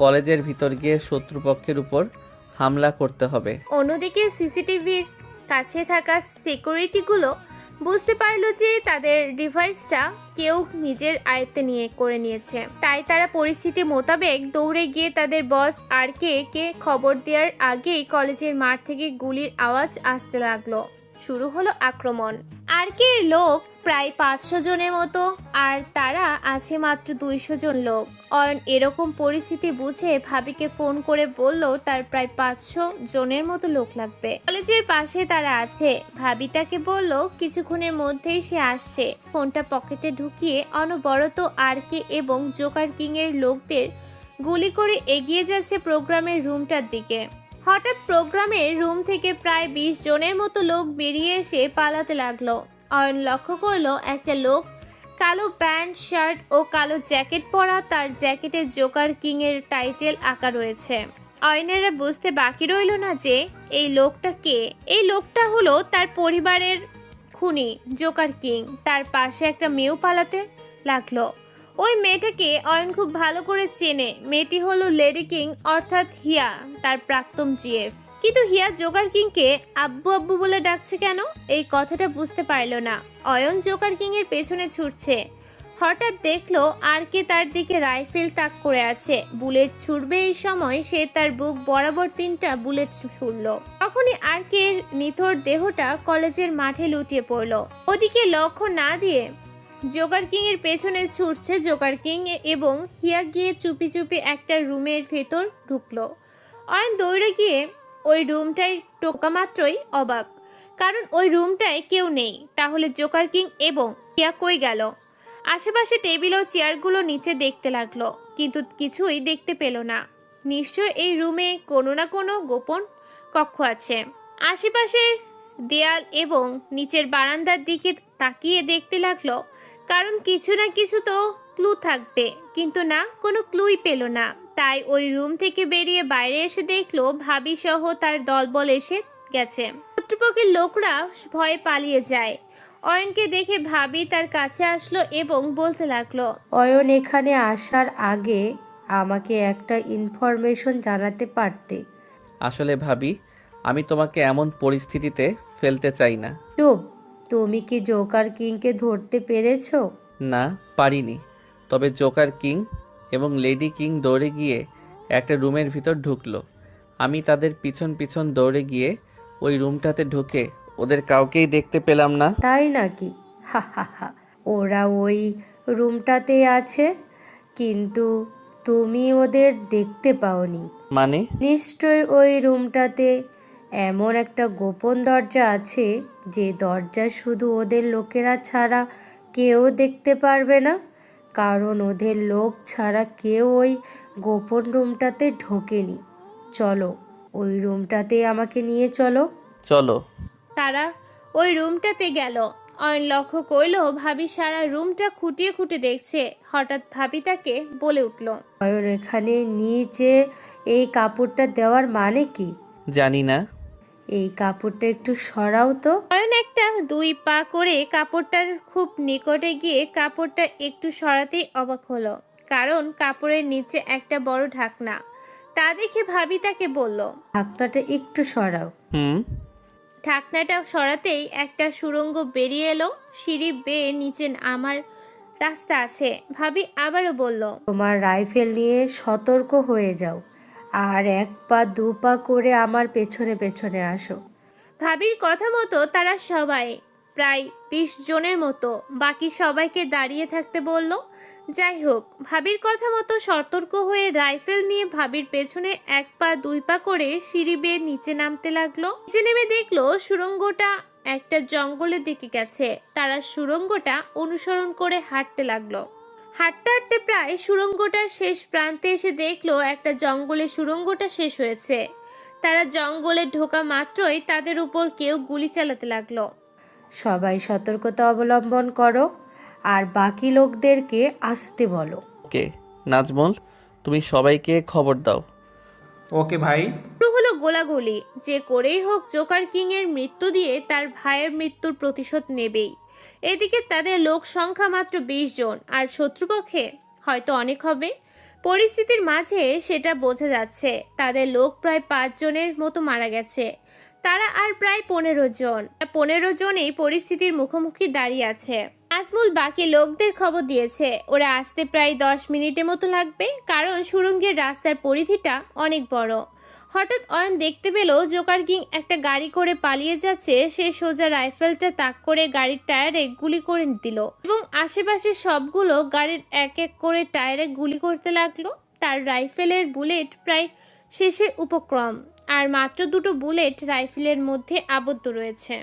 কলেজের ভিতর গিয়ে শত্রুপক্ষের উপর হামলা করতে হবে। অন্যদিকে সিসিটিভির কাছে থাকা সিকিউরিটিগুলো বুঝতে পারলো যে তাদের ডিভাইসটা কেউ নিজের আয়ত্তে করে নিয়েছে। তাই তারা পরিস্থিতি মোতাবেক দৌড়ে গিয়ে তাদের বস আর কে খবর দেওয়ার আগেই কলেজের মাঠ থেকে গুলির আওয়াজ আসতে লাগলো। শুরু হলো আক্রমণ। আর কে লোক প্রায় 500 জনের মতো, আর তারা আছে মাত্র 200 জন লোক। অয়ন এরকম পরিস্থিতি বুঝে ভাবিকে ফোন করে বলল তার প্রায় 500 জনের মতো লোক লাগবে। কলেজের পাশে তারা আছে। ভাবি তাকে বলল কিছুক্ষণের মধ্যেই সে আসছে। ফোনটা পকেটে ঢুকিয়ে অনবরত আর কে এবং জোকার কিং এর লোকদের গুলি করে এগিয়ে যাচ্ছে প্রোগ্রামের রুমটার দিকে। হঠাৎ প্রোগ্রামের রুম থেকে প্রায় 20 জনের মতো লোক বেরিয়ে এসে পালাতে লাগলো। অয়ন লক্ষ্য করলো একটা লোক কালো প্যান্ট শার্ট ও কালো জ্যাকেট পরা, তার জ্যাকেটের জোকার কিং এর টাইটেল আঁকা রয়েছে। অয়নের বুঝতে বাকি রইল না যে এই লোকটা কে। এই লোকটা হলো তার পরিবারের খুনি জোকার কিং। তার পাশে একটা মেয়েও পালাতে লাগলো। ওই মেয়েটাকে অয়ন খুব ভালো করে চেনে। মেয়েটি হলো লেডি কিং অর্থাৎ হিয়া, তার প্রাক্তন জিএফ। কিন্তু হিয়া জোকার কিংকে আব্বু আব্বু বলে ডাকছে কেন, এই কথাটা বুঝতে পারল না। অয়ন জোকার কিং এর পেছনে ছুটছে। হঠাৎ দেখলো আর কে তার দিকে রাইফেল তাক করে আছে, বুলেট ছুড়বে। এই সময় সে তার বুক বরাবর 3টা বুলেট ছুড়লো। তখনই আর কে নিথর দেহটা কলেজের মাঠে লুটিয়ে পড়লো। ওদিকে লক্ষ্য না দিয়ে জোকার কিং এর পেছনে ছুটছে জোকার কিং এবং হিয়া গিয়ে চুপি চুপি একটা রুমের ভেতর ঢুকলো। অয়ন দৌড়ে গিয়ে ওই রুমটায় টোকা মাত্রই অবাক, কারণ ওই রুমটায় কেউ নেই। তাহলে জোকার কিং এবং হিয়া কই গেল? আশেপাশে টেবিল ও চেয়ারগুলো নিচে দেখতে লাগলো, কিন্তু কিছুই দেখতে পেল না। নিশ্চয় এই রুমে কোনো না কোনো গোপন কক্ষ আছে। আশেপাশে দেয়াল এবং নিচের বারান্দার দিকে তাকিয়ে দেখতে লাগলো, কারণ কিছু না কিছু তো ক্লু থাকবে, কিন্তু না, কোনো ক্লুই পেল না। তাই ওই রুম থেকে বেরিয়ে বাইরে এসে দেখলো ভাবি সহ তার দলবল এসে গেছে। শত্রুপক্ষের লোকরা ভয়ে পালিয়ে যায়। অয়নকে দেখে ভাবি তার কাছে আসলো এবং বলতে লাগলো, অয়ন এখানে আসার আগে আমাকে একটা ইনফরমেশন জানাতে পারতে। আসলে ভাবি, আমি তোমাকে এমন পরিস্থিতিতে ফেলতে চাই না। চুপ, তুমি কি জোকার কিংকে ধরতে পেরেছো? না, পারিনি। তবে জোকার কিং এবং লেডি কিং দৌড়ে গিয়ে একটা রুমের ভিতর ঢুকলো। আমি তাদের পিছন পিছন দৌড়ে গিয়ে ওই রুমটাতে ঢুকে ওদের কাউকেই দেখতে পেলাম না। তাই নাকি? হা হা হা, ওরা ওই রুমটাতে আছে, কিন্তু তুমি ওদের দেখতে পাওনি। মানে? নিশ্চয় ওই রুমটাতে এমন একটা গোপন দরজা আছে যে দরজা শুধু ওদের লোকেরা ছাড়া কেউ দেখতে পারবে না, কারণ ওদের লোক ছাড়া কেউ ওই গোপন রুমটাতে ঢোকেনি। চলো, ওই রুমটাতে আমাকে নিয়ে চলো। চলো। তারা ওই রুমটাতে গেল। অয়ন লক্ষ্য করল ভাবি সারা রুমটা খুঁটিয়ে খুঁটে দেখছে। হঠাৎ ভাবি তাকে বলে উঠল, অয়ন, এখানে নিচে এই কাপড়টা দেওয়ার মানে কি? জানি না। এই কাপড়টা একটু সরাও তো। অয়ন একটা 2 পা করে কাপড়টার খুব নিকটে গিয়ে কাপড়টা একটু সরাতেই অবাক হলো, কারণ কাপড়ের নিচে একটা বড় ঢাকনা। তা দেখে ভাবি তাকে বলল, ঢাকনাটা একটু সরাও। ঢাকনাটা সরাতেই একটা সুড়ঙ্গ বেরিয়ে এলো। সিঁড়ি বেয়ে নিচে আমার রাস্তা আছে। ভাবি আবারও বলল, তোমার রাইফেল নিয়ে সতর্ক হয়ে যাও, আর 1 পা 2 পা করে আমার পেছনে পেছনে আসো। ভাবির কথা মতো তারা সবাই প্রায় 20 জনের মতো বাকি সবাইকে দাঁড়িয়ে থাকতে বলল। যাই হোক, ভাবির কথা মতো সতর্ক হয়ে রাইফেল নিয়ে ভাবির পেছনে 1 পা 2 পা করে সিঁড়ি বেয়ে নিচে নামতে লাগলো। নিচে নেমে দেখলো সুড়ঙ্গটা একটা জঙ্গলের দিকে গেছে। তারা সুড়ঙ্গটা অনুসরণ করে হাঁটতে লাগলো। হাঁটতে হাঁটতে প্রায় সুড়ঙ্গটার শেষ প্রান্তে এসে দেখলো একটা জঙ্গলে সুড়ঙ্গটা শেষ হয়েছে। তারা জঙ্গলে ঢোকা মাত্রই তাদের উপর কেউ গুলি চালাতে লাগলো। সবাই সতর্কতা অবলম্বন করো, আর বাকি লোকদেরকে আসতে বলো। ওকে নাজমুল, তুমি সবাইকে খবর দাও। ওকে ভাই। শুরু হলো গোলাগুলি। যে করেই হোক জোকার কিং এর মৃত্যু দিয়ে তার ভাইয়ের মৃত্যুর প্রতিশোধ নেবেই। এদিকে তাদের লোক সংখ্যা মাত্র 20 জন, আর শত্রুপক্ষে হয়তো অনেক হবে। পরিস্থিতির মাঝে সেটা বোঝা যাচ্ছে। তাদের লোক প্রায় 5 জনের মতো মারা গেছে। তারা আর প্রায় 15 জন। 15 জনই পরিস্থিতির মুখোমুখি দাঁড়িয়ে আছে। নাজমুল বাকি লোকদের খবর দিয়েছে ওরা আসতে প্রায় 10 মিনিটের মতো লাগবে, কারণ সুড়ঙ্গের রাস্তার পরিধিটা অনেক বড়। হঠাৎ অয়ন দেখতে পেল জোকার কিং একটা গাড়ি করে পালিয়ে যাচ্ছে। সে সোজা রাইফেলটা তাক করে গাড়ির টায়ারে গুলি করে দিল এবং আশেপাশে সবগুলো গাড়ির এক এক করে টায়ারে গুলি করতে লাগলো। তার রাইফেলের বুলেট প্রায় শেষের উপক্রম, আর মাত্র 2টো বুলেট রাইফেলের মধ্যে আবদ্ধ রয়েছে।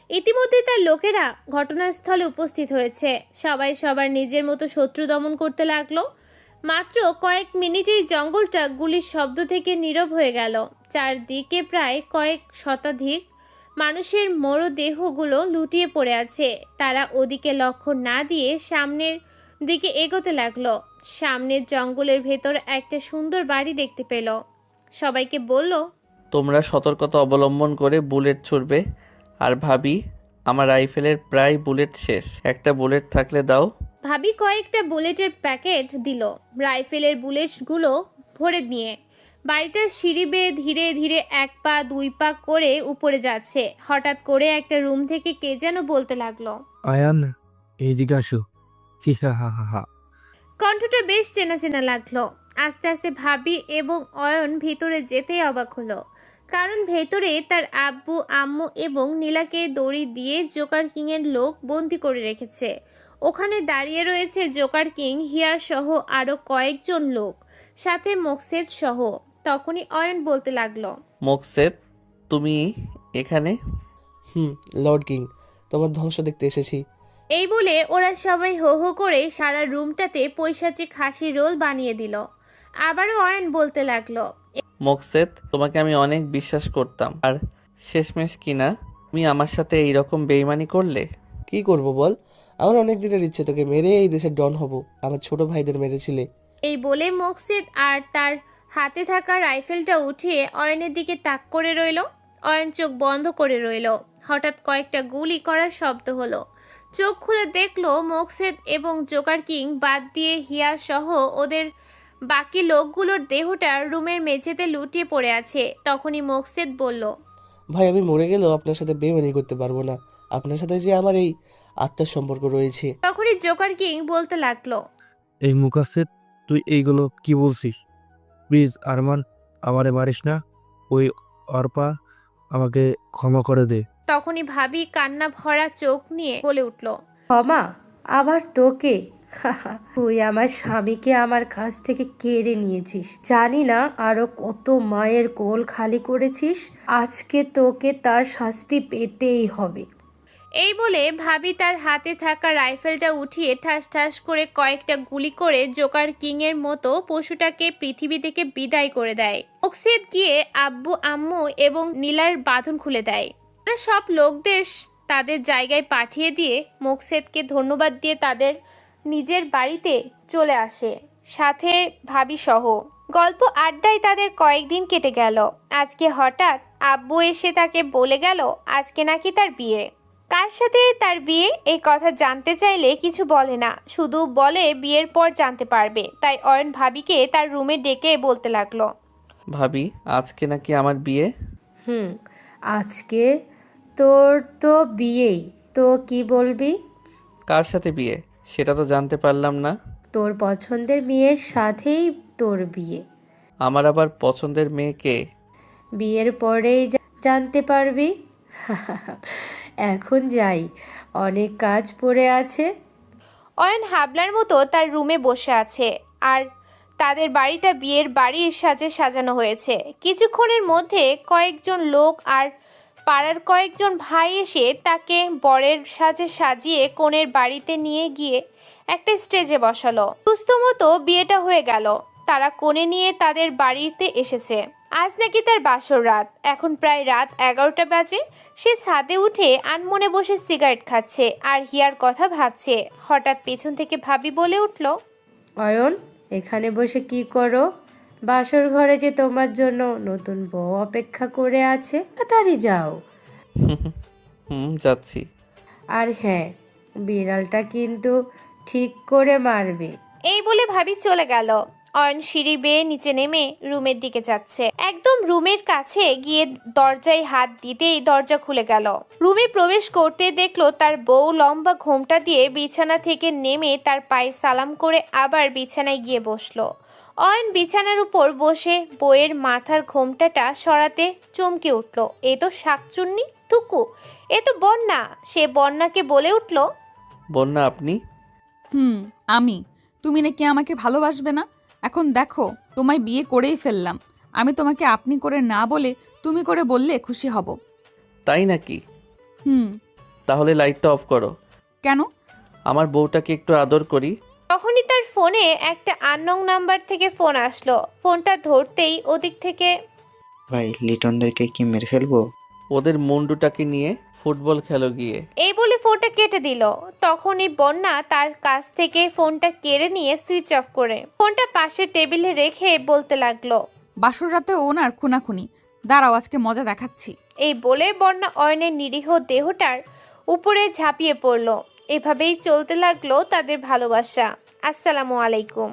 ইতিমধ্যে তার লোকেরা ঘটনাস্থলে উপস্থিত হয়েছে। সবাই সবার নিজের মতো শত্রু দমন করতে লাগলো। মাত্র কয়েক মিনিটেই জঙ্গলটা গুলির শব্দ থেকে নীরব হয়ে গেল। চারদিকে প্রায় কয়েক শতাধিক মানুষের মরদেহগুলো লুটিয়ে পড়ে আছে। তারা ওদিকে লক্ষ্য না দিয়ে সামনের দিকে এগোতে লাগলো। সামনের জঙ্গলের ভেতর একটা সুন্দর বাড়ি দেখতে পেল। সবাইকে বলল, তোমরা সতর্কতা অবলম্বন করে বুলেট ছুড়বে। আর ভাবি, আমার রাইফেলের প্রায় বুলেট শেষ, একটা বুলেট থাকলে দাও। ভাবি কয়েকটা বুলেটের প্যাকেট দিল। রাইফেলের বুলেটগুলো ভরে নিয়ে বাড়িটার সিঁড়ি বেয়ে ধীরে ধীরে 1 পা 2 পা করে উপরে যাচ্ছে। হঠাৎ করে একটা রুম থেকে কে যেন বলতে লাগলো, আয়ান, এইদিকে আসো। হি হা হা হা হা। কণ্ঠটা বেশ চেনা চেনা লাগলো। আস্তে আস্তে ভাবি এবং অয়ন ভিতরে যেতেই অবাক হলো, কারণ ভেতরে তার আব্বু, আম্মু এবং নীলাকে দড়ি দিয়ে জোকার কিং এর লোক বন্দি করে রেখেছে। ওখানে দাঁড়িয়ে রয়েছে জোকার কিং, হিয়া সহ আরো কয়েকজন লোক, সাথে মোকসেদ সহ। তখনই অয়ন বলতে লাগলো, মোকসেদ, তুমি এখানে? লর্ড কিং, তোমার ধ্বংস দেখতে এসেছি। এই বলে ওরা সবাই হো হো করে সারা রুমটাতে পৈশাচিক হাসি রোল বানিয়ে দিল। আবারও অয়ন বলতে লাগলো, মোকসেদ, তোমাকে আমি অনেক বিশ্বাস করতাম, আর শেষমেশ কিনা তুমি আমার সাথে এইরকম বেইমানি করলে। কি করব বল, আমার অনেক দিনের ইচ্ছে তোকে মেরে এই দেশের ডন হব। আমার ছোট ভাইদের মেরেছিলে। এই বলে মোকসেদ আর তার হাতে থাকা রাইফেলটা উঠিয়ে অয়নের দিকে তাক করে রইল। অয়ন চোখ বন্ধ করে রইল। হঠাৎ কয়েকটা গুলি করার শব্দ হলো। চোখ খুলে দেখলো মোকসেদ এবং জোকার কিং বাদ দিয়ে হিয়া সহ ওদের বাকি লোকগুলোর দেহটা রুমের মেঝেতে লুটিয়ে পড়ে আছে। তখনই মোকসেদ বলল, ভাই, আমি মরে গেলেও আপনার সাথে বেইমানি করতে পারবো না। আপনার সাথে যে আমার এই আত্মার সম্পর্ক রয়েছে। তখনই জোকার কিং বলতে লাগলো, এই মুকাসেদ, তুই এইগুলো কি বলছিস? প্লিজ আরমান, আমারে মারিস না। ওই অর্পা, আমাকে ক্ষমা করে দে। তখনই ভাবি কান্না ভরা চোখ নিয়ে বলে উঠল, ক্ষমা? আবার তোকে? তুই আমার স্বামীকে আমার কাছ থেকে কেড়ে নিয়েছিস। জানি না আরো কত মায়ের কোল খালি করেছিস। আজকে তোকে তার শাস্তি পেতেই হবে। এই বলে ভাবি তার হাতে থাকা রাইফেলটা উঠিয়ে ঠাস ঠাস করে কয়েকটা গুলি করে জোকার কিং এর মতো পশুটাকে পৃথিবী থেকে বিদায় করে দেয়। মুকসেদ গিয়ে আব্বু আম্মু এবং নীলার বাঁধন খুলে দেয়। তারা সব লোকদের তাদের জায়গায় পাঠিয়ে দিয়ে মুকসেদকে ধন্যবাদ দিয়ে তাদের নিজের বাড়িতে চলে আসে, সাথে ভাবি সহ। গল্প আড্ডায় তাদের কয়েকদিন কেটে গেল। আজকে হঠাৎ আব্বু এসে তাকে বলে গেল আজকে নাকি তার বিয়ে। কার সাথে তার বিয়ে এই কথা জানতে চাইলে কিছু বলে না, শুধু বলে বিয়ের পর জানতে পারবে। তাই অয়ন ভাবিকে তার রুমে ডেকে বলতে লাগলো, ভাবি আজকে নাকি আমার বিয়ে। আজকে তোর তো বিয়েই। তো কি বলবি? কার সাথে বিয়ে সেটা তো জানতে পারলাম না। তোর পছন্দের মেয়ের সাথেই তোর বিয়ে। আমার আবার পছন্দের মেয়ে কে? বিয়ের পরেই জানতে পারবি। এখন যাই, অনেক কাজ পড়ে আছে। অয়ন হাবলার মতো তার রুমে বসে আছে, আর তাদের বাড়িটা বিয়ের বাড়ির সাজে সাজানো হয়েছে। কিছুক্ষণের মধ্যে কয়েকজন লোক আর পাড়ার কয়েকজন ভাই এসে তাকে বরের সাজে সাজিয়ে কনের বাড়িতে নিয়ে গিয়ে একটা স্টেজে বসালো। সুস্থ মতো বিয়েটা হয়ে গেল। তারা কোণে নিয়ে তাদের বাড়িতে এসেছে। আজ নাকি তার বাসর রাত। এখন প্রায় রাত 11টা বাজে। সে ছাদে উঠে আনমনে বসে সিগারেট খাচ্ছে আর হিয়ার কথা ভাবছে। হঠাৎ পেছন থেকে ভাবি বলে উঠল, অয়ন, এখানে বসে কি করো? বাসর ঘরে যে তোমার জন্য নতুন বউ অপেক্ষা করে আছে, তাড়াতাড়ি যাও। যাচ্ছি। আর হ্যাঁ, বিড়ালটা কিন্তু ঠিক করে মারবে। এই বলে ভাবি চলে গেল। অয়ন সিঁড়ি বেয়ে নিচে নেমে রুমের দিকে যাচ্ছে। একদম রুমের কাছে গিয়ে দরজায় হাত দিতেই দরজা খুলে গেল। রুমে প্রবেশ করতে দেখলো তার বউ লম্বা ঘোমটা দিয়ে বিছানা থেকে নেমে তার পায়ে সালাম করে আবার বিছানায় গিয়ে বসলো। অয়ন বিছানার উপর বসে বউয়ের মাথার ঘোমটাটা সরাতে চমকে উঠল। এ তো শাকচুন্নি থুকু, এ তো বন্যা। সে বন্যাকে বলে উঠল, বন্যা আপনি? আমি। তুমি নাকি আমাকে ভালোবাসবে না? এখন দেখো, তোমায় বিয়ে করেই ফেললাম। আমি তোমাকে আপনি করে না বলে তুমি করে বললে খুশি হব। তাই নাকি? তাহলে লাইটটা অফ করো। কেন? আমার বউটাকে একটু আদর করি। তখনই তার ফোনে একটা আননোন নাম্বার থেকে ফোন আসলো। ফোনটা ধরতেই ওদিক থেকে, ভাই, লিটনদেরকে কি মেরে ফেলবো? ওদের মুন্ডুটাকে নিয়ে ফুটবল খেলো গিয়ে। এই বলে ফোনটা কেটে দিল। তখনই বন্যা তার কাছ থেকে ফোনটা কেড়ে নিয়ে সুইচ অফ করে ফোনটা পাশে টেবিলে রেখে বলতে লাগলো, বাসর রাতে ওনার খুনাখুনি, দাঁড়াও আজকে মজা দেখাচ্ছি। এই বলে বন্যা অয়নের নিরীহ দেহটার উপরে ঝাঁপিয়ে পড়ল। এভাবেই চলতে লাগলো তাদের ভালোবাসা। আসসালামু আলাইকুম।